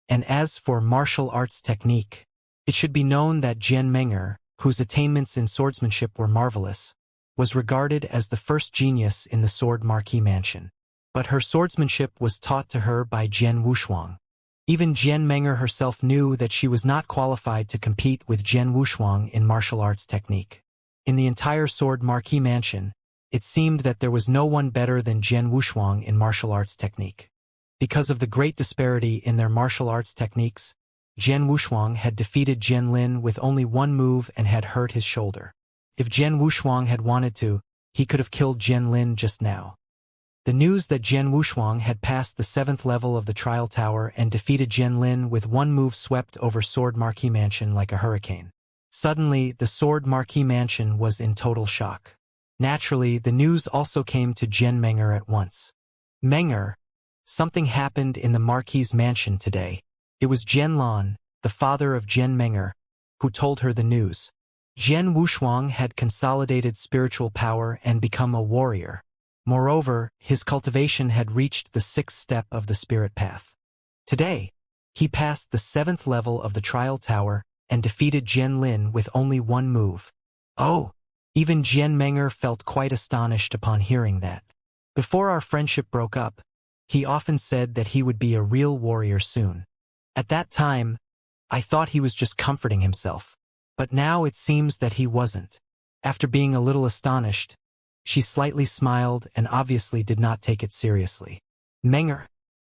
And as for martial arts technique, it should be known that Jian Meng'er, whose attainments in swordsmanship were marvelous, was regarded as the first genius in the Sword Marquis Mansion. But her swordsmanship was taught to her by Jian Wushuang. Even Jian Meng'er herself knew that she was not qualified to compete with Jian Wushuang in martial arts technique. In the entire Sword Marquis Mansion, it seemed that there was no one better than Jian Wushuang in martial arts technique. Because of the great disparity in their martial arts techniques, Jian Wushuang had defeated Jian Lin with only one move and had hurt his shoulder. If Jian Wushuang had wanted to, he could have killed Jian Lin just now. The news that Jian Wushuang had passed the 7th level of the trial tower and defeated Jian Lin with one move swept over Sword Marquis Mansion like a hurricane. Suddenly, the Sword Marquis Mansion was in total shock. Naturally, the news also came to Jian Meng'er at once. "Meng'er, something happened in the Marquis' mansion today." It was Jian Lan, the father of Jian Meng'er, who told her the news. Jian Wushuang had consolidated spiritual power and become a warrior. Moreover, his cultivation had reached the 6th step of the spirit path. Today, he passed the 7th level of the trial tower and defeated Jian Lin with only one move. Oh! Even Jian Meng'er felt quite astonished upon hearing that. Before our friendship broke up, he often said that he would be a real warrior soon. At that time, I thought he was just comforting himself. But now it seems that he wasn't. After being a little astonished, she slightly smiled and obviously did not take it seriously. "Meng'er,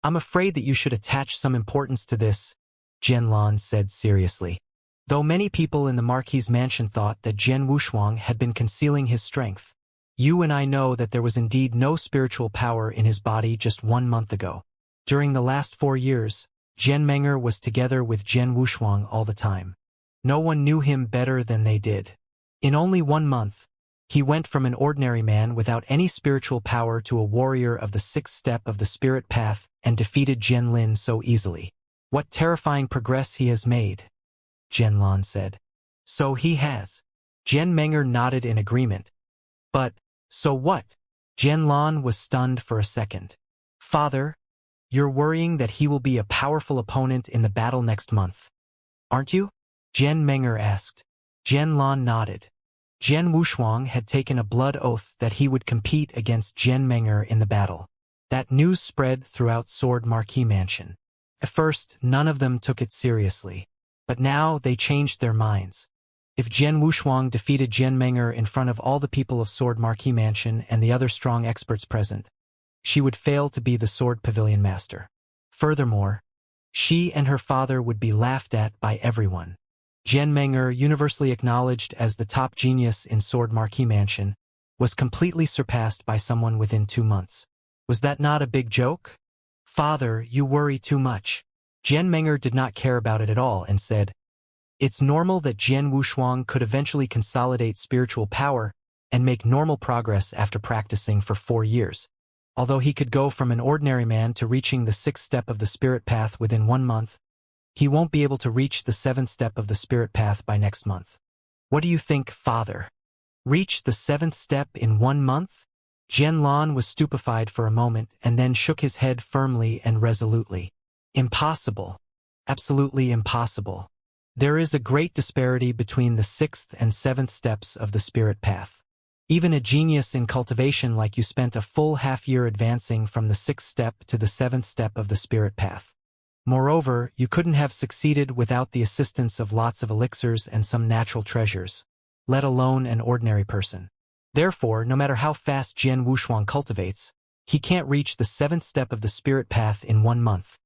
I'm afraid that you should attach some importance to this," Jian Lan said seriously. Though many people in the Marquis' mansion thought that Jian Wushuang had been concealing his strength, you and I know that there was indeed no spiritual power in his body just 1 month ago. During the last 4 years, Jian Meng'er was together with Jian Wushuang all the time. No one knew him better than they did. In only 1 month, he went from an ordinary man without any spiritual power to a warrior of the 6th step of the spirit path and defeated Jian Lin so easily. What terrifying progress he has made, Jian Lan said. So he has. Jian Meng'er nodded in agreement. But, so what? Jian Lan was stunned for a second. Father, you're worrying that he will be a powerful opponent in the battle next month, aren't you? Jian Meng'er asked. Jian Lan nodded. Jian Wushuang had taken a blood oath that he would compete against Jian Meng'er in the battle. That news spread throughout Sword Marquis Mansion. At first, none of them took it seriously. But now they changed their minds. If Jian Wushuang defeated Jian Meng'er in front of all the people of Sword Marquis Mansion and the other strong experts present, she would fail to be the Sword Pavilion Master. Furthermore, she and her father would be laughed at by everyone. Jian Meng'er, universally acknowledged as the top genius in Sword Marquis Mansion, was completely surpassed by someone within 2 months. Was that not a big joke? Father, you worry too much. Jian Meng'er did not care about it at all and said, it's normal that Jian Wushuang could eventually consolidate spiritual power and make normal progress after practicing for 4 years. Although he could go from an ordinary man to reaching the 6th step of the spirit path within 1 month, he won't be able to reach the 7th step of the spirit path by next month. What do you think, Father? Reach the 7th step in 1 month? Jian Lan was stupefied for a moment and then shook his head firmly and resolutely. Impossible. Absolutely impossible. There is a great disparity between the 6th and 7th steps of the spirit path. Even a genius in cultivation like you spent a full half-year advancing from the 6th step to the 7th step of the spirit path. Moreover, you couldn't have succeeded without the assistance of lots of elixirs and some natural treasures, let alone an ordinary person. Therefore, no matter how fast Jian Wushuang cultivates, he can't reach the 7th step of the spirit path in 1 month.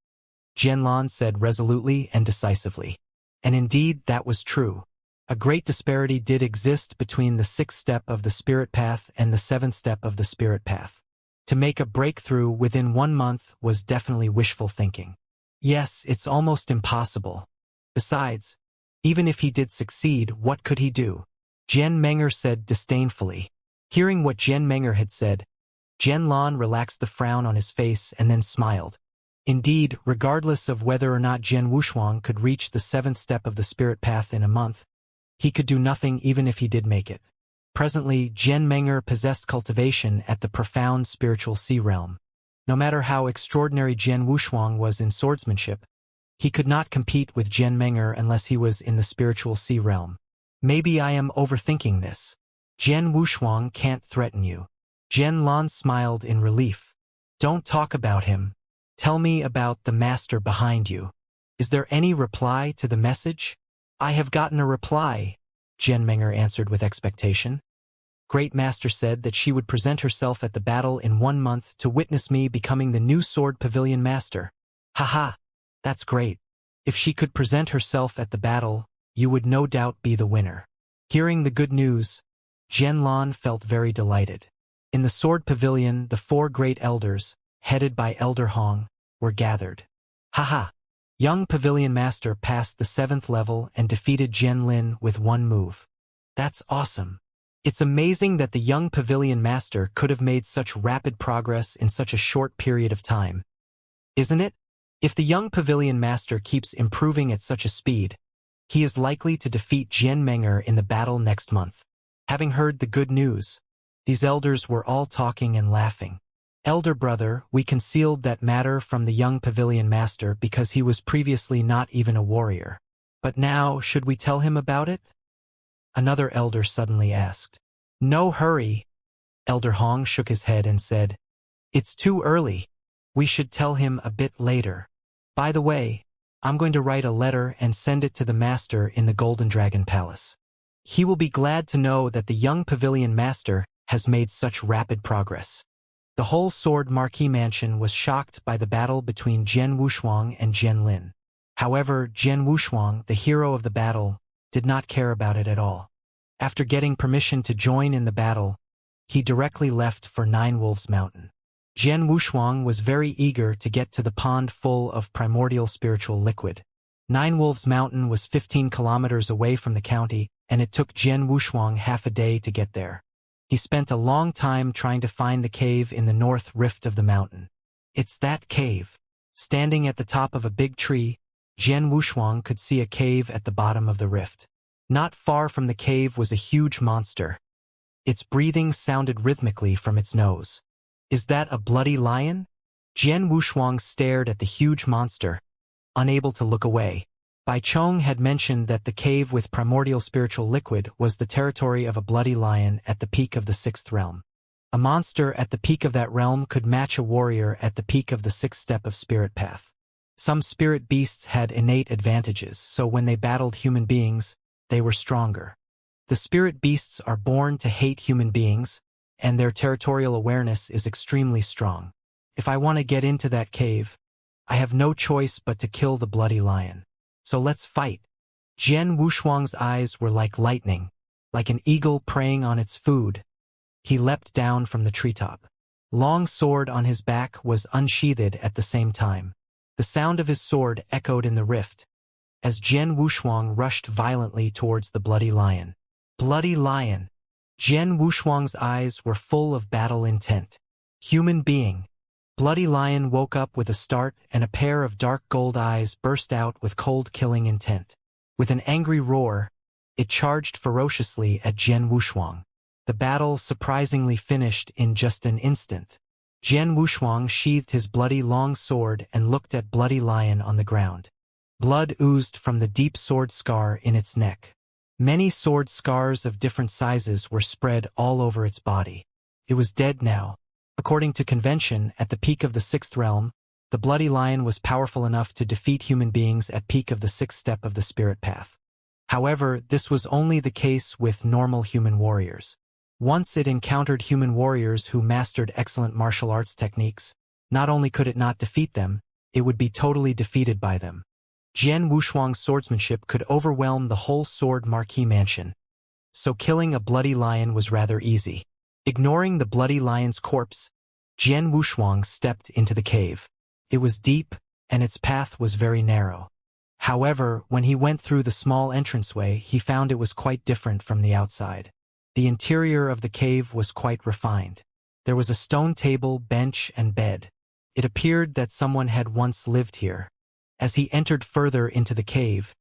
Jian Lan said resolutely and decisively. And indeed, that was true. A great disparity did exist between the 6th step of the spirit path and the 7th step of the spirit path. To make a breakthrough within 1 month was definitely wishful thinking. Yes, it's almost impossible. Besides, even if he did succeed, what could he do? Jian Meng'er said disdainfully. Hearing what Jian Meng'er had said, Jian Lan relaxed the frown on his face and then smiled. Indeed, regardless of whether or not Jian Wushuang could reach the 7th step of the spirit path in a month, he could do nothing even if he did make it. Presently, Jian Meng'er possessed cultivation at the profound spiritual sea realm. No matter how extraordinary Jian Wushuang was in swordsmanship, he could not compete with Jian Meng'er unless he was in the spiritual sea realm. Maybe I am overthinking this. Jian Wushuang can't threaten you. Jian Lan smiled in relief. Don't talk about him. Tell me about the master behind you. Is there any reply to the message? I have gotten a reply, Jian Meng'er answered with expectation. Great Master said that she would present herself at the battle in 1 month to witness me becoming the new Sword Pavilion Master. Haha, that's great. If she could present herself at the battle, you would no doubt be the winner. Hearing the good news, Jian Lan felt very delighted. In the Sword Pavilion, the 4 great elders, headed by Elder Hong, were gathered. Haha! Young Pavilion Master passed the 7th level and defeated Jian Lin with 1 move. That's awesome. It's amazing that the young Pavilion Master could have made such rapid progress in such a short period of time. Isn't it? If the young Pavilion Master keeps improving at such a speed, he is likely to defeat Jian Meng'er in the battle next month. Having heard the good news, these elders were all talking and laughing. Elder brother, we concealed that matter from the young Pavilion Master because he was previously not even a warrior. But now, should we tell him about it? Another elder suddenly asked. No hurry. Elder Hong shook his head and said, it's too early. We should tell him a bit later. By the way, I'm going to write a letter and send it to the Master in the Golden Dragon Palace. He will be glad to know that the young Pavilion Master has made such rapid progress. The whole Sword Marquis Mansion was shocked by the battle between Jian Wushuang and Jian Lin. However, Jian Wushuang, the hero of the battle, did not care about it at all. After getting permission to join in the battle, he directly left for Nine Wolves Mountain. Jian Wushuang was very eager to get to the pond full of primordial spiritual liquid. Nine Wolves Mountain was 15 kilometers away from the county, and it took Jian Wushuang half a day to get there. He spent a long time trying to find the cave in the north rift of the mountain. It's that cave. Standing at the top of a big tree, Jian Wushuang could see a cave at the bottom of the rift. Not far from the cave was a huge monster. Its breathing sounded rhythmically from its nose. Is that a bloody lion? Jian Wushuang stared at the huge monster, unable to look away. Bai Chong had mentioned that the cave with primordial spiritual liquid was the territory of a bloody lion at the peak of the 6th realm. A monster at the peak of that realm could match a warrior at the peak of the 6th step of spirit path. Some spirit beasts had innate advantages, so when they battled human beings, they were stronger. The spirit beasts are born to hate human beings, and their territorial awareness is extremely strong. If I want to get into that cave, I have no choice but to kill the bloody lion. So let's fight. Jian Wushuang's eyes were like lightning, like an eagle preying on its food. He leapt down from the treetop. long sword on his back was unsheathed at the same time. The sound of his sword echoed in the rift, as Jian Wushuang rushed violently towards the bloody lion. Bloody lion! Jian Wushuang's eyes were full of battle intent. Human being! Bloody lion woke up with a start, and a pair of dark gold eyes burst out with cold killing intent. With an angry roar, it charged ferociously at Jian Wushuang. The battle surprisingly finished in just an instant. Jian Wushuang sheathed his bloody long sword and looked at Bloody Lion on the ground. Blood oozed from the deep sword scar in its neck. Many sword scars of different sizes were spread all over its body. It was dead now. According to convention, at the peak of the sixth realm, the Bloody Lion was powerful enough to defeat human beings at peak of the sixth step of the spirit path. However, this was only the case with normal human warriors. Once it encountered human warriors who mastered excellent martial arts techniques, not only could it not defeat them, it would be totally defeated by them. Jian Wushuang's swordsmanship could overwhelm the whole sword marquee mansion. So killing a Bloody Lion was rather easy. Ignoring the Bloody Lion's corpse, Jian Wushuang stepped into the cave. It was deep, and its path was very narrow. However, when he went through the small entranceway, he found it was quite different from the outside. The interior of the cave was quite refined. There was a stone table, bench, and bed. It appeared that someone had once lived here. As he entered further into the cave,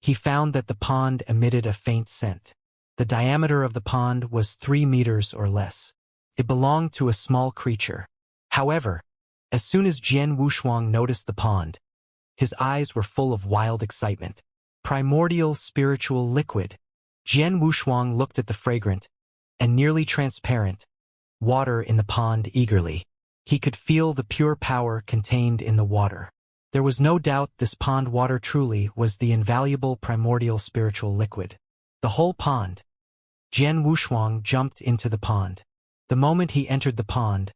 he found that the pond emitted a faint scent. The diameter of the pond was 3 meters or less. It belonged to a small creature. However, as soon as Jian Wushuang noticed the pond, his eyes were full of wild excitement. Primordial spiritual liquid. Jian Wushuang looked at the fragrant and nearly transparent water in the pond eagerly. He could feel the pure power contained in the water. There was no doubt this pond water truly was the invaluable primordial spiritual liquid. The whole pond. Jian Wushuang jumped into the pond. The moment he entered the pond,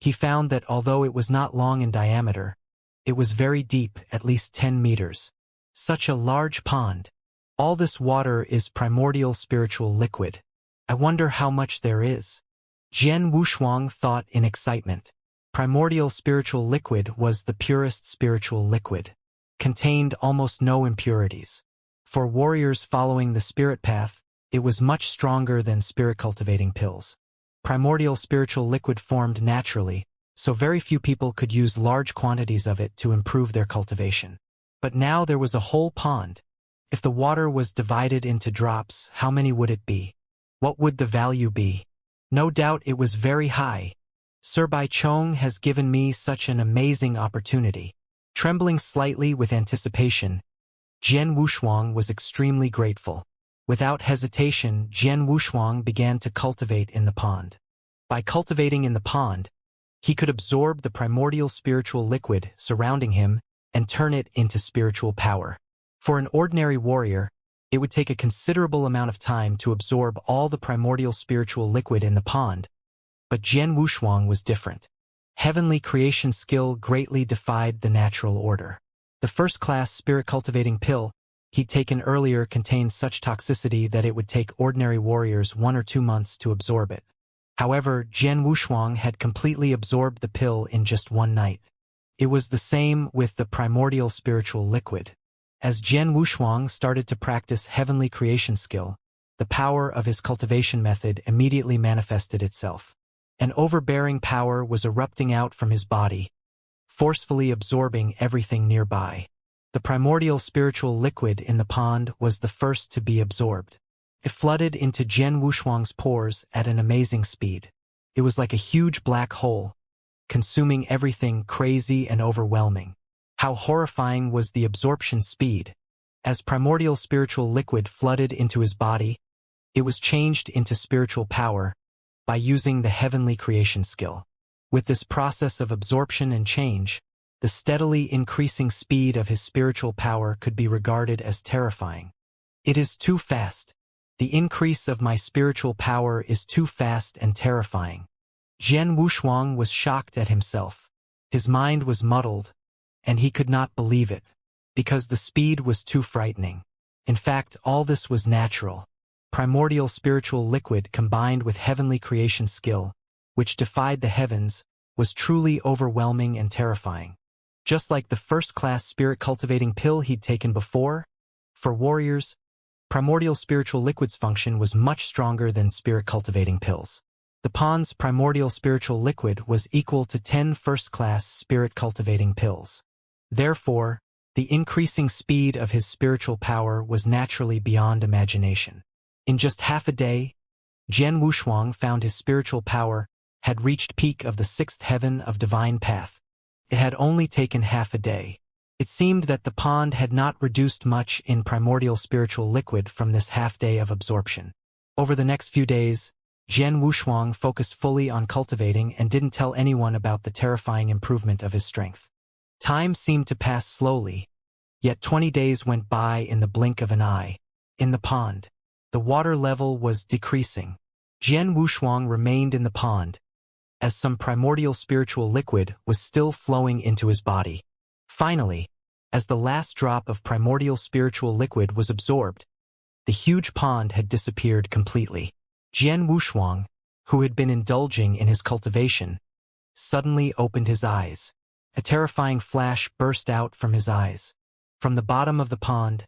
he found that although it was not long in diameter, it was very deep, at least 10 meters. Such a large pond. All this water is primordial spiritual liquid. I wonder how much there is. Jian Wushuang thought in excitement. Primordial spiritual liquid was the purest spiritual liquid. Contained almost no impurities. For warriors following the spirit path, it was much stronger than spirit cultivating pills. Primordial spiritual liquid formed naturally, so very few people could use large quantities of it to improve their cultivation. But now there was a whole pond. If the water was divided into drops, how many would it be? What would the value be? No doubt it was very high. Sir Bai Chong has given me such an amazing opportunity. Trembling slightly with anticipation, Jian Wushuang was extremely grateful. Without hesitation, Jian Wushuang began to cultivate in the pond. By cultivating in the pond, he could absorb the primordial spiritual liquid surrounding him and turn it into spiritual power. For an ordinary warrior, it would take a considerable amount of time to absorb all the primordial spiritual liquid in the pond, but Jian Wushuang was different. Heavenly creation skill greatly defied the natural order. The first-class spirit-cultivating pill he'd taken earlier contained such toxicity that it would take ordinary warriors 1 or 2 months to absorb it. However, Jian Wushuang had completely absorbed the pill in just 1 night. It was the same with the primordial spiritual liquid. As Jian Wushuang started to practice heavenly creation skill, the power of his cultivation method immediately manifested itself. An overbearing power was erupting out from his body, forcefully absorbing everything nearby. The primordial spiritual liquid in the pond was the first to be absorbed. It flooded into Jian Wushuang's pores at an amazing speed. It was like a huge black hole, consuming everything crazy and overwhelming. How horrifying was the absorption speed. As primordial spiritual liquid flooded into his body, it was changed into spiritual power by using the heavenly creation skill. With this process of absorption and change, the steadily increasing speed of his spiritual power could be regarded as terrifying. It is too fast. The increase of my spiritual power is too fast and terrifying. Jian Wushuang was shocked at himself. His mind was muddled, and he could not believe it, because the speed was too frightening. In fact, all this was natural. Primordial spiritual liquid combined with heavenly creation skill which defied the heavens, was truly overwhelming and terrifying. Just like the first-class spirit-cultivating pill he'd taken before, for warriors, primordial spiritual liquid's function was much stronger than spirit-cultivating pills. The pawn's primordial spiritual liquid was equal to 10 first-class spirit-cultivating pills. Therefore, the increasing speed of his spiritual power was naturally beyond imagination. In just half a day, Jian Wushuang found his spiritual power had reached peak of the sixth heaven of divine path. It had only taken half a day. It seemed that the pond had not reduced much in primordial spiritual liquid from this half-day of absorption. Over the next few days, Jian Wushuang focused fully on cultivating and didn't tell anyone about the terrifying improvement of his strength. Time seemed to pass slowly, yet 20 days went by in the blink of an eye. In the pond, the water level was decreasing. Jian Wushuang remained in the pond, as some primordial spiritual liquid was still flowing into his body. Finally, as the last drop of primordial spiritual liquid was absorbed, the huge pond had disappeared completely. Jian Wushuang, who had been indulging in his cultivation, suddenly opened his eyes. A terrifying flash burst out from his eyes. From the bottom of the pond,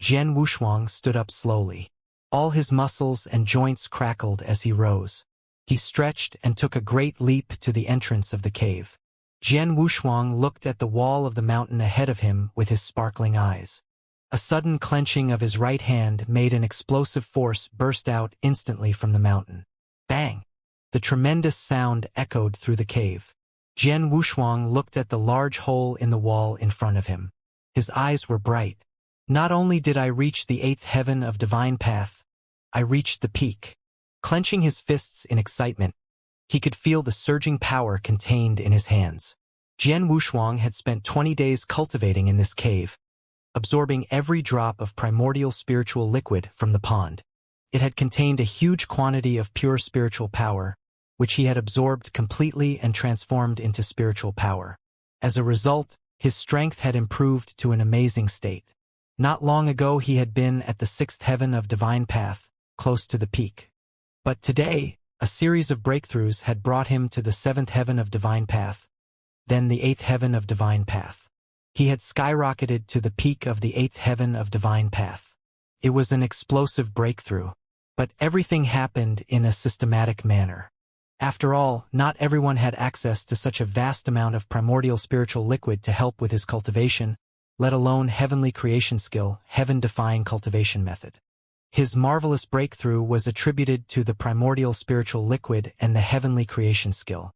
Jian Wushuang stood up slowly. All his muscles and joints crackled as he rose. He stretched and took a great leap to the entrance of the cave. Jian Wushuang looked at the wall of the mountain ahead of him with his sparkling eyes. A sudden clenching of his right hand made an explosive force burst out instantly from the mountain. Bang! The tremendous sound echoed through the cave. Jian Wushuang looked at the large hole in the wall in front of him. His eyes were bright. Not only did I reach the eighth heaven of divine path, I reached the peak. Clenching his fists in excitement, he could feel the surging power contained in his hands. Jian Wushuang had spent 20 days cultivating in this cave, absorbing every drop of primordial spiritual liquid from the pond. It had contained a huge quantity of pure spiritual power, which he had absorbed completely and transformed into spiritual power. As a result, his strength had improved to an amazing state. Not long ago he had been at the sixth heaven of divine path, close to the peak. But today, a series of breakthroughs had brought him to the seventh heaven of divine path, then the eighth heaven of divine path. He had skyrocketed to the peak of the eighth heaven of divine path. It was an explosive breakthrough, but everything happened in a systematic manner. After all, not everyone had access to such a vast amount of primordial spiritual liquid to help with his cultivation, let alone heavenly creation skill, heaven-defying cultivation method. His marvelous breakthrough was attributed to the primordial spiritual liquid and the heavenly creation skill.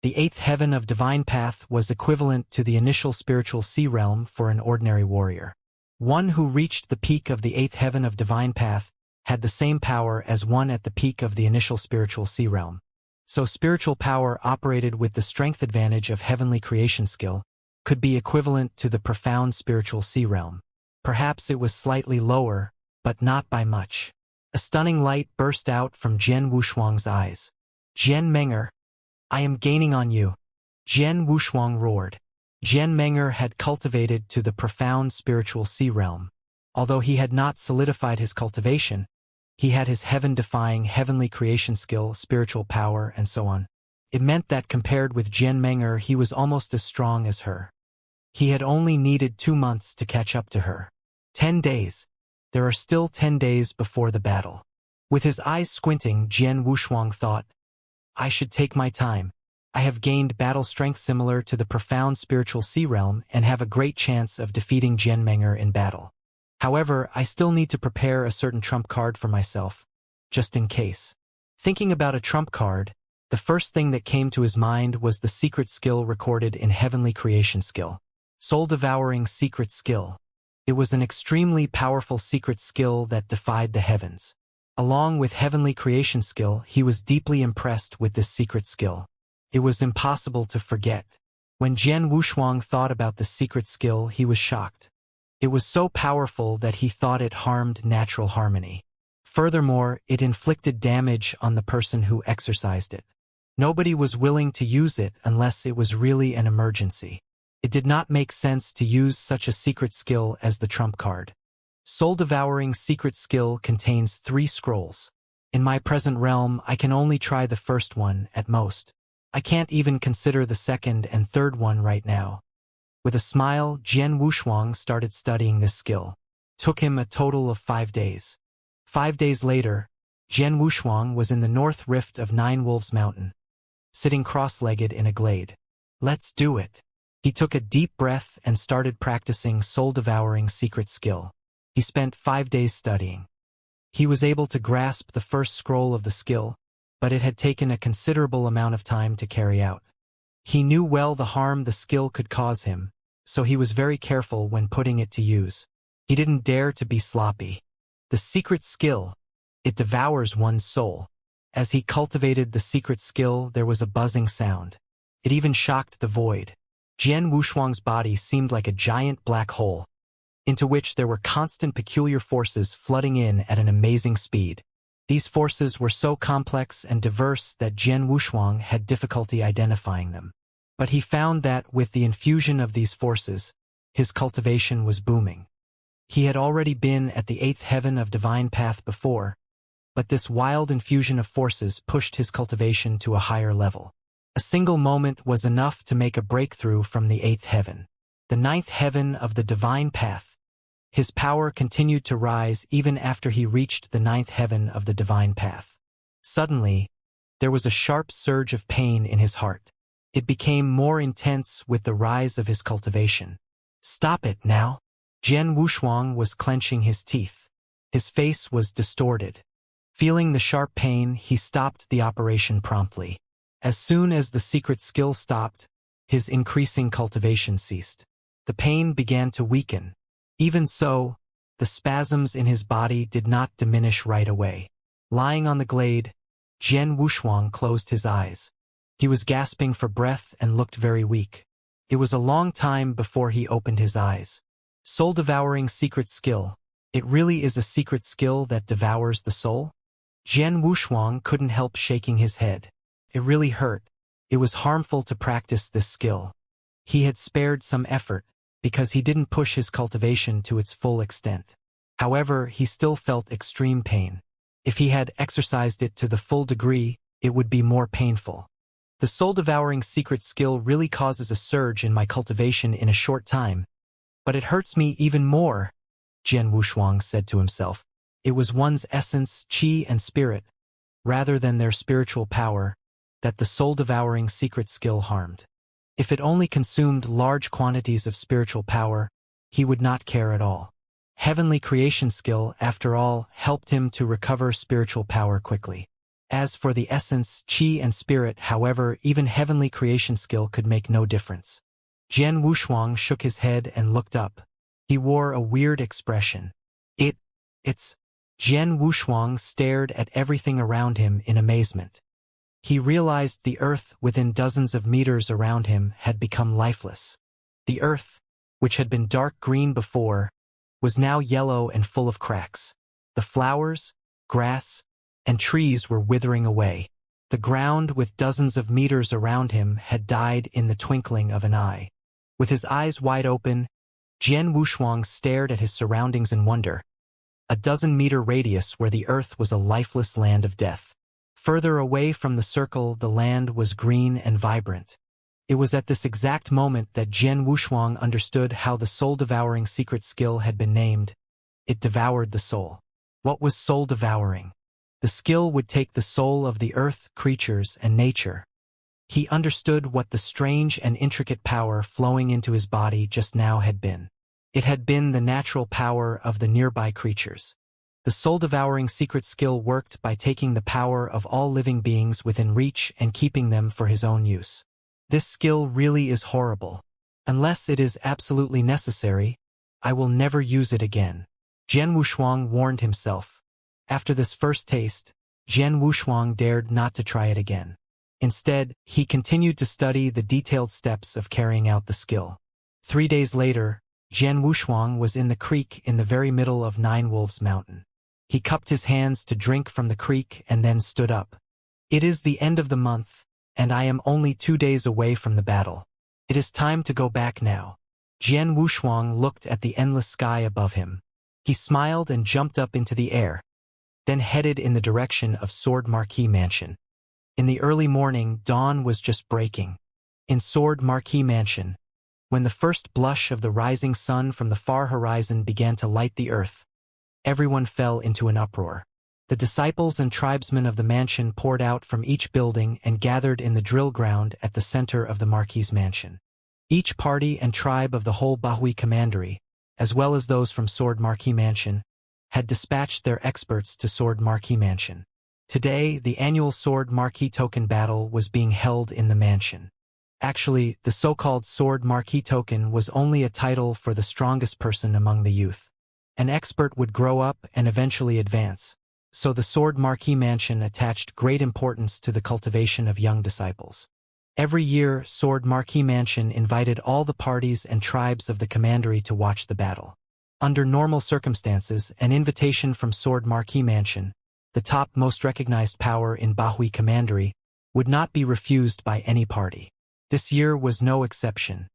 The eighth heaven of divine path was equivalent to the initial spiritual sea realm for an ordinary warrior. One who reached the peak of the eighth heaven of divine path had the same power as one at the peak of the initial spiritual sea realm. So spiritual power operated with the strength advantage of heavenly creation skill could be equivalent to the profound spiritual sea realm. Perhaps it was slightly lower, but not by much. A stunning light burst out from Jian Wushuang's eyes. Jian Menger, I am gaining on you. Jian Wushuang roared. Jian Menger had cultivated to the profound spiritual sea realm. Although he had not solidified his cultivation, he had his heaven-defying heavenly creation skill, spiritual power, and so on. It meant that compared with Jian Menger, he was almost as strong as her. He had only needed 2 months to catch up to her. 10 days. There are still 10 days before the battle. With his eyes squinting, Jian Wushuang thought, I should take my time. I have gained battle strength similar to the profound spiritual sea realm and have a great chance of defeating Jian Menger in battle. However, I still need to prepare a certain trump card for myself, just in case. Thinking about a trump card, the first thing that came to his mind was the secret skill recorded in Heavenly Creation Skill. Soul-devouring secret skill. It was an extremely powerful secret skill that defied the heavens. Along with Heavenly Creation Skill, he was deeply impressed with this secret skill. It was impossible to forget. When Jian Wushuang thought about the secret skill, he was shocked. It was so powerful that he thought it harmed natural harmony. Furthermore, it inflicted damage on the person who exercised it. Nobody was willing to use it unless it was really an emergency. It did not make sense to use such a secret skill as the trump card. Soul-devouring secret skill contains 3 scrolls. In my present realm, I can only try the first one, at most. I can't even consider the second and third one right now. With a smile, Jian Wushuang started studying this skill. Took him a total of 5 days. 5 days later, Jian Wushuang was in the north rift of Nine Wolves Mountain, sitting cross-legged in a glade. Let's do it. He took a deep breath and started practicing soul-devouring secret skill. He spent 5 days studying. He was able to grasp the first scroll of the skill, but it had taken a considerable amount of time to carry out. He knew well the harm the skill could cause him, so he was very careful when putting it to use. He didn't dare to be sloppy. The secret skill, it devours one's soul. As he cultivated the secret skill, there was a buzzing sound. It even shocked the void. Jian Wushuang's body seemed like a giant black hole, into which there were constant peculiar forces flooding in at an amazing speed. These forces were so complex and diverse that Jian Wushuang had difficulty identifying them. But he found that, with the infusion of these forces, his cultivation was booming. He had already been at the 8th heaven of divine path before, but this wild infusion of forces pushed his cultivation to a higher level. A single moment was enough to make a breakthrough from the 8th heaven. The 9th heaven of the divine path. His power continued to rise even after he reached the 9th heaven of the divine path. Suddenly, there was a sharp surge of pain in his heart. It became more intense with the rise of his cultivation. Stop it now. Jian Wushuang was clenching his teeth. His face was distorted. Feeling the sharp pain, he stopped the operation promptly. As soon as the secret skill stopped, his increasing cultivation ceased. The pain began to weaken. Even so, the spasms in his body did not diminish right away. Lying on the glade, Jian Wushuang closed his eyes. He was gasping for breath and looked very weak. It was a long time before he opened his eyes. Soul-devouring secret skill. It really is a secret skill that devours the soul? Jian Wushuang couldn't help shaking his head. It really hurt. It was harmful to practice this skill. He had spared some effort, because he didn't push his cultivation to its full extent. However, he still felt extreme pain. If he had exercised it to the full degree, it would be more painful. The soul-devouring secret skill really causes a surge in my cultivation in a short time, but it hurts me even more, Jian Wushuang said to himself. It was one's essence, qi and spirit, rather than their spiritual power, that the soul-devouring secret skill harmed. If it only consumed large quantities of spiritual power, he would not care at all. Heavenly creation skill, after all, helped him to recover spiritual power quickly. As for the essence, qi and spirit, however, even heavenly creation skill could make no difference. Jian Wushuang shook his head and looked up. He wore a weird expression. It's... Jian Wushuang stared at everything around him in amazement. He realized the earth within dozens of meters around him had become lifeless. The earth, which had been dark green before, was now yellow and full of cracks. The flowers, grass, and trees were withering away. The ground with dozens of meters around him had died in the twinkling of an eye. With his eyes wide open, Jian Wushuang stared at his surroundings in wonder. A dozen-meter radius where the earth was a lifeless land of death. Further away from the circle, the land was green and vibrant. It was at this exact moment that Jian Wushuang understood how the soul-devouring secret skill had been named. It devoured the soul. What was soul-devouring? The skill would take the soul of the earth, creatures, and nature. He understood what the strange and intricate power flowing into his body just now had been. It had been the natural power of the nearby creatures. The soul-devouring secret skill worked by taking the power of all living beings within reach and keeping them for his own use. This skill really is horrible. Unless it is absolutely necessary, I will never use it again. Jian Wushuang warned himself. After this first taste, Jian Wushuang dared not to try it again. Instead, he continued to study the detailed steps of carrying out the skill. 3 days later, Jian Wushuang was in the creek in the very middle of Nine Wolves Mountain. He cupped his hands to drink from the creek and then stood up. It is the end of the month, and I am only 2 days away from the battle. It is time to go back now. Jian Wushuang looked at the endless sky above him. He smiled and jumped up into the air. then headed in the direction of Sword Marquee Mansion. In the early morning, dawn was just breaking. In Sword Marquee Mansion, when the first blush of the rising sun from the far horizon began to light the earth, everyone fell into an uproar. The disciples and tribesmen of the mansion poured out from each building and gathered in the drill ground at the center of the Marquis's mansion. Each party and tribe of the whole Bahui commandery, as well as those from Sword Marquee Mansion, had dispatched their experts to Sword Marquee Mansion. Today, the annual Sword Marquee Token battle was being held in the mansion. Actually, the so-called Sword Marquee Token was only a title for the strongest person among the youth. An expert would grow up and eventually advance, so the Sword Marquee Mansion attached great importance to the cultivation of young disciples. Every year, Sword Marquee Mansion invited all the parties and tribes of the commandery to watch the battle. Under normal circumstances, an invitation from Sword Marquee Mansion, the top most recognized power in Bahui commandery, would not be refused by any party. This year was no exception.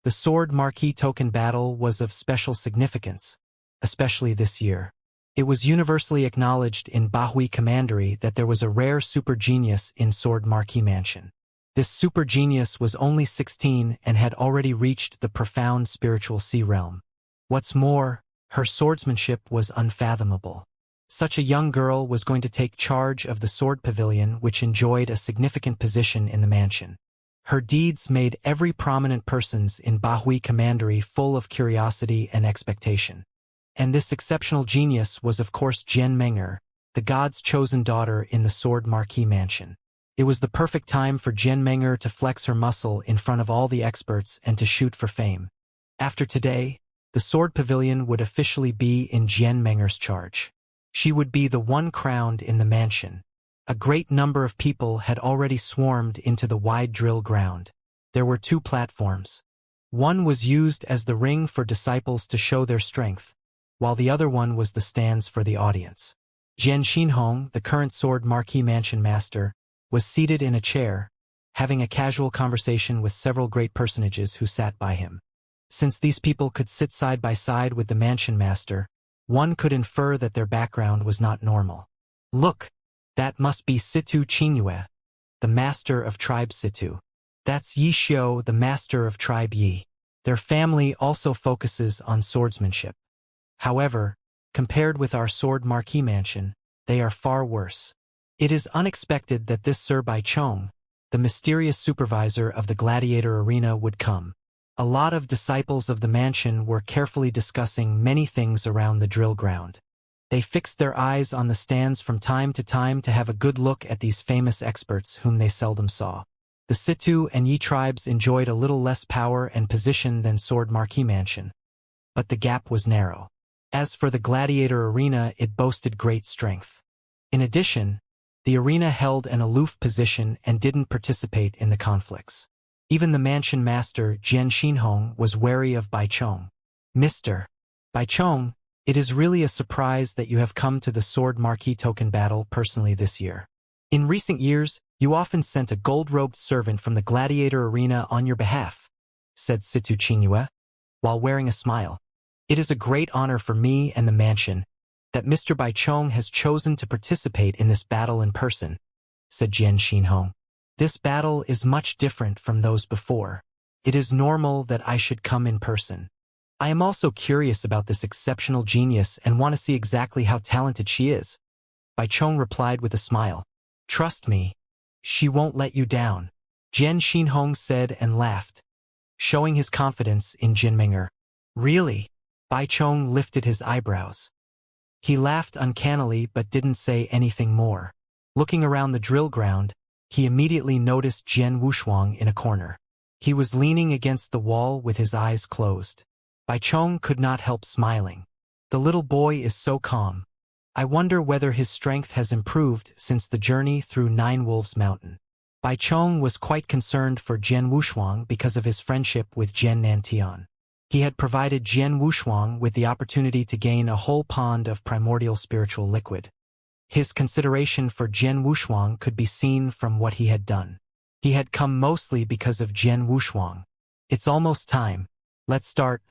The Sword Marquee Token battle was of special significance, especially this year. It was universally acknowledged in Bahui commandery that there was a rare super genius in Sword Marquee Mansion. This super genius was only 16 and had already reached the profound spiritual sea realm. What's more, her swordsmanship was unfathomable. Such a young girl was going to take charge of the sword pavilion, which enjoyed a significant position in the mansion. Her deeds made every prominent persons in Bahui commandery full of curiosity and expectation. And this exceptional genius was of course Jian Meng'er, the god's chosen daughter in the Sword Marquee Mansion. It was the perfect time for Jian Meng'er to flex her muscle in front of all the experts and to shoot for fame. After today, the sword pavilion would officially be in Jian Meng'er's charge. She would be the one crowned in the mansion. A great number of people had already swarmed into the wide drill ground. There were 2 platforms. One was used as the ring for disciples to show their strength, while the other one was the stands for the audience. Jian Xinhong, the current Sword Marquee Mansion master, was seated in a chair, having a casual conversation with several great personages who sat by him. Since these people could sit side by side with the mansion master, one could infer that their background was not normal. Look, that must be Situ Qingyue, the master of tribe Situ. That's Yi Xiu, the master of tribe Yi. Their family also focuses on swordsmanship. However, compared with our Sword Marquee Mansion, they are far worse. It is unexpected that this Sir Baichong, the mysterious supervisor of the gladiator arena, would come. A lot of disciples of the mansion were carefully discussing many things around the drill ground. They fixed their eyes on the stands from time to time to have a good look at these famous experts whom they seldom saw. The Situ and Yi tribes enjoyed a little less power and position than Sword Marquee Mansion, but the gap was narrow. As for the gladiator arena, it boasted great strength. In addition, the arena held an aloof position and didn't participate in the conflicts. Even the mansion master, Jian Xinhong, was wary of Baichong. Mr. Baichong, it is really a surprise that you have come to the Sword Marquee Token battle personally this year. In recent years, you often sent a gold-robed servant from the gladiator arena on your behalf, said Situ Qingyue, while wearing a smile. It is a great honor for me and the mansion that Mr. Baichong has chosen to participate in this battle in person, said Jian Xinhong. This battle is much different from those before. It is normal that I should come in person. I am also curious about this exceptional genius and want to see exactly how talented she is. Baichong replied with a smile. Trust me, she won't let you down, Jian Xinhong said and laughed, showing his confidence in Jian Meng'er. Really? Baichong lifted his eyebrows. He laughed uncannily but didn't say anything more. Looking around the drill ground, he immediately noticed Jian Wushuang in a corner. He was leaning against the wall with his eyes closed. Baichong could not help smiling. The little boy is so calm. I wonder whether his strength has improved since the journey through Nine Wolves Mountain. Baichong was quite concerned for Jian Wushuang because of his friendship with Jian Nantian. He had provided Jian Wushuang with the opportunity to gain a whole pond of primordial spiritual liquid. His consideration for Jian Wushuang could be seen from what he had done. He had come mostly because of Jian Wushuang. It's almost time. Let's start,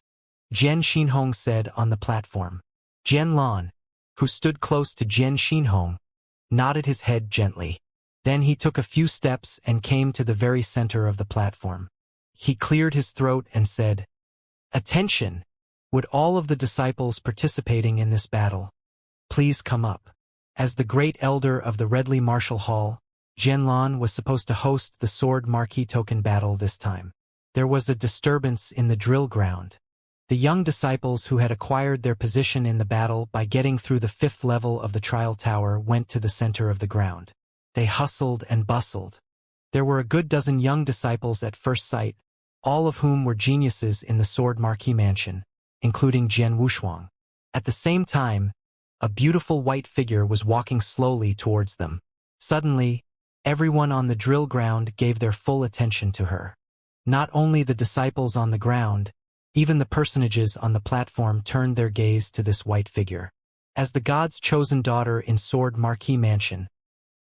Jian Xinhong said on the platform. Jian Lan, who stood close to Jian Xinhong, nodded his head gently. Then he took a few steps and came to the very center of the platform. He cleared his throat and said, "Attention! Would all of the disciples participating in this battle please come up?" As the great elder of the Redley Martial Hall, Jianlan was supposed to host the Sword Marquee Token battle this time. There was a disturbance in the drill ground. The young disciples who had acquired their position in the battle by getting through the 5th level of the trial tower went to the center of the ground. They hustled and bustled. There were a good dozen young disciples at first sight, all of whom were geniuses in the Sword Marquee Mansion, including Jian Wushuang. At the same time, a beautiful white figure was walking slowly towards them. Suddenly, everyone on the drill ground gave their full attention to her. Not only the disciples on the ground, even the personages on the platform turned their gaze to this white figure. As the god's chosen daughter in Sword Marquee Mansion,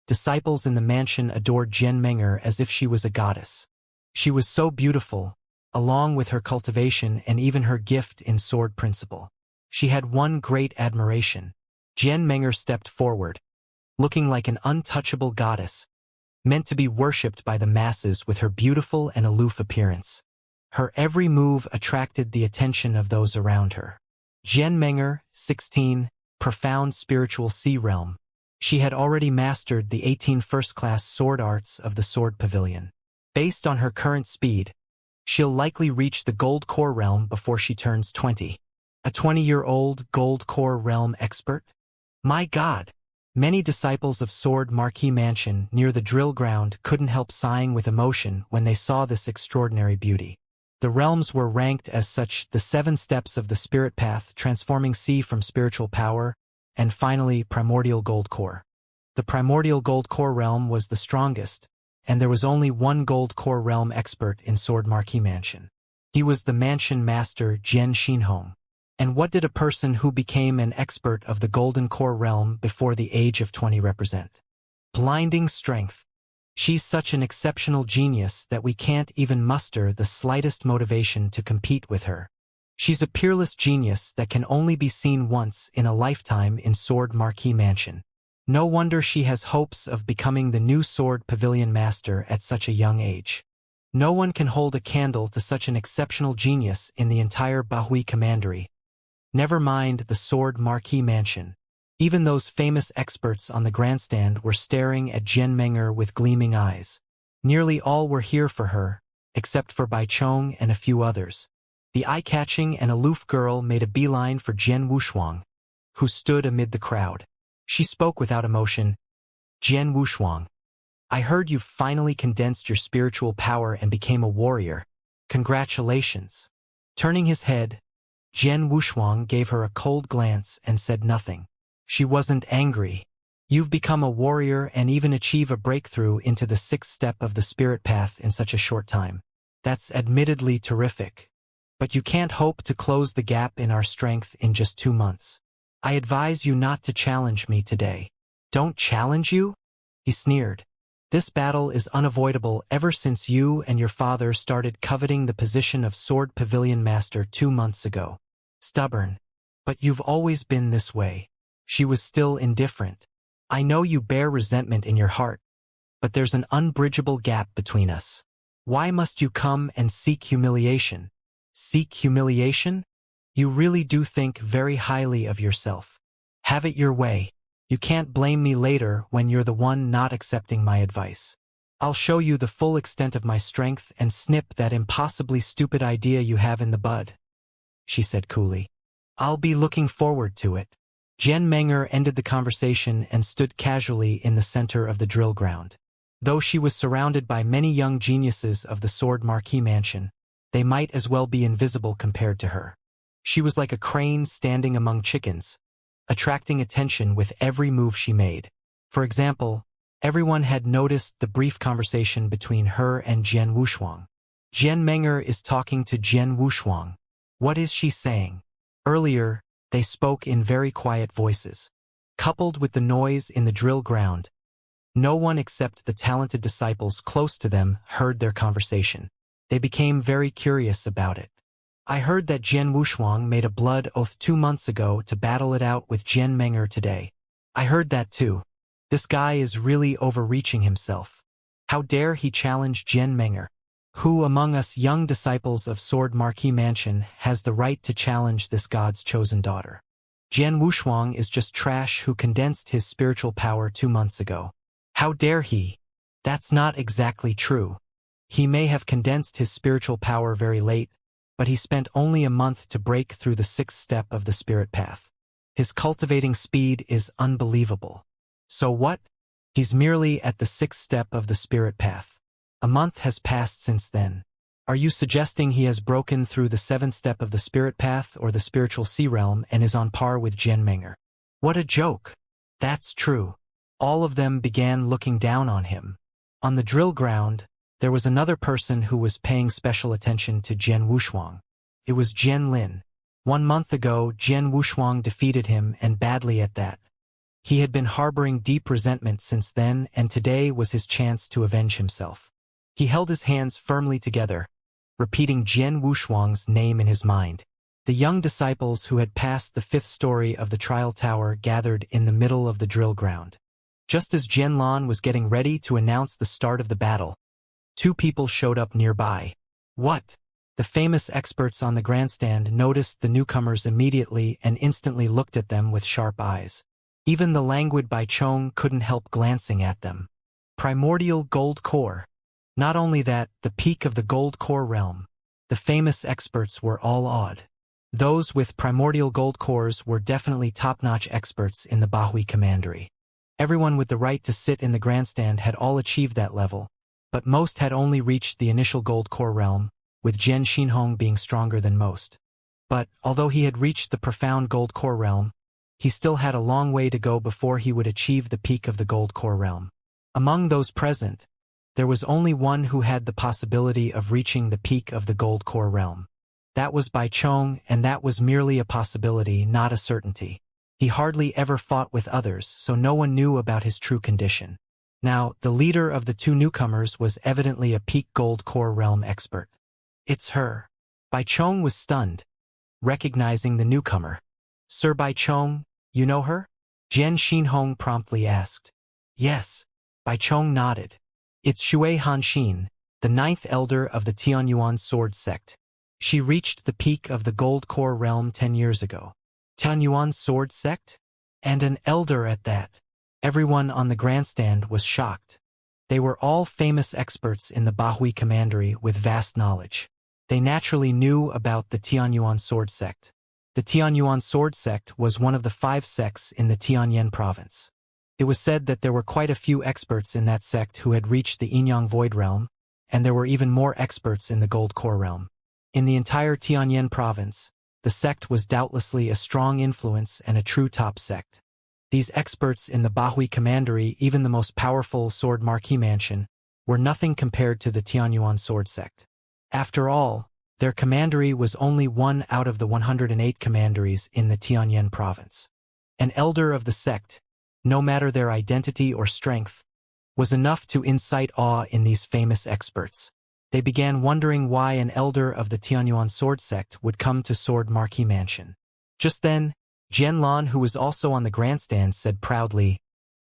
disciples in the mansion adored Jian Meng'er as if she was a goddess. She was so beautiful, along with her cultivation and even her gift in sword principle. She had one great admiration. Jian Meng'er stepped forward, looking like an untouchable goddess, meant to be worshipped by the masses with her beautiful and aloof appearance. Her every move attracted the attention of those around her. Jian Meng'er, 16, profound spiritual sea realm. She had already mastered the 18 first-class sword arts of the Sword Pavilion. Based on her current speed, she'll likely reach the Gold Core realm before she turns 20. A 20-year-old Gold Core realm expert? My God! Many disciples of Sword Marquee Mansion near the drill ground couldn't help sighing with emotion when they saw this extraordinary beauty. The realms were ranked as such: the 7 steps of the Spirit Path, transforming C from spiritual power, and finally Primordial Gold Core. The Primordial Gold Core realm was the strongest, and there was only one Gold Core realm expert in Sword Marquee Mansion. He was the mansion master Jian Xinhong. And what did a person who became an expert of the Golden Core realm before the age of 20 represent? Blinding strength. She's such an exceptional genius that we can't even muster the slightest motivation to compete with her. She's a peerless genius that can only be seen once in a lifetime in Sword Marquee Mansion. No wonder she has hopes of becoming the new Sword Pavilion Master at such a young age. No one can hold a candle to such an exceptional genius in the entire Bahui Commandery. Never mind the Sword Marquee Mansion. Even those famous experts on the grandstand were staring at Jian Meng'er with gleaming eyes. Nearly all were here for her, except for Bai Chong and a few others. The eye-catching and aloof girl made a beeline for Jian Wushuang, who stood amid the crowd. She spoke without emotion. "Jian Wushuang, I heard you've finally condensed your spiritual power and became a warrior. Congratulations." Turning his head, Jian Wushuang gave her a cold glance and said nothing. She wasn't angry. "You've become a warrior and even achieve a breakthrough into the 6th step of the Spirit Path in such a short time. That's admittedly terrific. But you can't hope to close the gap in our strength in just 2 months. I advise you not to challenge me today." "Don't challenge you?" he sneered. "This battle is unavoidable ever since you and your father started coveting the position of Sword Pavilion Master 2 months ago. Stubborn. But you've always been this way." She was still indifferent. "I know you bear resentment in your heart, but there's an unbridgeable gap between us. Why must you come and seek humiliation?" "Seek humiliation? You really do think very highly of yourself. Have it your way. You can't blame me later when you're the one not accepting my advice. I'll show you the full extent of my strength and snip that impossibly stupid idea you have in the bud," she said coolly. "I'll be looking forward to it." Jian Meng'er ended the conversation and stood casually in the center of the drill ground. Though she was surrounded by many young geniuses of the Sword Marquee Mansion, they might as well be invisible compared to her. She was like a crane standing among chickens, attracting attention with every move she made. For example, everyone had noticed the brief conversation between her and Jian Wushuang. "Jian Meng'er is talking to Jian Wushuang. What is she saying?" Earlier, they spoke in very quiet voices. Coupled with the noise in the drill ground, no one except the talented disciples close to them heard their conversation. They became very curious about it. I heard that Jian Wushuang made a blood oath 2 months ago to battle it out with Jian Meng'er today. I heard that too. This guy is really overreaching himself. How dare he challenge Jian Meng'er? Who among us young disciples of Sword Marquis Mansion has the right to challenge this god's chosen daughter? Jian Wushuang is just trash who condensed his spiritual power 2 months ago. How dare he? That's not exactly true. He may have condensed his spiritual power very late, but he spent only a month to break through the 6th step of the spirit path. His cultivating speed is unbelievable. So what? He's merely at the 6th step of the spirit path. A month has passed since then. Are you suggesting he has broken through the 7th step of the spirit path or the spiritual sea realm and is on par with Jian Meng'er? What a joke. That's true. All of them began looking down on him. On the drill ground, there was another person who was paying special attention to Jian Wushuang. It was Jian Lin. 1 month ago, Jian Wushuang defeated him, and badly at that. He had been harboring deep resentment since then, and today was his chance to avenge himself. He held his hands firmly together, repeating Jian Wushuang's name in his mind. The young disciples who had passed the 5th story of the trial tower gathered in the middle of the drill ground. Just as Jian Lan was getting ready to announce the start of the battle, 2 people showed up nearby. What? The famous experts on the grandstand noticed the newcomers immediately and instantly looked at them with sharp eyes. Even the languid Bai Chong couldn't help glancing at them. Primordial gold core. Not only that, the peak of the gold core realm. The famous experts were all awed. Those with primordial gold cores were definitely top-notch experts in the Bahui Commandery. Everyone with the right to sit in the grandstand had all achieved that level, but most had only reached the initial gold core realm, with Jian Xinhong being stronger than most. But, although he had reached the profound gold core realm, he still had a long way to go before he would achieve the peak of the gold core realm. Among those present, there was only one who had the possibility of reaching the peak of the gold core realm. That was Bai Chong, and that was merely a possibility, not a certainty. He hardly ever fought with others, so no one knew about his true condition. Now, the leader of the 2 newcomers was evidently a peak gold core realm expert. It's her. Bai Chong was stunned, recognizing the newcomer. Sir Bai Chong, you know her? Jian Xinhong promptly asked. Yes. Bai Chong nodded. It's Xue Hanxin, the 9th elder of the Tianyuan sword sect. She reached the peak of the gold core realm 10 years ago. Tianyuan sword sect? And an elder at that. Everyone on the grandstand was shocked. They were all famous experts in the Bahui Commandery with vast knowledge. They naturally knew about the Tianyuan sword sect. The Tianyuan sword sect was one of the 5 sects in the Tianyan province. It was said that there were quite a few experts in that sect who had reached the Yinyang void realm, and there were even more experts in the gold core realm. In the entire Tianyan province, the sect was doubtlessly a strong influence and a true top sect. These experts in the Bahui Commandery, even the most powerful Sword Marquis Mansion, were nothing compared to the Tianyuan sword sect. After all, their commandery was only one out of the 108 commanderies in the Tianyan province. An elder of the sect, no matter their identity or strength, was enough to incite awe in these famous experts. They began wondering why an elder of the Tianyuan sword sect would come to Sword Marquis Mansion. Just then, Jian Lan, who was also on the grandstand, said proudly,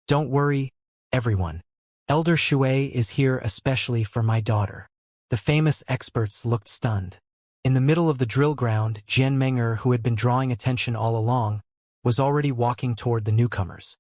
"Don't worry, everyone. Elder Xue is here especially for my daughter." The famous experts looked stunned. In the middle of the drill ground, Jian Meng'er, who had been drawing attention all along, was already walking toward the newcomers.